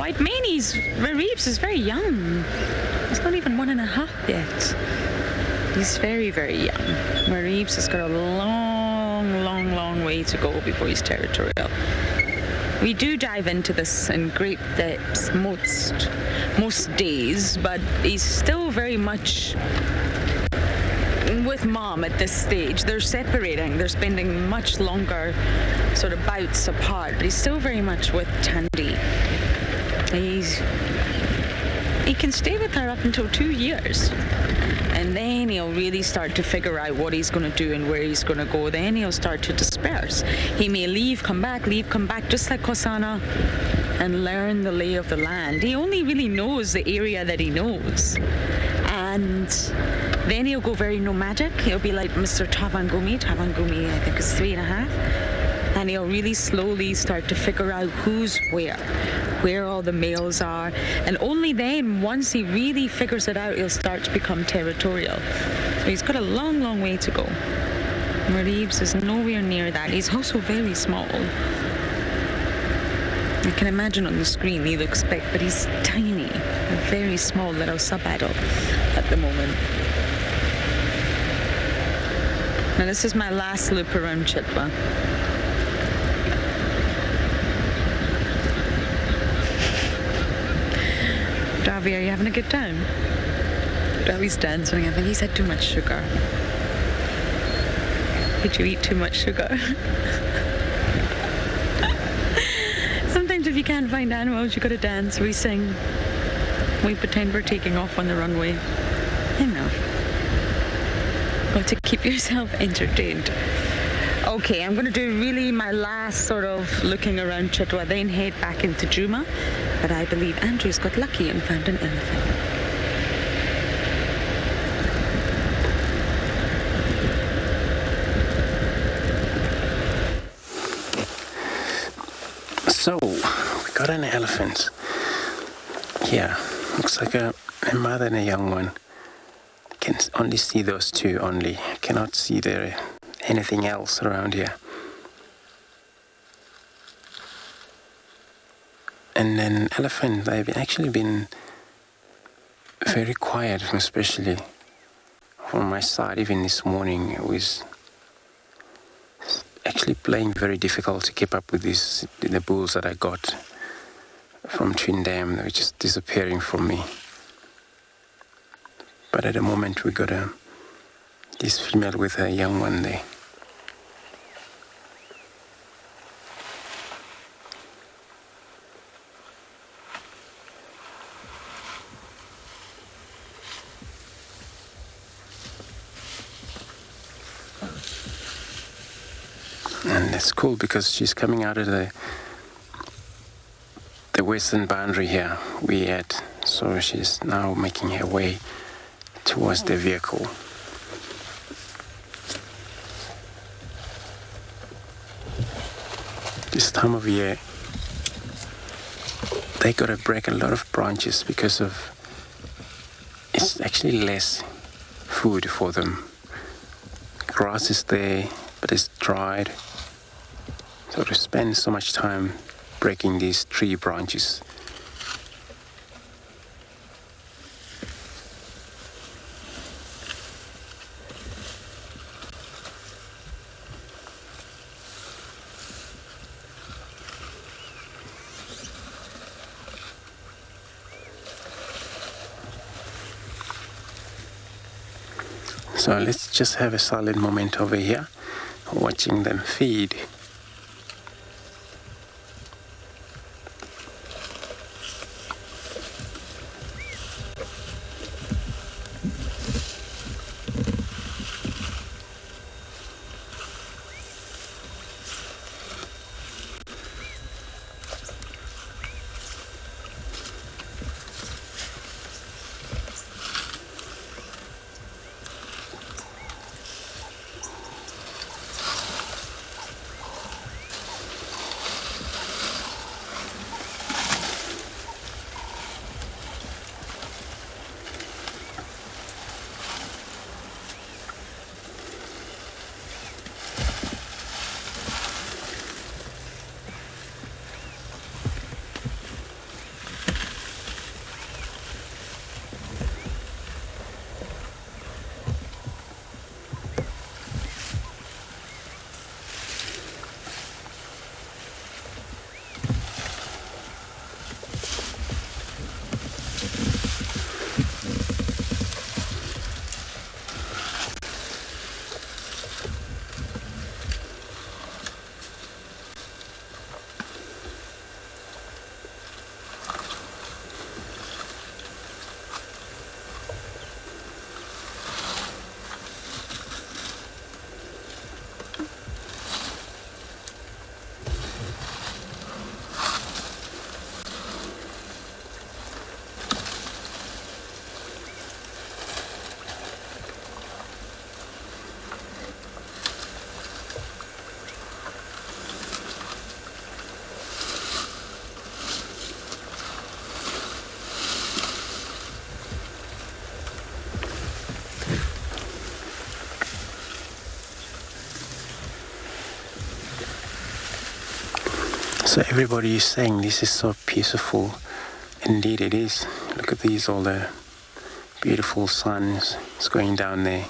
white manies. Reeves is very young. He's not even 1.5 yet. He's very, very young. Reeves has got a long way to go before he's territorial. We do dive into this in great depths most days, but he's still very much with mom at this stage. They're separating. They're spending much longer sort of bouts apart, but he's still very much with Tandy. He can stay with her up until 2 years. And then he'll really start to figure out what he's going to do and where he's going to go. Then he'll start to disperse. He may leave, come back, just like Kosana, and learn the lay of the land. He only really knows the area that he knows. And then he'll go very nomadic. He'll be like Mr. Tavangumi. Tavangumi, I think, is 3.5. And he'll really slowly start to figure out who's where all the males are. And only then, once he really figures it out, he'll start to become territorial. So he's got a long way to go. Reeves is nowhere near that. He's also very small. I can imagine on the screen he looks big, but he's tiny. A very small little sub-adult at the moment. Now this is my last loop around Chitwa. Davi, are you having a good time? Davi's dancing. I think he's had too much sugar. Did you eat too much sugar? Sometimes if you can't find animals, you gotta dance. We sing. We pretend we're taking off on the runway. You know. Got to keep yourself entertained. Okay, I'm going to do really my last sort of looking around Chitwa, then head back into Djuma. But I believe Andrew's got lucky and found an elephant. So, we got an elephant. Yeah, looks like a mother and a young one. Can only see those two only. Cannot see there anything else around here. And then elephant, they've actually been very quiet, especially from my side. Even this morning, it was actually playing very difficult to keep up with the bulls that I got from Twin Dam. They were just disappearing from me. But at the moment, we got this female with a young one there. And it's cool because she's coming out of the western boundary here we had. So she's now making her way towards the vehicle. This time of year, they gotta break a lot of branches because of it's actually less food for them. Grass is there, but it's dried. So to spend so much time breaking these tree branches. So let's just have a silent moment over here, watching them feed. So everybody is saying this is so peaceful. Indeed it is. Look at these, all the beautiful suns. It's going down there.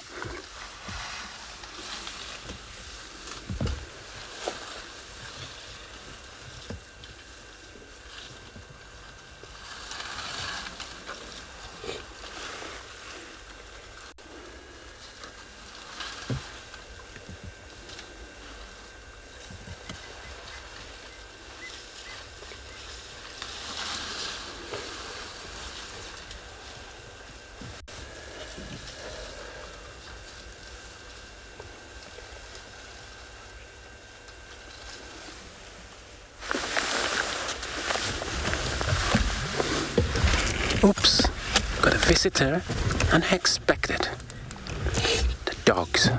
Oops, got a visitor, unexpected. The dogs,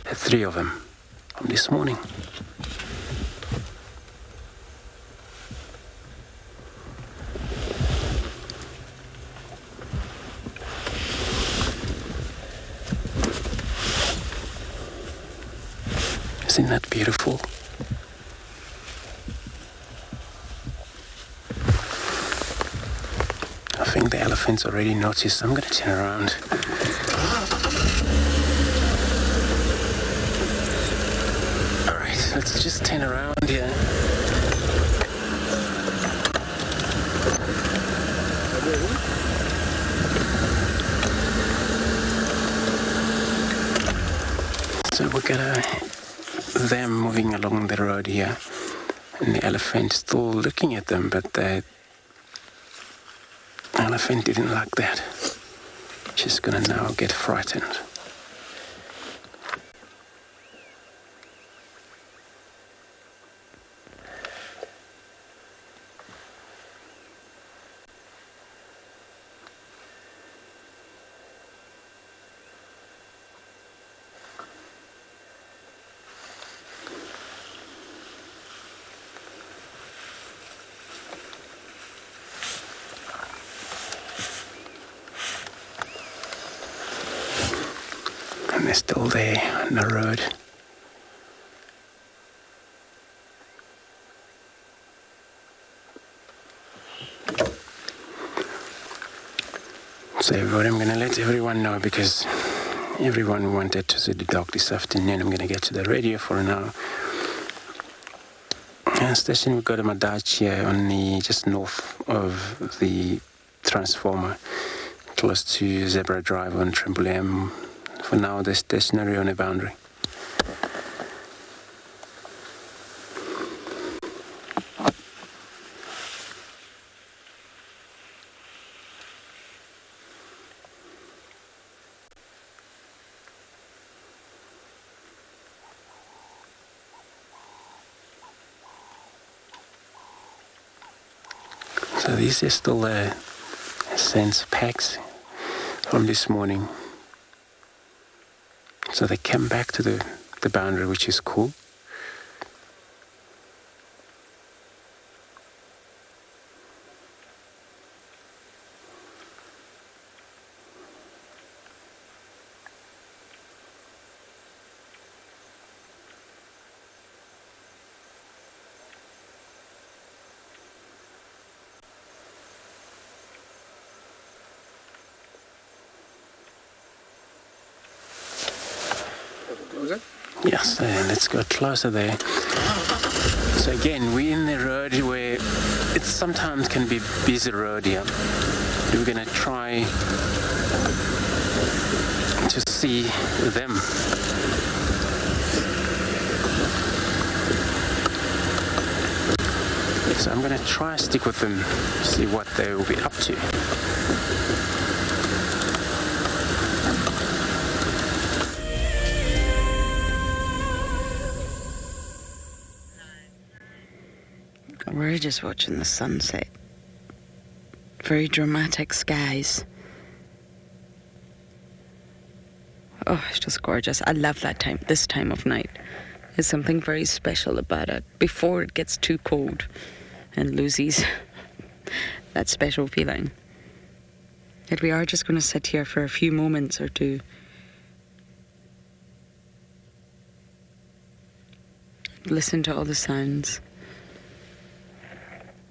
the 3 of them from this morning. Isn't that beautiful? I think the elephants already noticed. I'm going to turn around. Alright, let's just turn around here. So we got them moving along the road here, and the elephant still looking at them, but the elephant didn't like that. She's gonna now get frightened. And they're still there on the road. So what I'm going to let everyone know, because everyone wanted to see the dog this afternoon. I'm going to get to the radio for now. And station, we've got a Madach here on the just north of the transformer, close to Zebra Drive on Trembolium. For now, they're stationary on a boundary. So these are still sense packs from this morning. So they came back to the boundary, which is cool. Yes, let's go closer there. So again, we're in the road where it sometimes can be busy road here. We're gonna try to see them. So I'm gonna try to stick with them, see what they will be up to. We're just watching the sunset. Very dramatic skies. Oh, it's just gorgeous. I love that time, this time of night. There's something very special about it before it gets too cold and loses that special feeling. Yet we are just going to sit here for a few moments or two. Listen to all the sounds.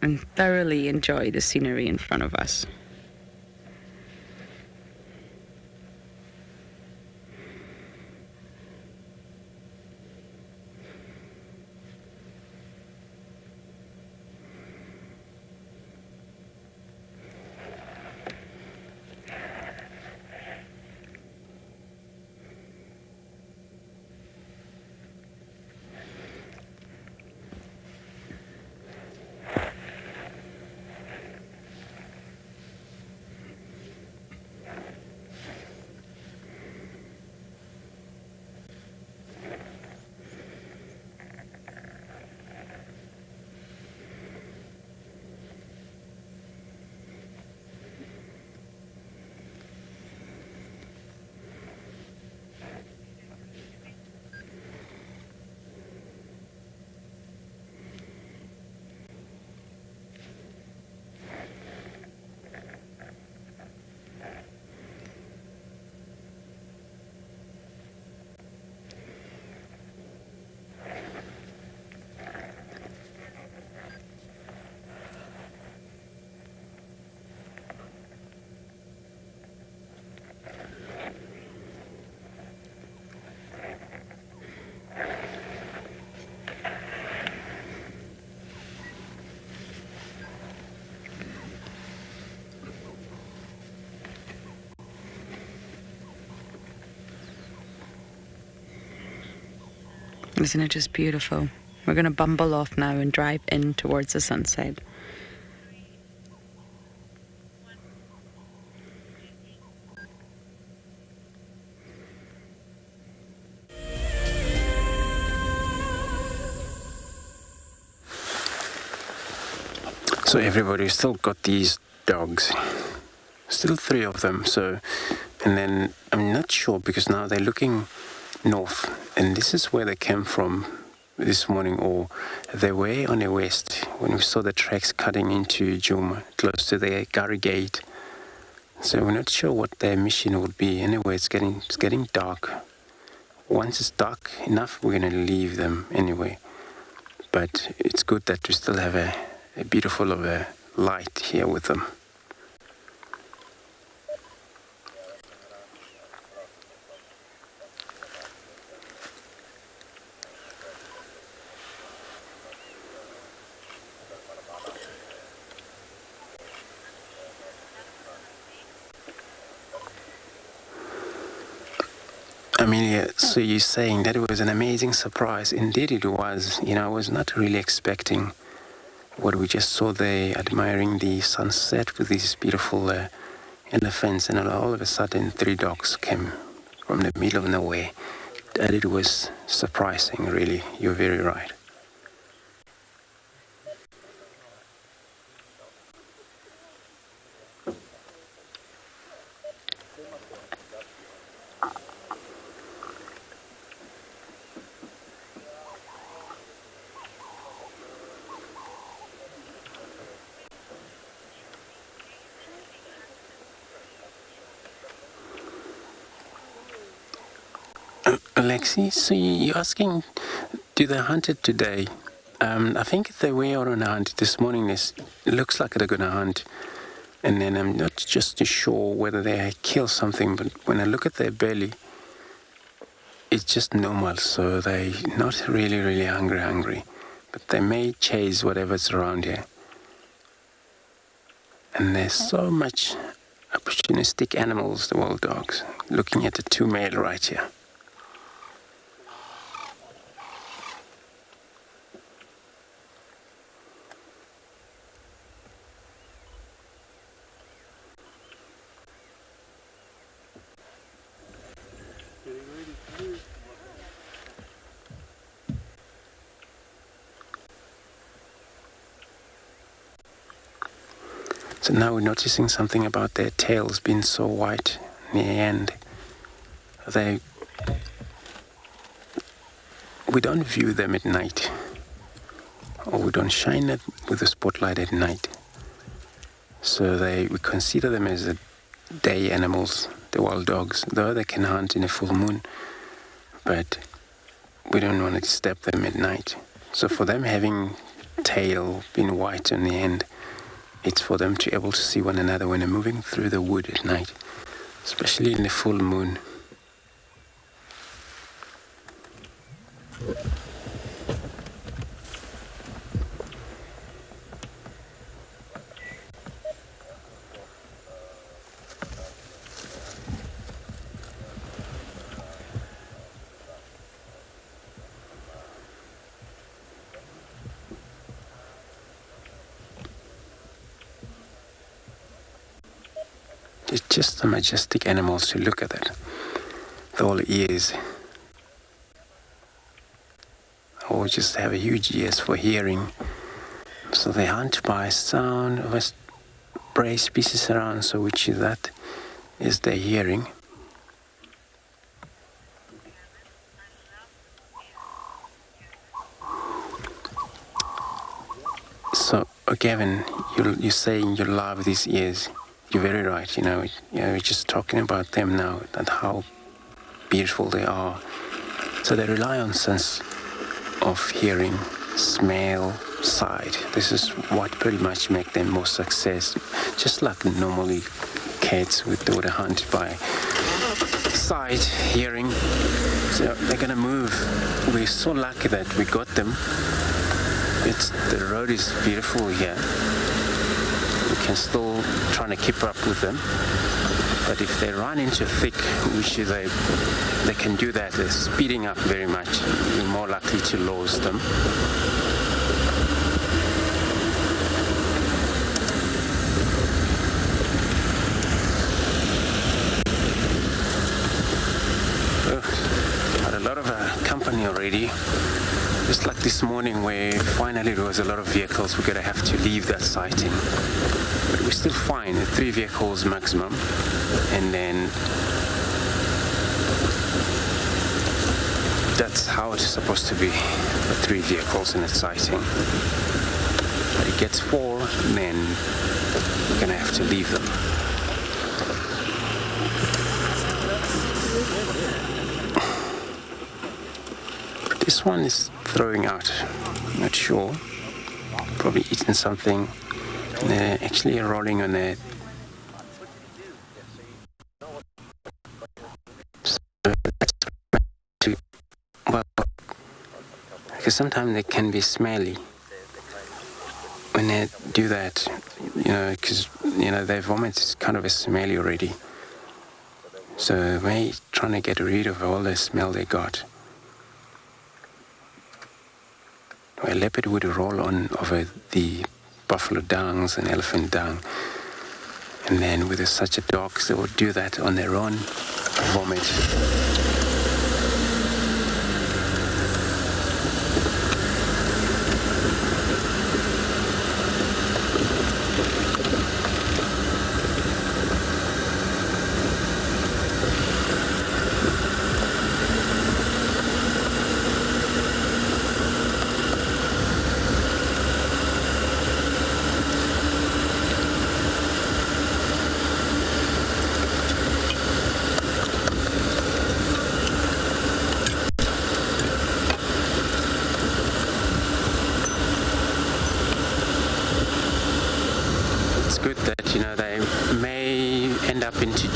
and thoroughly enjoy the scenery in front of us. Isn't it just beautiful? We're going to bumble off now and drive in towards the sunset. So everybody's still got these dogs. Still 3 of them. So, and then I'm not sure because now they're looking north, and this is where they came from this morning, or they were on the west when we saw the tracks cutting into Djuma, close to the Gari Gate. So we're not sure what their mission would be. Anyway, it's getting dark. Once it's dark enough, we're going to leave them anyway. But it's good that we still have a beautiful of a light here with them. Amelia, so you're saying that it was an amazing surprise. Indeed it was. You know, I was not really expecting what we just saw there, admiring the sunset with these beautiful elephants, and all of a sudden 3 dogs came from the middle of nowhere. That it was surprising, really. You're very right. Alexi, so you're asking, do they hunt it today? I think they were on a hunt this morning. It looks like they're going to hunt. And then I'm not just too sure whether they kill something, but when I look at their belly, it's just normal. So they're not really hungry. But they may chase whatever's around here. And there's so much opportunistic animals, the wild dogs. Looking at the 2 male right here. So now we're noticing something about their tails being so white near the end. We don't view them at night, or we don't shine it with a spotlight at night. So we consider them as day animals, the wild dogs, though they can hunt in a full moon, but we don't want to disturb them at night. So for them having tail being white on the end. It's for them to be able to see one another when they're moving through the wood at night, especially in the full moon. It's just the majestic animals to look at it. With all the ears. Or just have a huge ears for hearing. So they hunt by sound of a prey species around, so which is that is their hearing. So Gavin, you're saying you love these ears. You're very right, we're just talking about them now and how beautiful they are. So they rely on sense of hearing, smell, sight. This is what pretty much make them most success. Just like normally cats would do the hunt by sight, hearing. So they're gonna move. We're so lucky that we got them. The road is beautiful here. We can still trying to keep up with them, but if they run into thick, which they can do that, they're speeding up very much, you're more likely to lose them. Had a lot of company already. Just like this morning where finally there was a lot of vehicles, we're going to have to leave that sighting. But we're still fine, 3 vehicles maximum. And then that's how it's supposed to be, 3 vehicles in a sighting. But it gets 4, then we're going to have to leave them. This one is throwing out, not sure, probably eating something, and they're actually rolling on it. So that's well, because sometimes they can be smelly when they do that, because their vomit is kind of a smelly already. So they're trying to get rid of all the smell they got. A leopard would roll on over the buffalo dungs and elephant dung, and then with such a dogs, they would do that on their own vomit.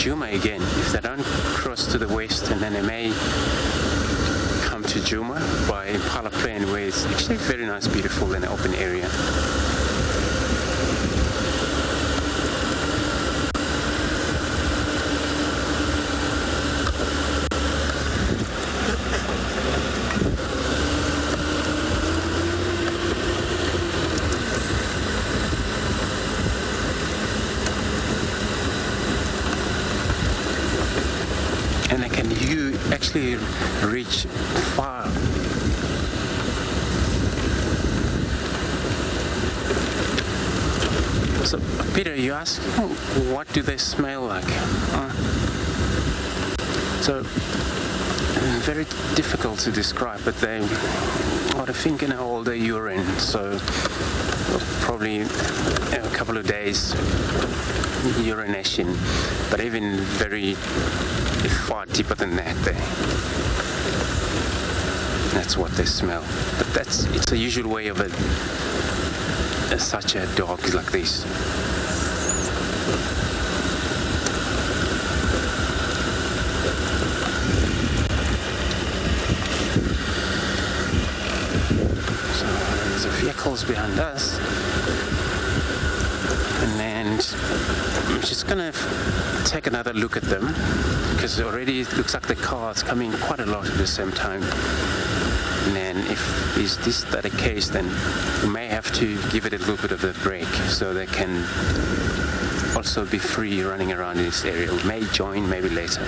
Djuma again, if they don't cross to the west, and then they may come to Djuma by Impala Plain, where it's actually very nice, beautiful, and open area. Reach far. So, Peter, you asked, what do they smell like? So, very difficult to describe, but they got a finger in all the urine, so probably a couple of days urination, but even very far deeper than that. That's what they smell. But it's a usual way of such a dog like this. So there's the vehicles behind us, and I'm just gonna take another look at them, because already it looks like the car's coming quite a lot at the same time. And then if is this the case, then we may have to give it a little bit of a break so they can also be free running around in this area. We may join maybe later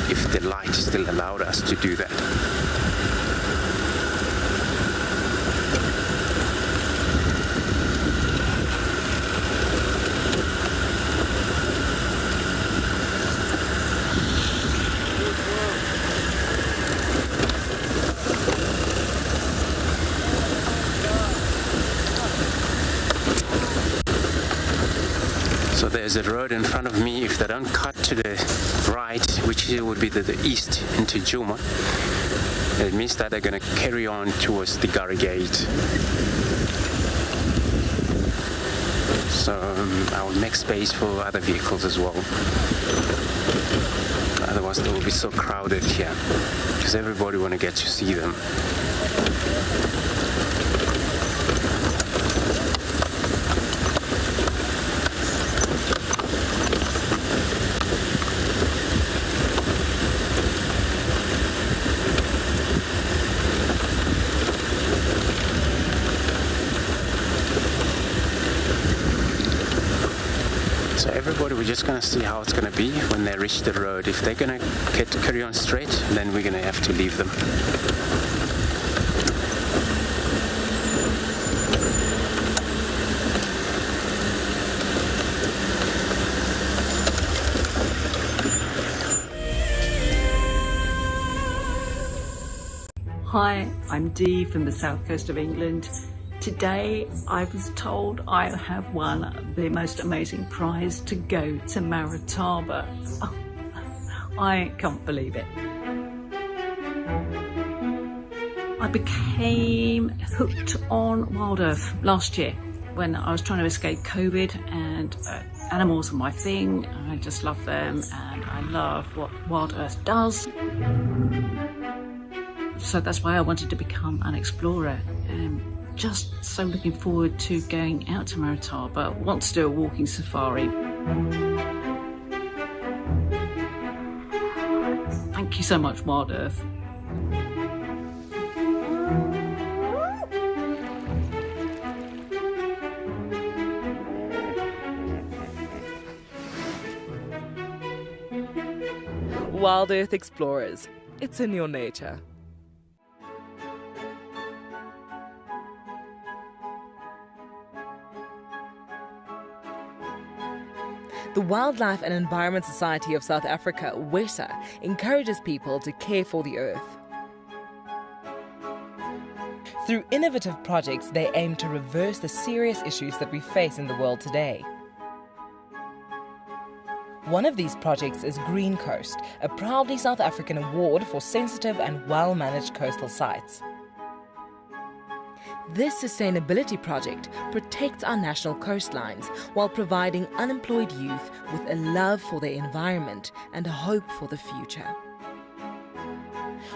if the light still allowed us to do that. There's a road in front of me. If they don't cut to the right, which would be the east into Djuma, it means that they're going to carry on towards the Gari Gate. So I will make space for other vehicles as well. Otherwise they will be so crowded here, because everybody want to get to see them. We're just going to see how it's going to be when they reach the road. If they're going to carry on straight, then we're going to have to leave them. Hi, I'm Dee from the south coast of England. Today I was told I have won the most amazing prize to go to Maritaba. Oh, I can't believe it. I became hooked on WildEarth last year when I was trying to escape COVID, and animals are my thing. I just love them and I love what WildEarth does. So that's why I wanted to become an explorer. Just so looking forward to going out to Maritaba. Want to do a walking safari. Thank you so much, WildEarth. WildEarth Explorers. It's in your nature. The Wildlife and Environment Society of South Africa, WESA, encourages people to care for the earth. Through innovative projects, they aim to reverse the serious issues that we face in the world today. One of these projects is Green Coast, a proudly South African award for sensitive and well-managed coastal sites. This sustainability project protects our national coastlines while providing unemployed youth with a love for their environment and a hope for the future.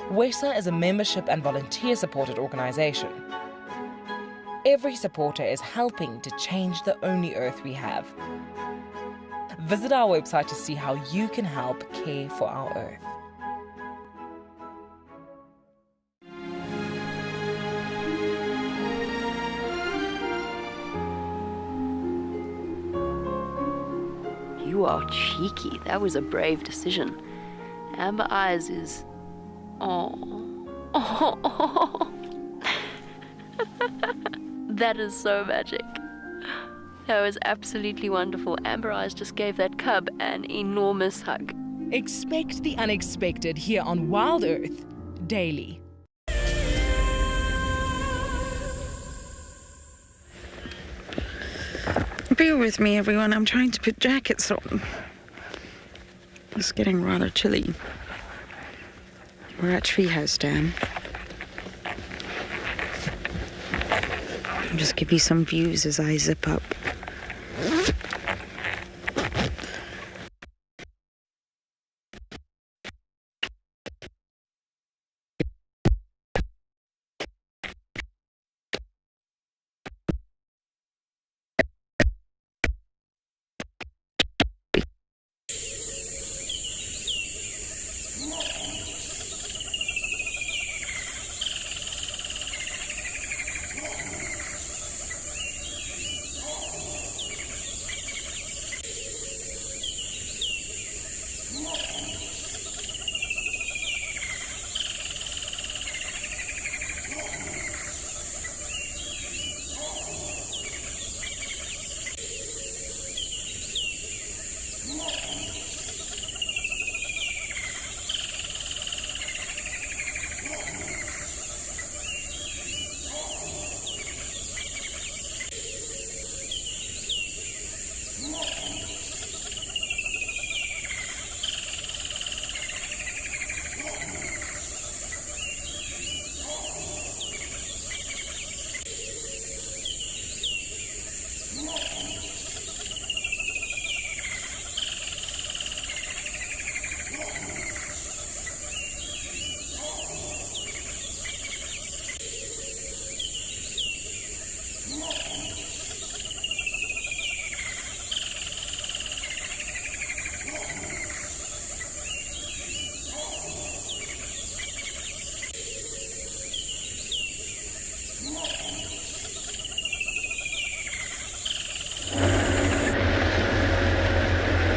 WESA is a membership and volunteer-supported organisation. Every supporter is helping to change the only earth we have. Visit our website to see how you can help care for our earth. You are cheeky. That was a brave decision. Amber Eyes is... Oh. That is so magic. That was absolutely wonderful. Amber Eyes just gave that cub an enormous hug. Expect the unexpected here on WildEarth daily. Bear with me, everyone. I'm trying to put jackets on. It's getting rather chilly. We're at Treehouse Dam. just give you some views as I zip up.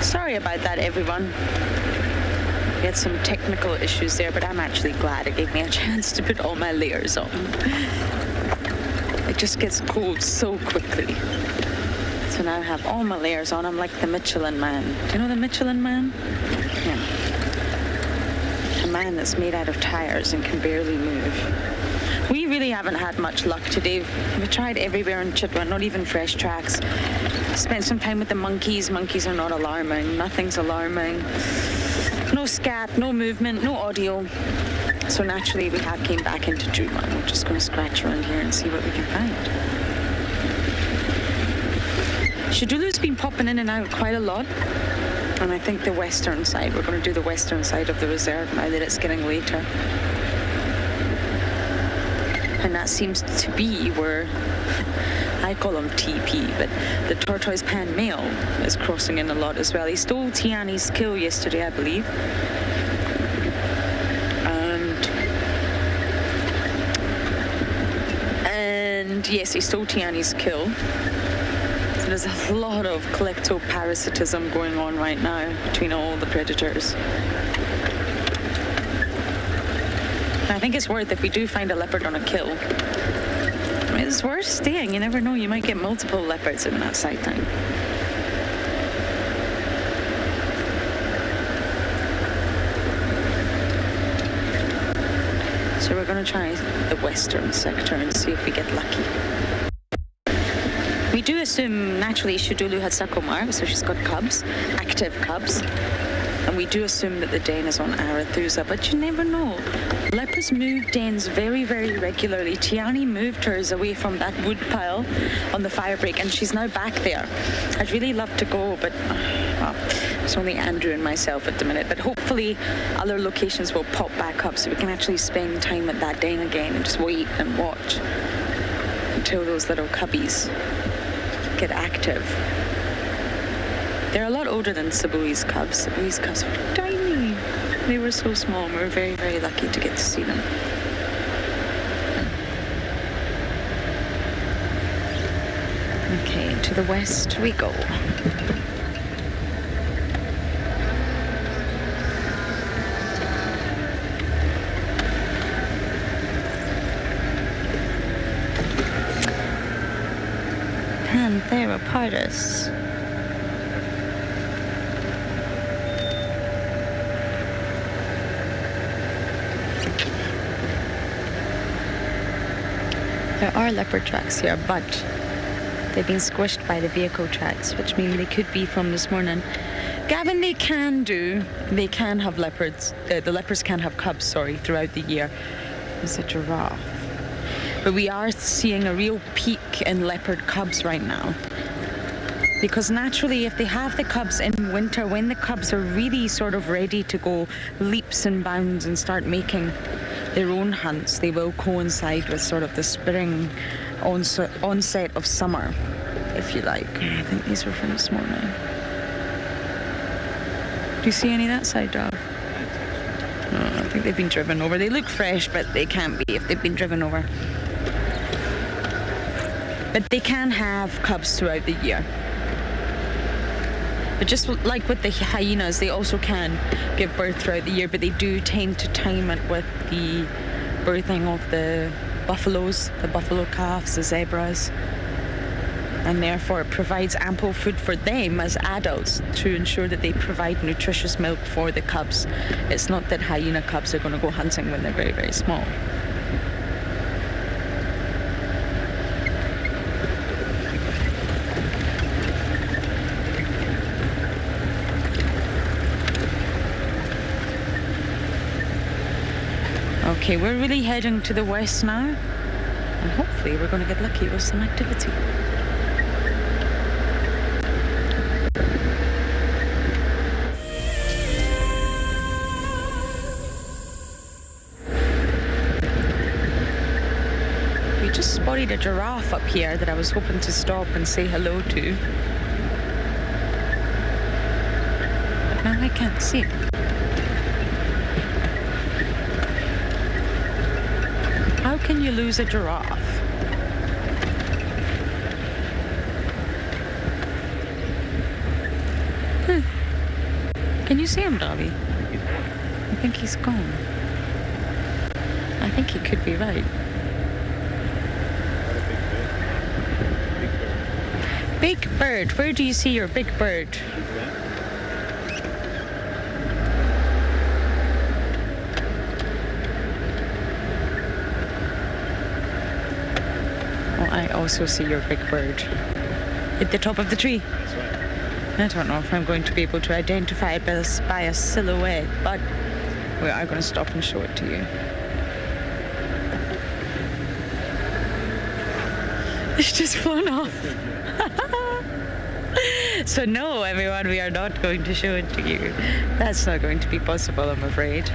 Sorry about that, everyone. We had some technical issues there, but I'm actually glad it gave me a chance to put all my layers on. It just gets cold so quickly. So now I have all my layers on. I'm like the Michelin Man. Do you know the Michelin Man? Yeah. A man that's made out of tires and can barely move. We really haven't had much luck today. We tried everywhere in Chitwan, not even fresh tracks. Spent some time with the monkeys. Monkeys are not alarming. Nothing's alarming. No scat, no movement, no audio. So naturally we have came back into Djuma. We're just going to scratch around here and see what we can find. Shadulu's been popping in and out quite a lot. And I think the western side, we're going to do the western side of the reserve now that it's getting later. And that seems to be where, I call him TP, but the tortoise pan male is crossing in a lot as well. He stole Tiani's kill yesterday, I believe. And yes, he stole Tiani's kill. So there's a lot of kleptoparasitism going on right now between all the predators. I think it's worth, if we do find a leopard on a kill, it's worth staying. You never know, you might get multiple leopards in that sight line. So we're going to try the western sector and see if we get lucky. We do assume naturally Shadulu had Sakomar, so she's got cubs, active cubs. And we do assume that the den is on Arathusa, but you never know. Leopards move dens very, very regularly. Tiani moved hers away from that wood pile on the fire break, and she's now back there. I'd really love to go, but well, it's only Andrew and myself at the minute. But hopefully other locations will pop back up so we can actually spend time at that den again and just wait and watch until those little cubbies get active. They're a lot older than Sabui's cubs. Sabui's cubs were tiny. They were so small, and we were very, very lucky to get to see them. Okay, to the west we go. Pantheropardus. There are leopard tracks here, but they've been squished by the vehicle tracks, which mean they could be from this morning. Gavin, they can have leopards. The leopards can have cubs, throughout the year. There's a giraffe. But we are seeing a real peak in leopard cubs right now. Because naturally, if they have the cubs in winter, when the cubs are really sort of ready to go leaps and bounds and start making their own hunts, they will coincide with sort of the spring onset of summer, if you like. I think these were from this morning. Do you see any that side, Dwarf? No, I think they've been driven over. They look fresh, but they can't be if they've been driven over. But they can have cubs throughout the year. But just like with the hyenas, they also can give birth throughout the year, but they do tend to time it with the birthing of the buffaloes, the buffalo calves, the zebras. And therefore it provides ample food for them as adults to ensure that they provide nutritious milk for the cubs. It's not that hyena cubs are going to go hunting when they're very, very small. Okay, we're really heading to the west now, and hopefully we're going to get lucky with some activity. We just spotted a giraffe up here that I was hoping to stop and say hello to. But now I can't see it. How can you lose a giraffe? Can you see him, Dobby? I think he's gone. I think he could be right. Big bird. Where do you see your big bird? I also see your big bird at the top of the tree. That's right. I don't know if I'm going to be able to identify it by a silhouette, but we are going to stop and show it to you. It's just flown off. So no, everyone, we are not going to show it to you. That's not going to be possible, I'm afraid.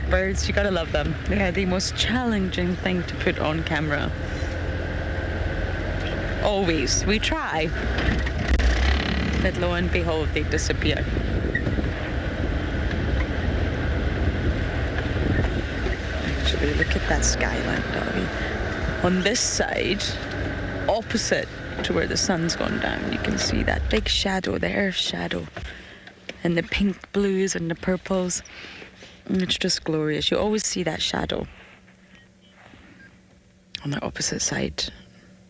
Birds, you gotta love them. They are the most challenging thing to put on camera. Always. We try. But lo and behold, they disappear. Actually, look at that skyline, Dobby. On this side, opposite to where the sun's gone down, you can see that big shadow, the earth shadow. And the pink blues and the purples. It's just glorious. You always see that shadow on the opposite side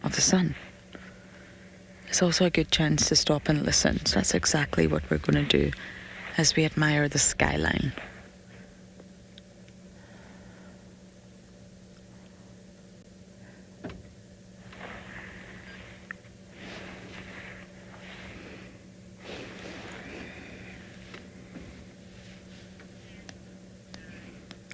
of the sun. It's also a good chance to stop and listen. So that's exactly what we're going to do as we admire the skyline.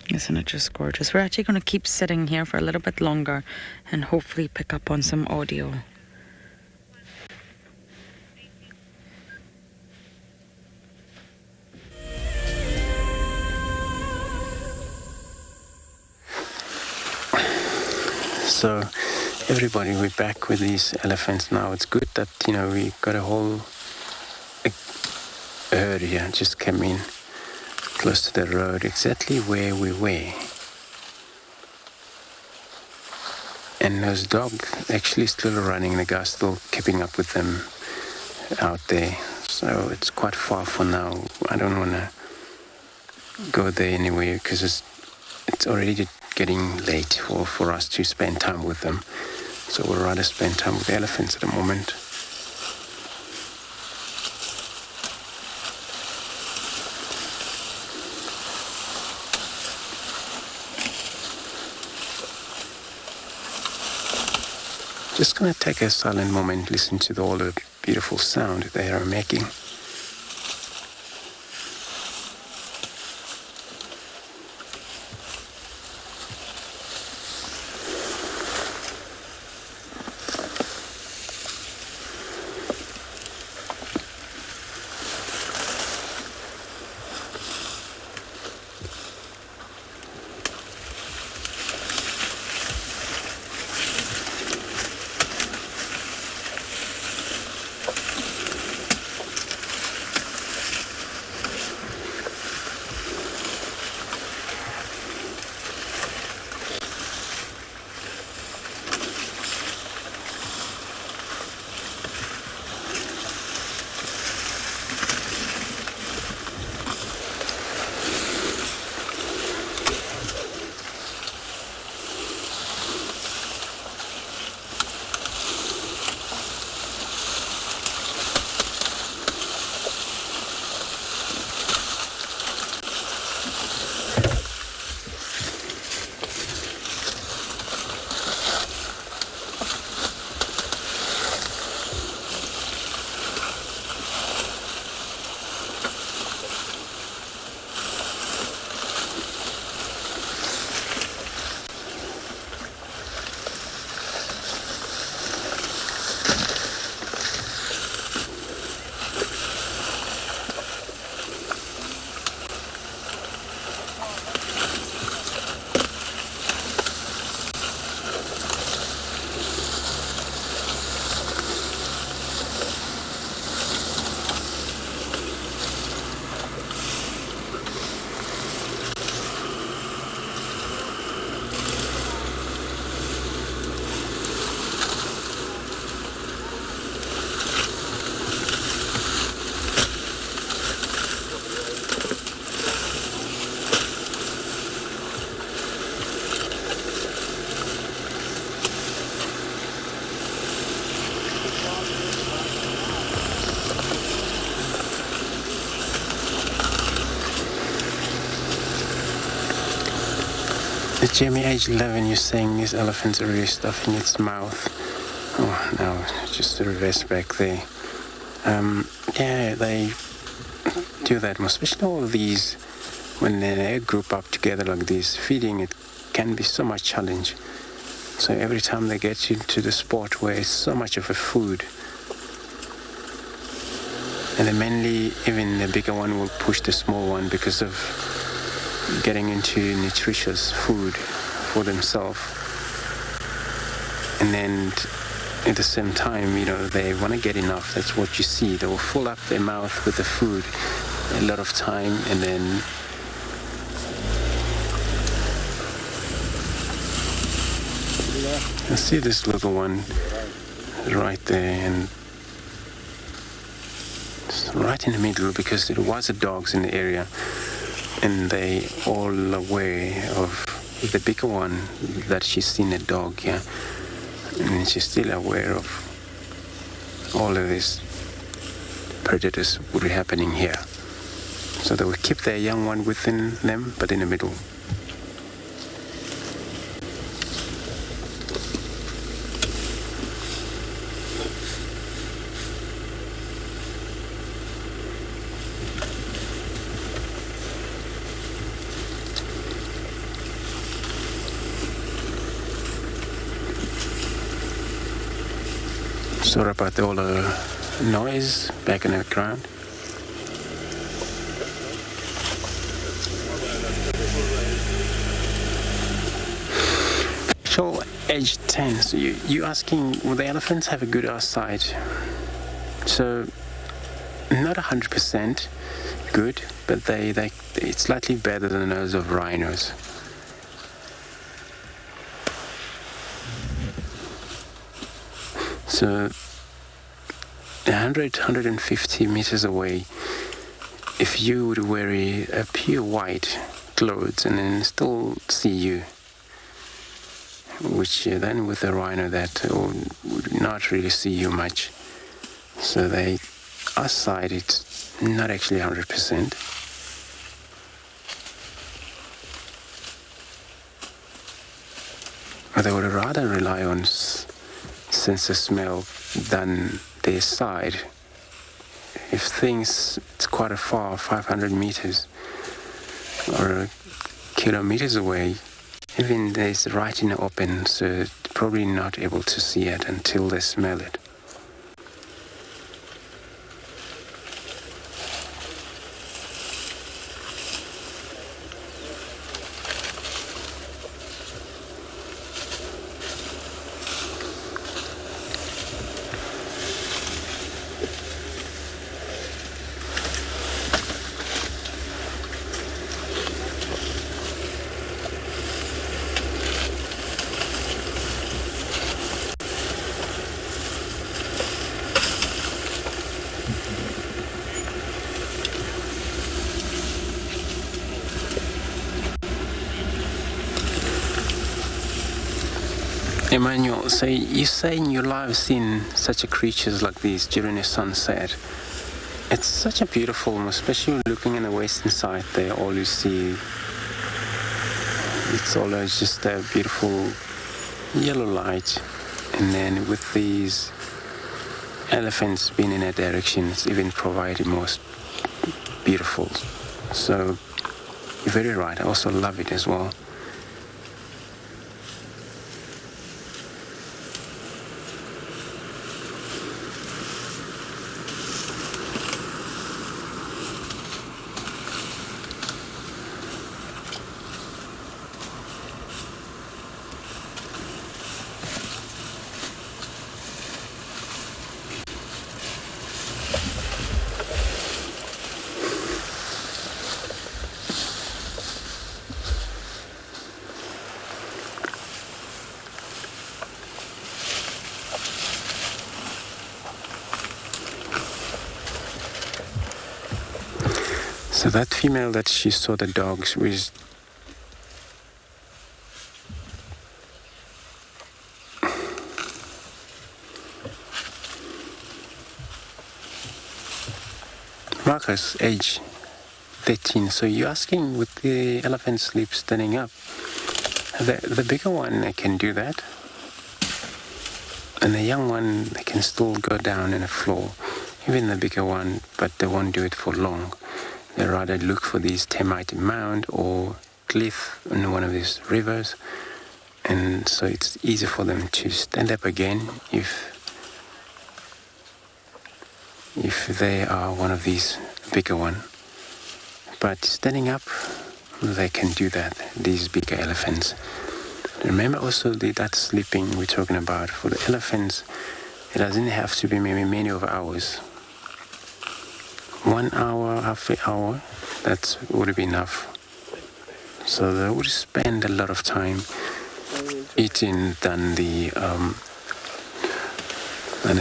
Isn't it just gorgeous? We're actually going to keep sitting here for a little bit longer and hopefully pick up on some audio. So everybody, we're back with these elephants now. It's good that, we got a whole herd here, just came in close to the road, exactly where we were. And those dogs actually still running, the guy's still keeping up with them out there. So it's quite far for now. I don't want to go there anyway because it's already getting late for us to spend time with them. So we'd rather spend time with the elephants at the moment. Just going to take a silent moment, listen to all the beautiful sound they are making. Jamie, age 11, you're saying this elephant's already stuffing its mouth. Oh, no, just the reverse back there. Yeah, they do that, especially all of these, when they group up together like this, feeding it can be so much challenge. So every time they get into the spot where it's so much of a food, and then mainly even the bigger one will push the small one because of getting into nutritious food for themselves. And then at the same time, you know, they want to get enough. That's what you see. They will fill up their mouth with the food a lot of time, and then I see this little one right there, and it's right in the middle because there was a dogs in the area, and they all aware of the bigger one that she's seen a dog, yeah, and she's still aware of all of these predators would be happening here. So they will keep their young one within them, but in the middle. Sorry about all the noise back in the ground. Actual age 10. So you asking, will the elephants have a good eyesight? So not 100% good, but it's slightly better than those of rhinos. So 150 meters away, if you would wear a pure white clothes and then still see you, which then with a rhino that would not really see you much. So they eyesight, it's not actually 100%. But they would rather rely on sense of smell than their side. If it's quite a far, 500 meters or kilometers away, even there's right in the open, so probably not able to see it until they smell it. Emmanuel, so you say in your life seen such a creatures like these during the sunset. It's such a beautiful, especially looking in the western side there, all you see, it's always just a beautiful yellow light. And then with these elephants being in that direction, it's even provided most beautiful. So you're very right, I also love it as well. So that female that she saw the dogs with, Marcus, age 13. So you're asking, with the elephant sleep standing up, The bigger one, they can do that. And the young one, they can still go down in the floor. Even the bigger one, but they won't do it for long. They rather look for these termite mound or cliff in one of these rivers. And so it's easy for them to stand up again if they are one of these bigger one. But standing up, they can do that, these bigger elephants. Remember also that sleeping we're talking about. For the elephants, it doesn't have to be maybe many of hours. 1 hour, half an hour, that would be enough. So they would spend a lot of time eating than the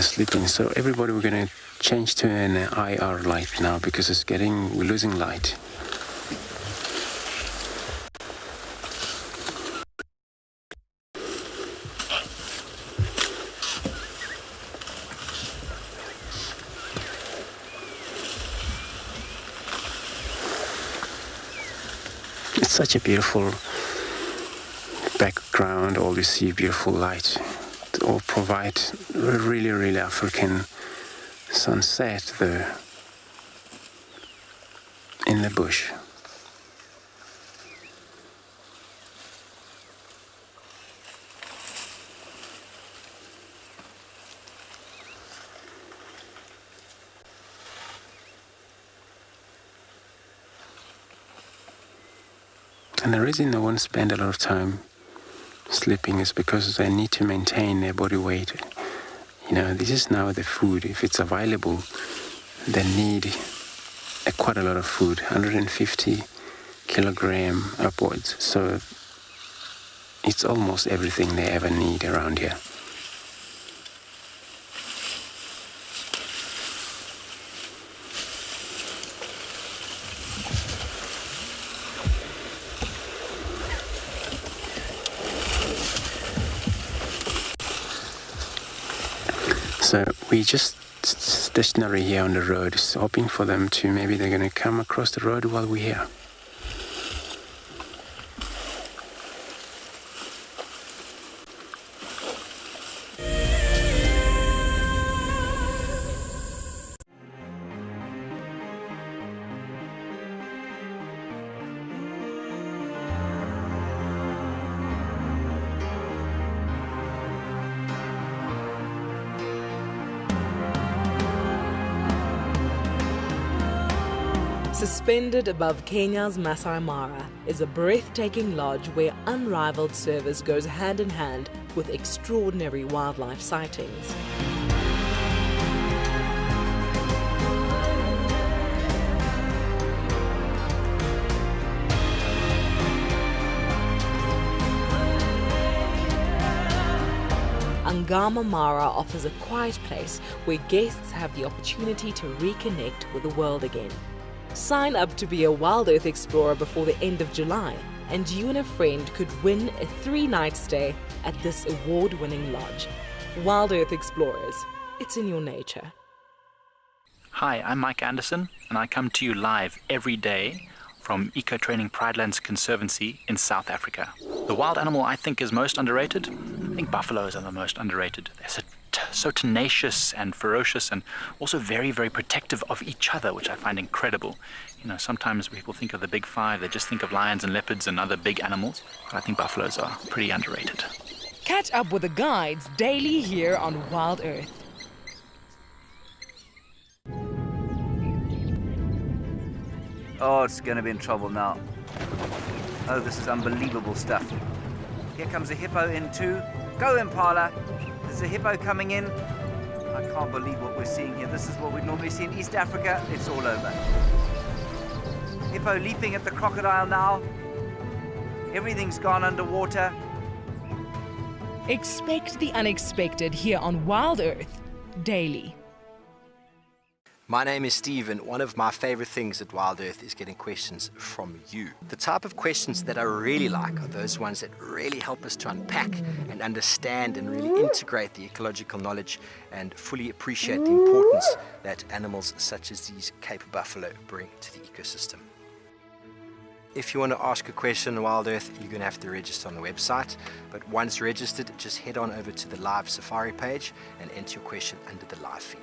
sleeping. So everybody, we're going to change to an IR light now because we're losing light. It's such a beautiful background, all you see beautiful light. It all provide really, really African sunset there in the bush. And the reason they won't spend a lot of time sleeping is because they need to maintain their body weight. You know, this is now the food. If it's available, they need quite a lot of food, 150 kilogram upwards. So it's almost everything they ever need around here. So we just stationary here on the road, hoping for them to, maybe they're going to come across the road while we're here. Suspended above Kenya's Masai Mara is a breathtaking lodge where unrivaled service goes hand in hand with extraordinary wildlife sightings. Ngala Mara offers a quiet place where guests have the opportunity to reconnect with the world again. Sign up to be a WildEarth Explorer before the end of July, and you and a friend could win a 3-night stay at this award-winning lodge. WildEarth Explorers, it's in your nature. Hi, I'm Mike Anderson, and I come to you live every day from Eco Training Pridelands Conservancy in South Africa. The wild animal I think is most underrated. I think buffaloes are the most underrated. They're so tenacious and ferocious, and also very, very protective of each other, which I find incredible. You know, sometimes people think of the big five, they just think of lions and leopards and other big animals, but I think buffaloes are pretty underrated. Catch up with the guides daily here on WildEarth. Oh, it's going to be in trouble now. Oh, this is unbelievable stuff. Here comes a hippo in too. Go, Impala. There's a hippo coming in. I can't believe what we're seeing here. This is what we'd normally see in East Africa. It's all over. Hippo leaping at the crocodile now. Everything's gone underwater. Expect the unexpected here on WildEarth daily. My name is Steve, and one of my favorite things at WildEarth is getting questions from you. The type of questions that I really like are those ones that really help us to unpack and understand and really integrate the ecological knowledge and fully appreciate the importance that animals such as these Cape buffalo bring to the ecosystem. If you want to ask a question on WildEarth, you're going to have to register on the website. But once registered, just head on over to the live Safari page and enter your question under the live feed.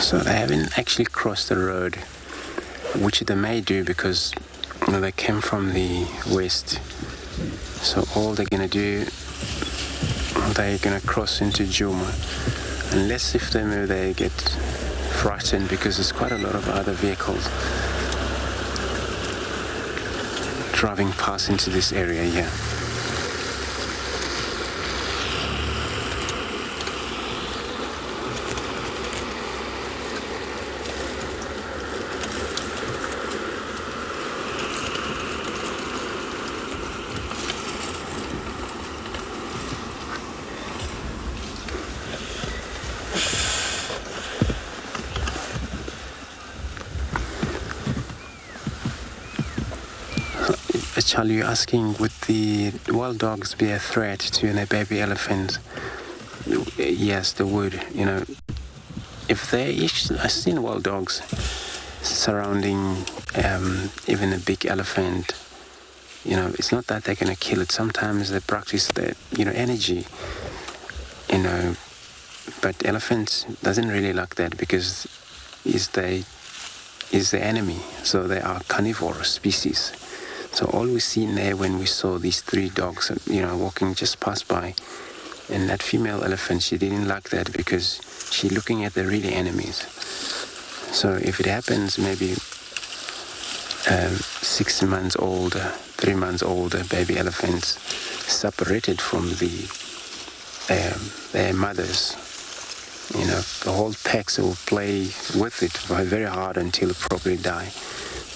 So they haven't actually crossed the road, which they may do because they came from the west. So all they're going to do, they're going to cross into Djuma. Unless if they get frightened because there's quite a lot of other vehicles driving past into this area here. Charlie, you're asking, would the wild dogs be a threat to a baby elephant? Yes, they would. If I've seen wild dogs surrounding even a big elephant. It's not that they're going to kill it. Sometimes they practice their, energy. But elephants doesn't really like that because is the enemy. So they are carnivorous species. So all we seen there when we saw these three dogs, walking just past by, and that female elephant, she didn't like that because she's looking at the really enemies. So if it happens, maybe 6 months old, 3 months old baby elephants separated from their mothers, the whole packs will play with it very hard until it probably die.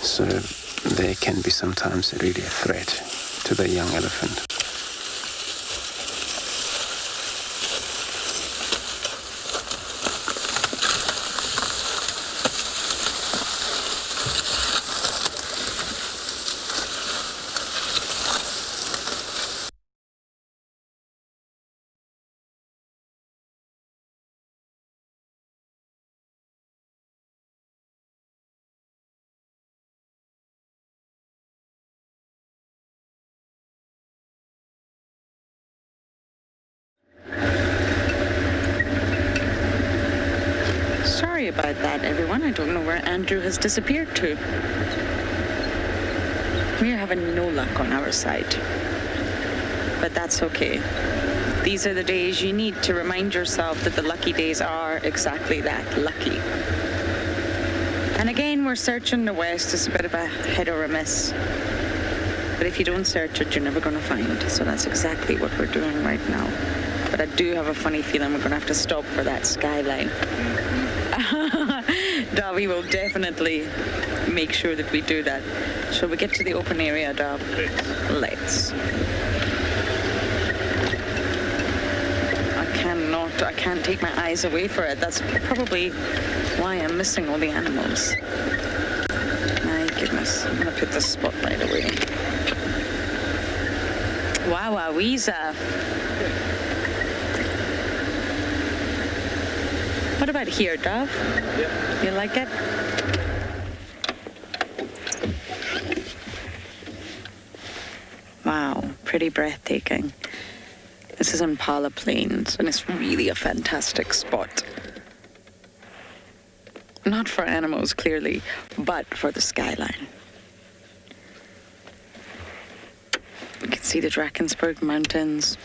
So they can be sometimes really a threat to the young elephant. Sorry about that, everyone. I don't know where Andrew has disappeared to. We're having no luck on our side. But that's okay. These are the days you need to remind yourself that the lucky days are exactly that, lucky. And again, we're searching the west. It's a bit of a hit or a miss. But if you don't search it, you're never going to find. So that's exactly what we're doing right now. But I do have a funny feeling we're going to have to stop for that skyline. Davi will definitely make sure that we do that. Shall we get to the open area, Dav? Let's. I can't take my eyes away from it. That's probably why I'm missing all the animals. My goodness. I'm going to put the spotlight away. Wow, wowza. What about here, Dov? Yeah. You like it? Wow, pretty breathtaking. This is Impala Plains, and it's really a fantastic spot. Not for animals, clearly, but for the skyline. You can see the Drakensberg Mountains.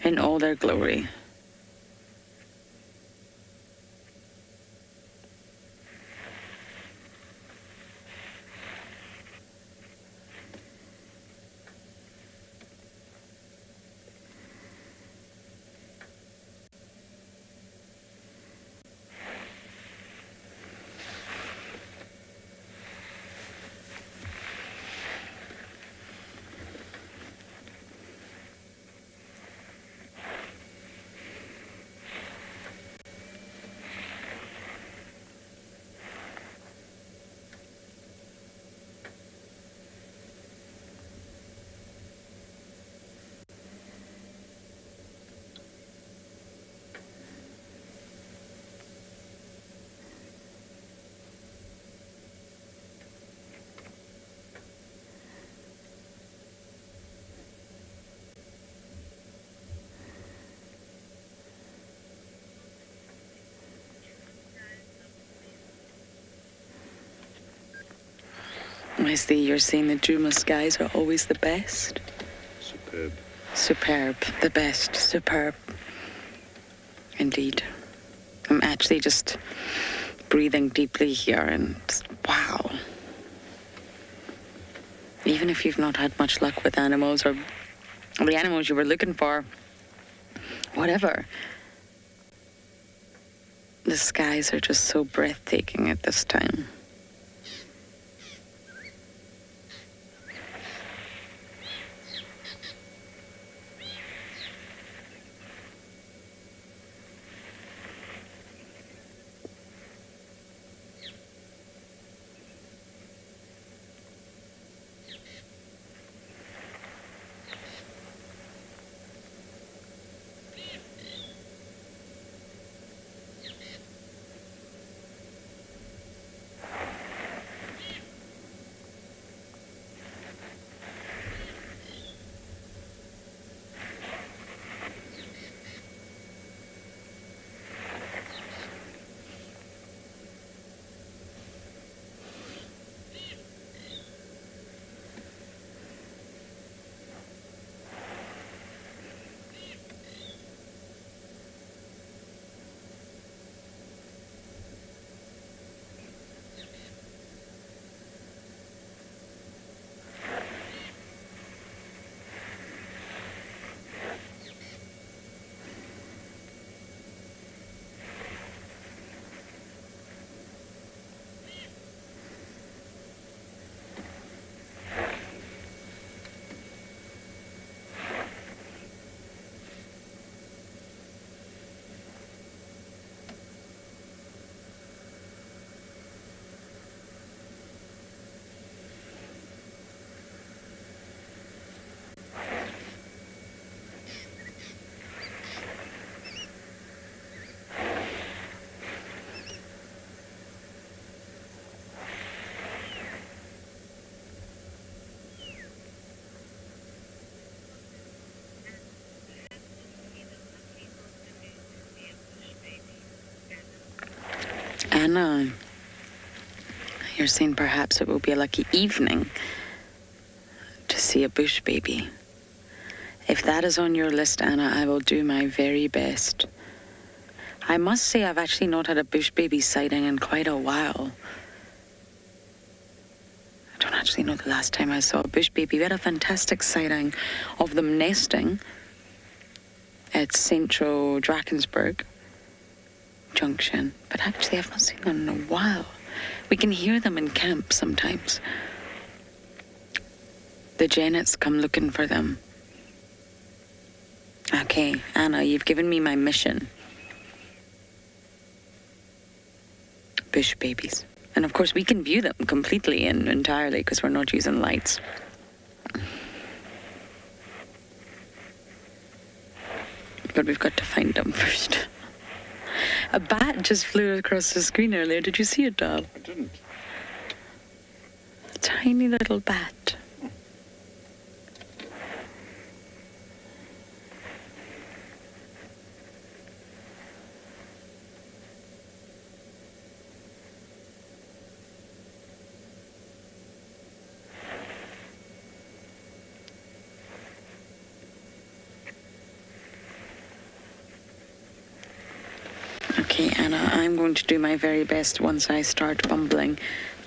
In all their glory. I see you're saying the Djuma skies are always the best. Superb. Superb. The best. Superb. Indeed. I'm actually just breathing deeply here and wow. Even if you've not had much luck with animals or the animals you were looking for, whatever, the skies are just so breathtaking at this time. Anna, you're saying perhaps it will be a lucky evening to see a bush baby. If that is on your list, Anna, I will do my very best. I must say I've actually not had a bush baby sighting in quite a while. I don't actually know the last time I saw a bush baby. We had a fantastic sighting of them nesting at Central Drakensberg Junction, but actually I've not seen them in a while. We can hear them in camp sometimes. The Janets come looking for them. Okay, Anna, you've given me my mission. Bush babies. And of course we can view them completely and entirely because we're not using lights. But we've got to find them first. A bat just flew across the screen earlier. Did you see it, doll? I didn't. A tiny little bat. Okay, Anna, I'm going to do my very best once I start bumbling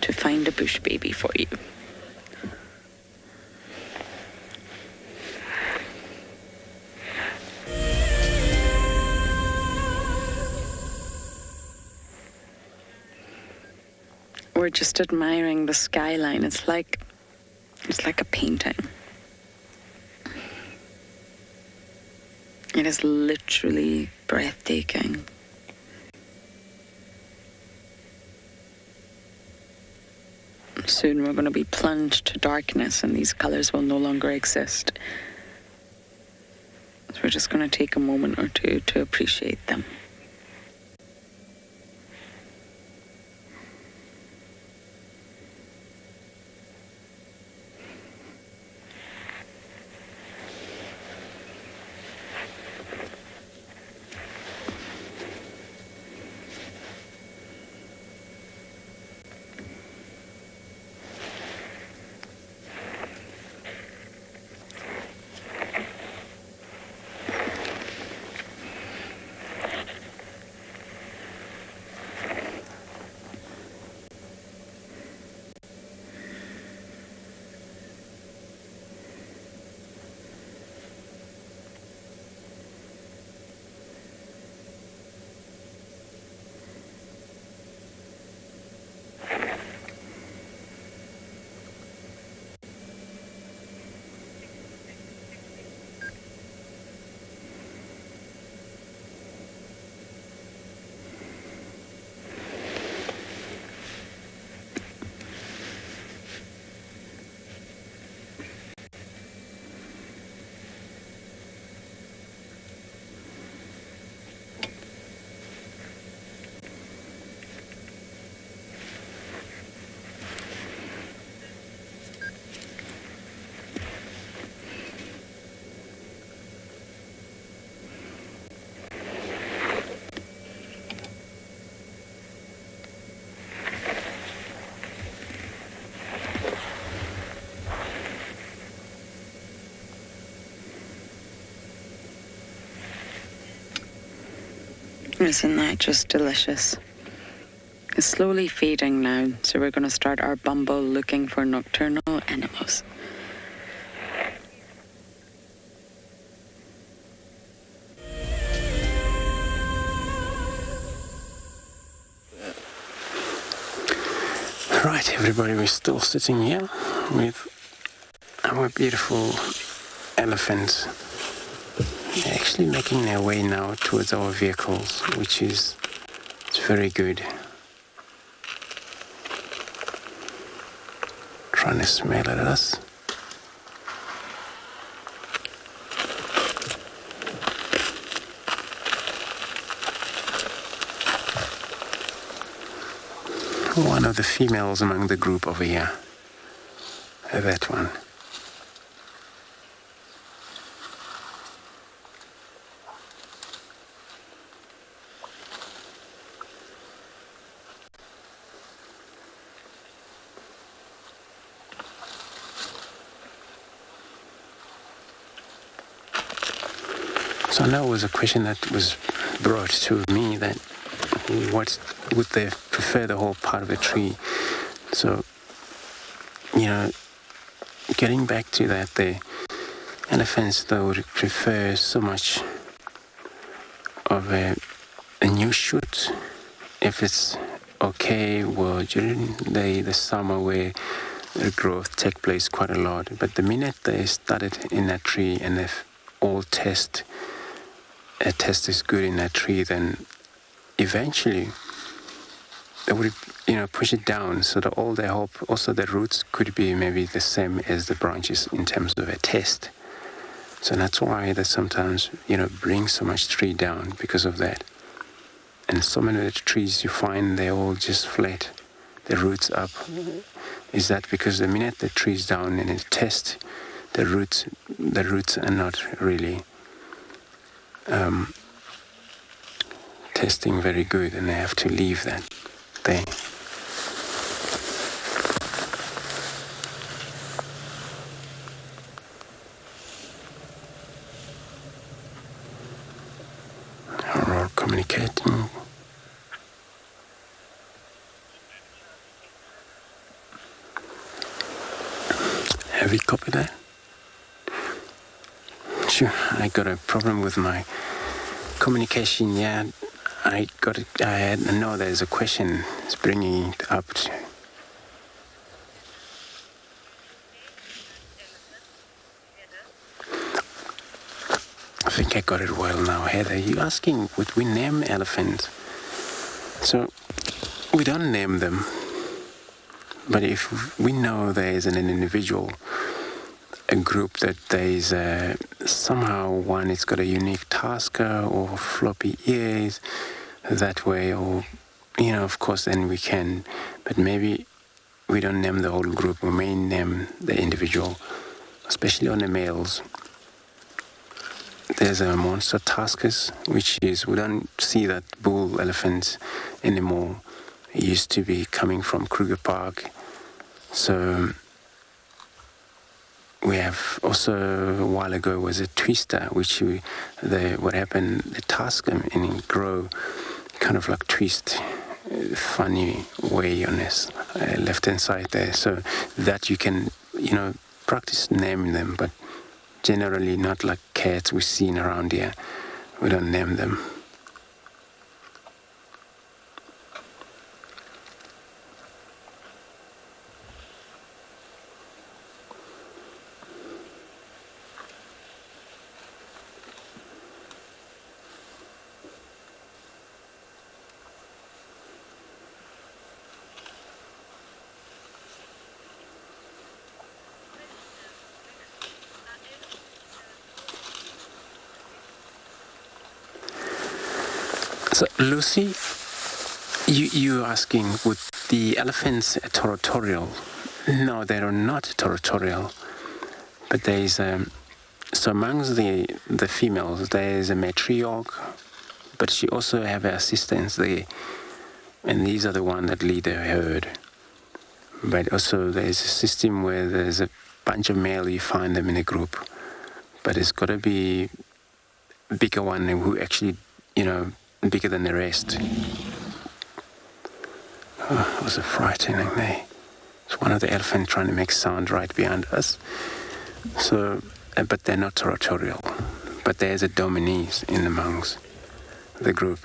to find a bush baby for you. We're just admiring the skyline. It's like a painting. It is literally breathtaking. Soon we're going to be plunged to darkness and these colors will no longer exist. So we're just going to take a moment or two to appreciate them. Isn't that just delicious? It's slowly fading now, so we're going to start our bumble looking for nocturnal animals. Right, everybody, we're still sitting here with our beautiful elephants. They're actually making their way now towards our vehicles, which is it's very good. Trying to smell at us. One of the females among the group over here. That one. So now was a question that was brought to me that what would they prefer, the whole part of a tree? So, you know, getting back to that, the elephants, they would prefer so much of a new shoot if it's okay, well, during the summer where the growth take place quite a lot. But the minute they started in that tree and they've all test is good in that tree, then eventually they would, you know, push it down so that all their hope, also the roots could be maybe the same as the branches in terms of a test. So that's why they sometimes, you know, bring so much tree down because of that. And so many of the trees you find, they're all just flat, the roots up. Is that because the minute the tree's down and it tests, the roots are not really testing very good, and they have to leave that thing. We're all communicating. Have you copied that? Sure, I got a problem with my communication. Yeah, I got it. I know there's a question. It's bringing it up. I think I got it well now. Heather, you asking would we name elephants? So we don't name them, but if we know there is an individual, a group that there is somehow one, it's got a unique tusker or floppy ears that way, or, you know, of course then we can, but maybe we don't name the whole group. We may name the individual, especially on the males. There's a monster tuskers, which is, we don't see that bull elephants anymore. It used to be coming from Kruger Park. So we have also a while ago was a twister, which what happened, the tusk and it grow kind of like twist, funny way on this left hand side there. So that you can, you know, practice naming them, but generally not like cats we've seen around here. We don't name them. So, Lucy, you asking, would the elephants territorial? No, they are not territorial. But there is, so amongst the females, there is a matriarch, but she also have assistants there, and these are the ones that lead the herd. But also there is a system where there's a bunch of male, you find them in a group, but it's got to be a bigger one who actually, you know, bigger than the rest. Oh, it was frightening there. It's one of the elephants trying to make sound right behind us. So, but they're not territorial. But there's a dominees in amongst the group.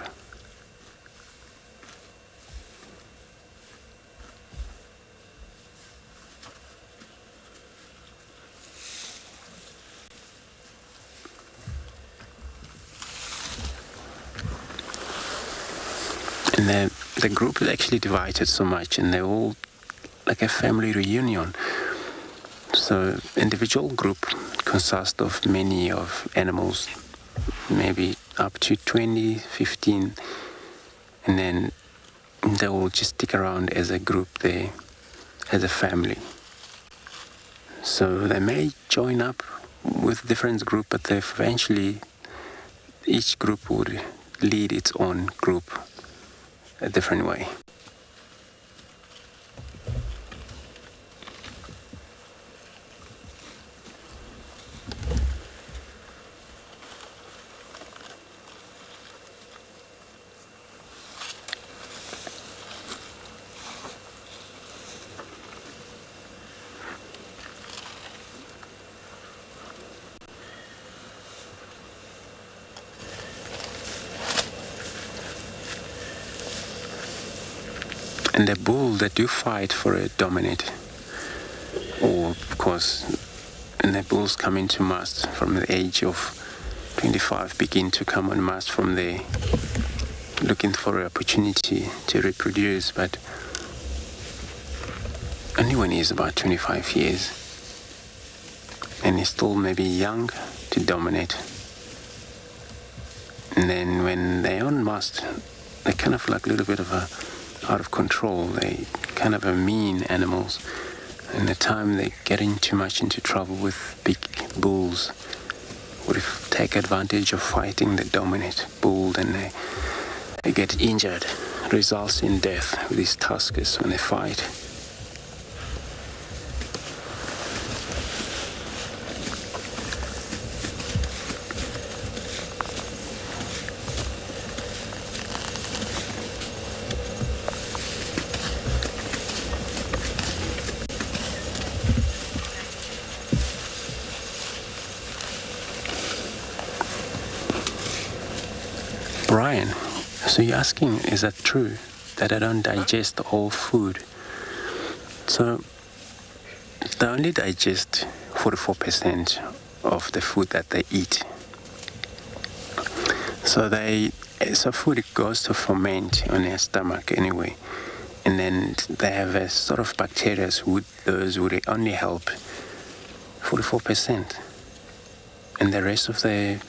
And the group is actually divided so much, and they're all like a family reunion. So individual group consists of many of animals, maybe up to 20, 15, and then they all just stick around as a group there, as a family. So they may join up with different group, but eventually each group would lead its own group a different way. And the bull that do fight for a dominate, or of course, and the bulls come into mast from the age of 25, begin to come on mast from there, looking for an opportunity to reproduce, but only when he's about 25 years, and he's still maybe young to dominate. And then when they're on mast, they're kind of like a little bit of a out of control. They kind of are mean animals, and the time they get too much into trouble with big bulls, would take advantage of fighting the dominant bull, and they get injured, results in death with these tuskers when they fight. Brian, so you're asking, is that true, that I don't digest all food? So they only digest 44% of the food that they eat. So food goes to ferment on their stomach anyway, and then they have a sort of bacteria, those would only help 44%, and the rest of the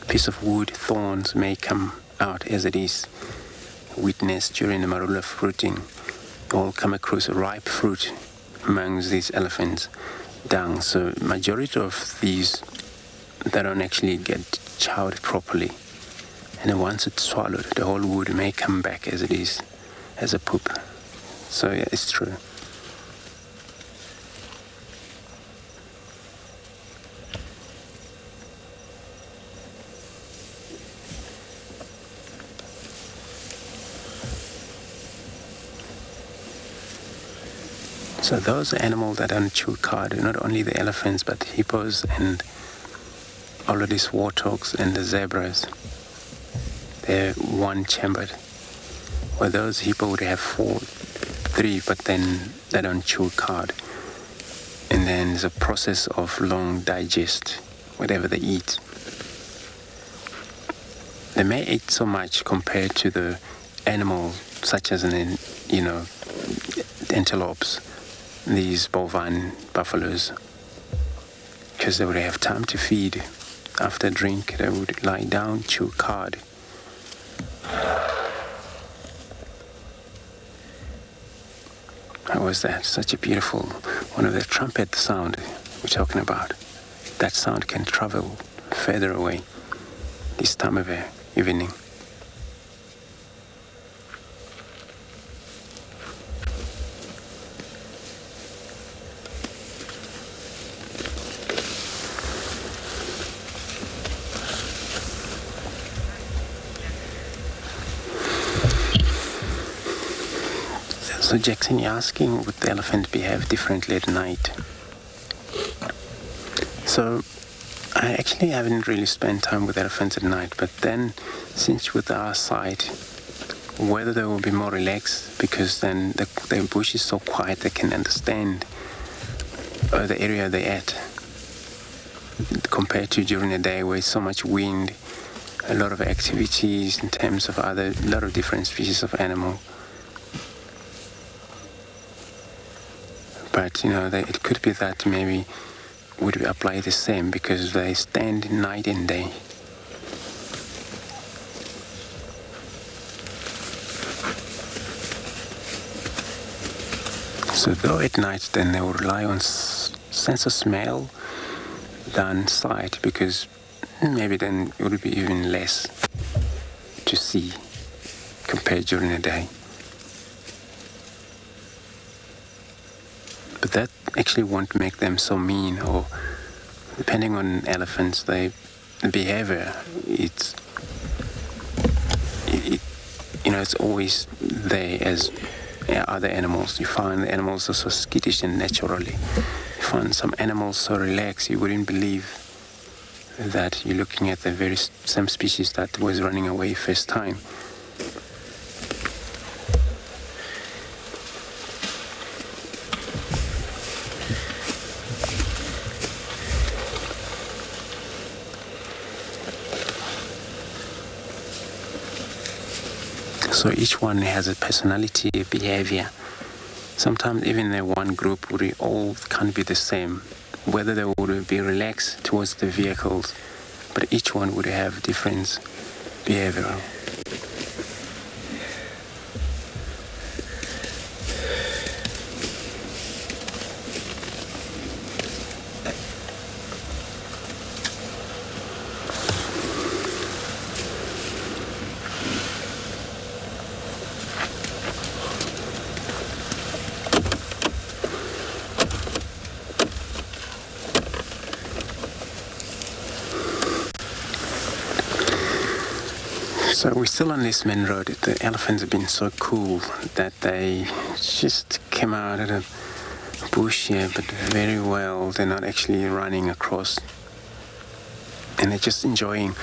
piece of wood, thorns, may come out as it is witnessed during the marula fruiting. All come across ripe fruit amongst these elephants' dung. So majority of these, they don't actually get chowed properly, and then once it's swallowed, the whole wood may come back as it is, as a poop. So yeah, it's true. So those animals that don't chew cud, not only the elephants, but hippos and all of these warthogs and the zebras, they're one-chambered. Where those hippo would have three, but then they don't chew cud. And then there's a process of long digest, whatever they eat. They may eat so much compared to the animals, such as antelopes, these bovine buffaloes, because they would have time to feed. After a drink, they would lie down, chew cud. How was that? Such a beautiful one of the trumpet sound we're talking about. That sound can travel further away this time of evening. So Jackson, you're asking would the elephant behave differently at night? So I actually haven't really spent time with elephants at night, but then since with our sight, whether they will be more relaxed because then the bush is so quiet they can understand the area they're at compared to during the day where it's so much wind, a lot of activities in terms of a lot of different species of animal. But it could be that maybe would apply the same because they stand night and day. So though at night then they will rely on sense of smell than sight because maybe then it would be even less to see compared during the day. But that actually won't make them so mean, or depending on elephants, the behavior, it's always there as other animals. You find the animals are so skittish and naturally. You find some animals so relaxed, you wouldn't believe that you're looking at the very same species that was running away first time. So each one has a personality, a behavior. Sometimes even the one group would all can't be the same, whether they would be relaxed towards the vehicles, but each one would have different behavior. So we're still on this main road. The elephants have been so cool that they just came out of the bush here, but very well. They're not actually running across, and they're just enjoying.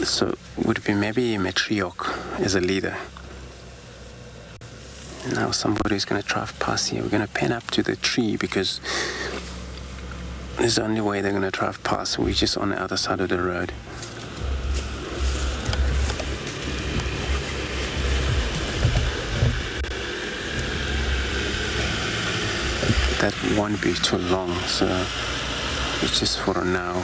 So would it be maybe a matriarch as a leader? Now somebody's going to drive past here. We're going to pan up to the tree because this is the only way they're going to drive past. We're just on the other side of the road. That won't be too long, so it's just for now.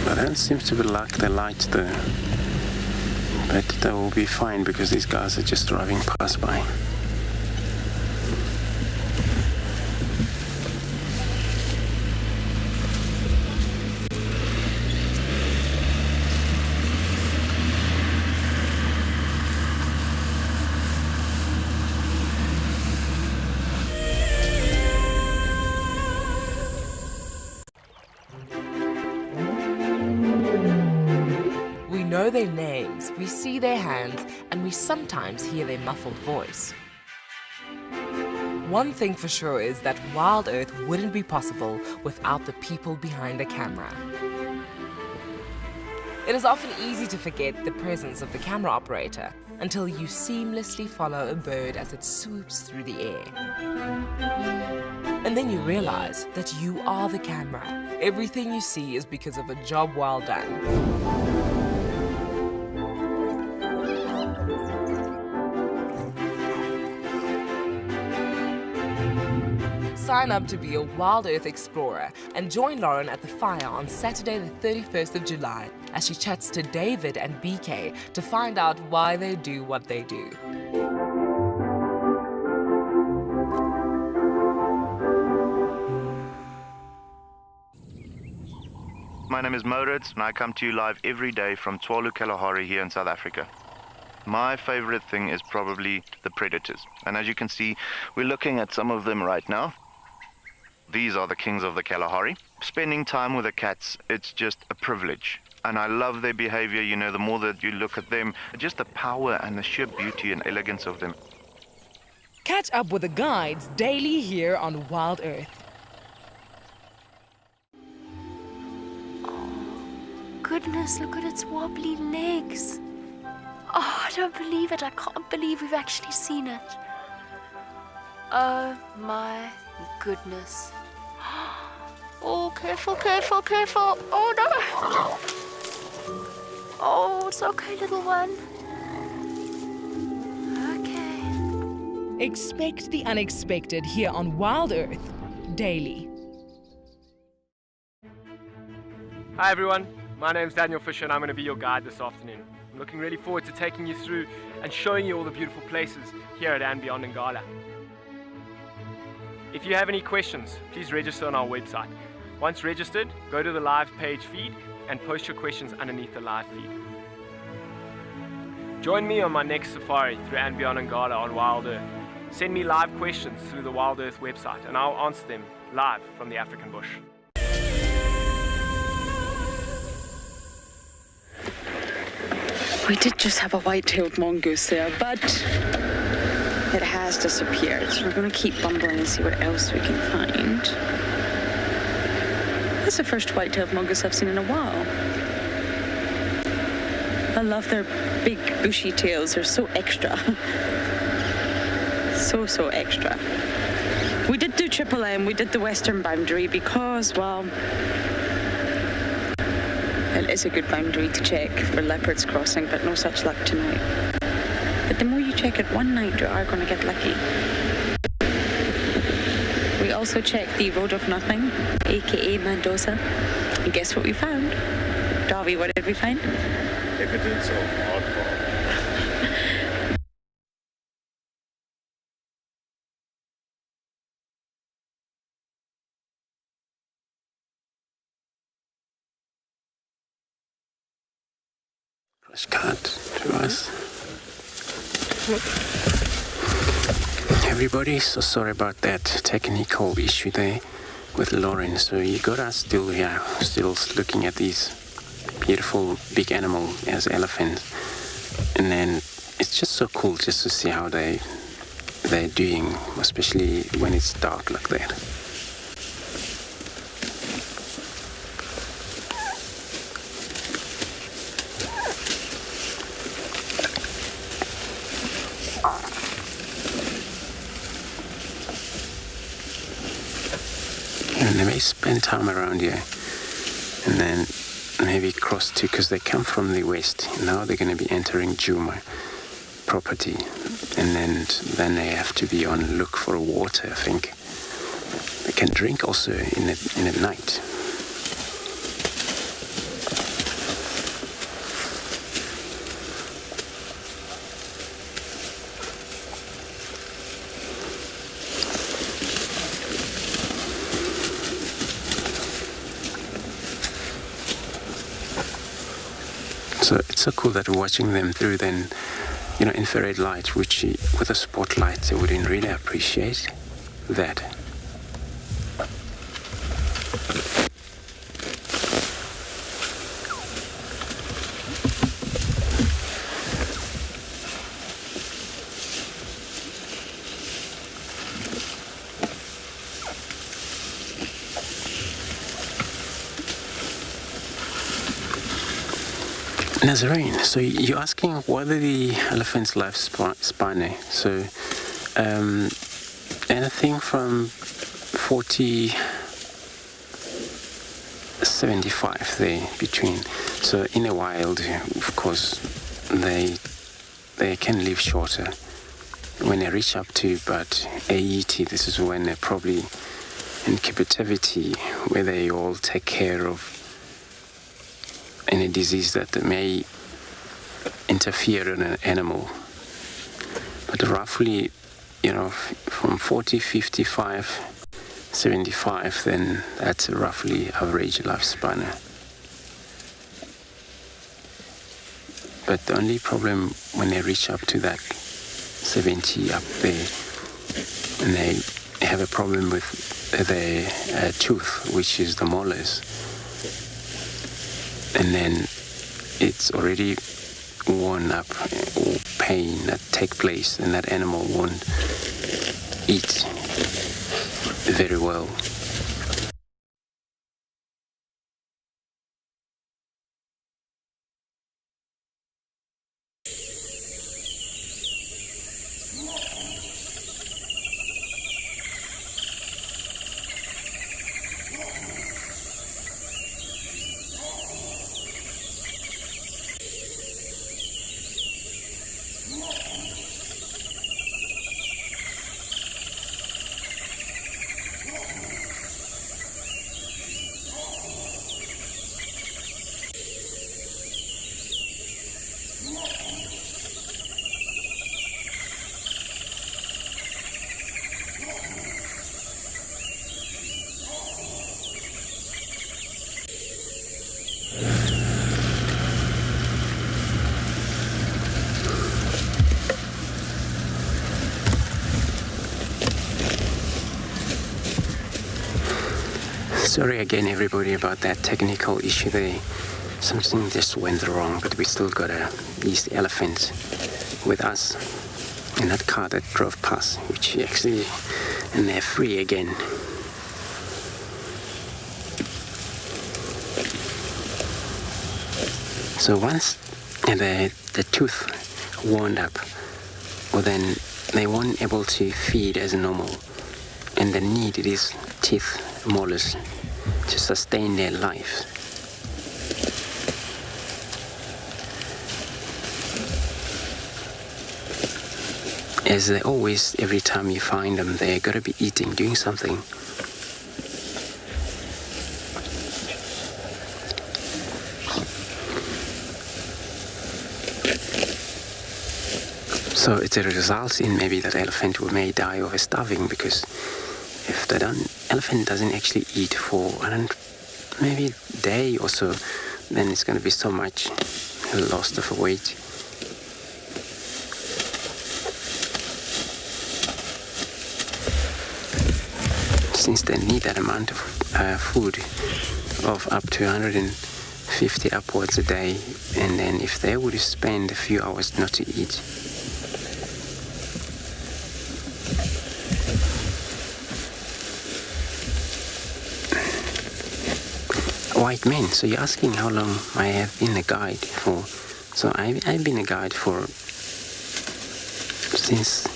But that seems to be like the light there. But that will be fine because these guys are just driving past by. Know their names, we see their hands, and we sometimes hear their muffled voice. One thing for sure is that WildEarth wouldn't be possible without the people behind the camera. It is often easy to forget the presence of the camera operator until you seamlessly follow a bird as it swoops through the air. And then you realize that you are the camera. Everything you see is because of a job well done. Sign up to be a WildEarth explorer and join Lauren at the fire on Saturday the 31st of July as she chats to David and BK to find out why they do what they do. My name is Moritz and I come to you live every day from Tswalu Kalahari here in South Africa. My favorite thing is probably the predators. And as you can see, we're looking at some of them right now. These are the kings of the Kalahari. Spending time with the cats, it's just a privilege. And I love their behavior, you know, the more that you look at them, just the power and the sheer beauty and elegance of them. Catch up with the guides daily here on WildEarth. Goodness, look at its wobbly legs. Oh, I don't believe it. I can't believe we've actually seen it. Oh my goodness. Oh, careful, careful, careful. Oh no. Oh, it's okay, little one. Okay. Expect the unexpected here on WildEarth daily. Hi everyone, my name's Daniel Fisher and I'm going to be your guide this afternoon. I'm looking really forward to taking you through and showing you all the beautiful places here at andBeyond in Ngala. If you have any questions, please register on our website. Once registered, go to the live page feed and post your questions underneath the live feed. Join me on my next safari through andBeyond in Ngala on WildEarth. Send me live questions through the WildEarth website and I'll answer them live from the African bush. We did just have a white-tailed mongoose there, but it has disappeared. So we're going to keep bumbling and see what else we can find. That's the first white-tailed mongoose I've seen in a while. I love their big bushy tails. They're so extra. So extra. We did do Triple M. We did the western boundary because, well, it is a good boundary to check for leopards crossing, but no such luck tonight. But the more you check it one night, you are going to get lucky. We also checked the Road of Nothing, aka Mendoza. And guess what we found? Davi, what did we find? Evidence of hardball. Postcard to us. Everybody, so sorry about that technical issue there with Lauren. So you got us still here, still looking at these beautiful big animals as elephants, and then it's just so cool just to see how they're doing, especially when it's dark like that. And they may spend time around here and then maybe cross to, because they come from the west. Now they're going to be entering Djuma property, and then they have to be on look for water, I think. They can drink also in the night. So it's so cool that we're watching them through then, infrared light, which with a spotlight they wouldn't really appreciate that. Nazarene, so you're asking what are the elephant's lifespan? So anything from 40-75 there between. So in the wild, of course, they can live shorter. When they reach up to about AET, this is when they're probably in captivity, where they all take care of any disease that may interfere in an animal. But roughly, from 40, 55, 75, then that's a roughly average lifespan. but the only problem when they reach up to that 70 up there, and they have a problem with the tooth, which is the molars, and then it's already worn up, or pain that take place, and that animal won't eat very well. Sorry again everybody about that technical issue there. Something just went wrong, but we still got these elephants with us in that car that drove past, which actually, and they're free again. So once the tooth wound up, well then they weren't able to feed as normal, and they need these teeth, molars, to sustain their lives. As they always, every time you find them, they're got to be eating, doing something. So it results in maybe that elephant may die of starving, because if the elephant doesn't actually eat for maybe a day or so, then it's going to be so much loss of weight. Since they need that amount of food of up to 150 upwards a day, and then if they would spend a few hours not to eat, white men. So you're asking how long I have been a guide for. So I've been a guide for since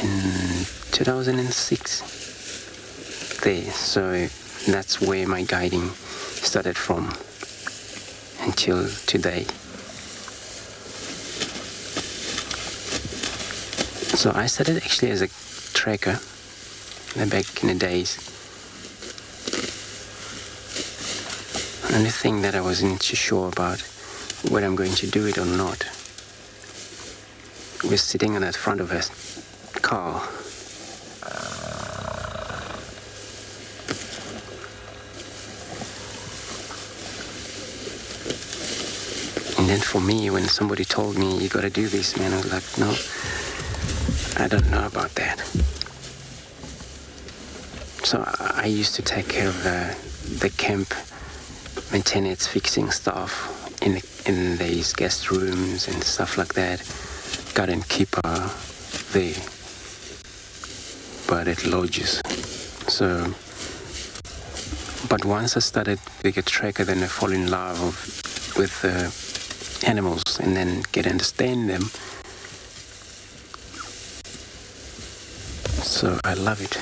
in 2006 there. So that's where my guiding started from until today. So I started actually as a tracker back in the days. The only thing that I wasn't too sure about whether I'm going to do it or not was sitting on the front of a car. And then for me, when somebody told me, you got to do this, man, I was like, no, I don't know about that. So I used to take care of the camp maintenance, fixing stuff in these guest rooms and stuff like that. Garden keeper there, but at lodges. So, but once I started being a tracker, then I fall in love with animals and then get to understand them. So I love it.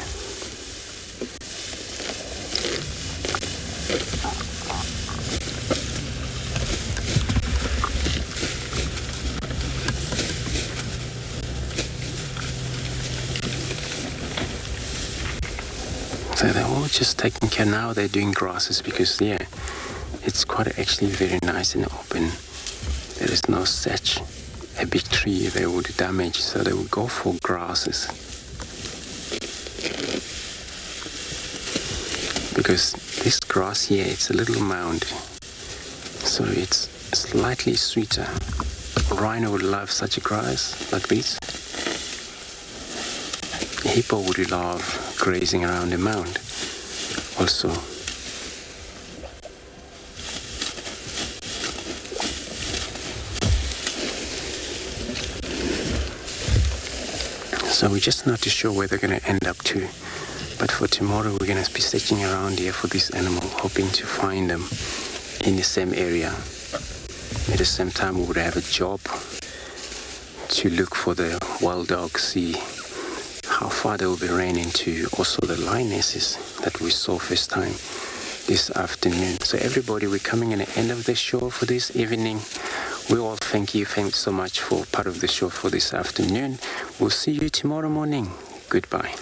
So they're all just taking care now. They're doing grasses because, yeah, it's quite actually very nice and open. There is no such a big tree they would damage, so they would go for grasses. Because this grass here, it's a little mound, so it's slightly sweeter. Rhino would love such a grass like this. Hippo would love grazing around a mound also. So we're just not too sure where they're going to end up to. But for tomorrow we're going to be searching around here for this animal, hoping to find them in the same area. At the same time we would have a job to look for the wild dogs, see how far they will be ran into, also the lionesses that we saw first time this afternoon. So everybody, we're coming in the end of the show for this evening. We all thank you so much for part of the show for this afternoon. We'll see you tomorrow morning. Goodbye.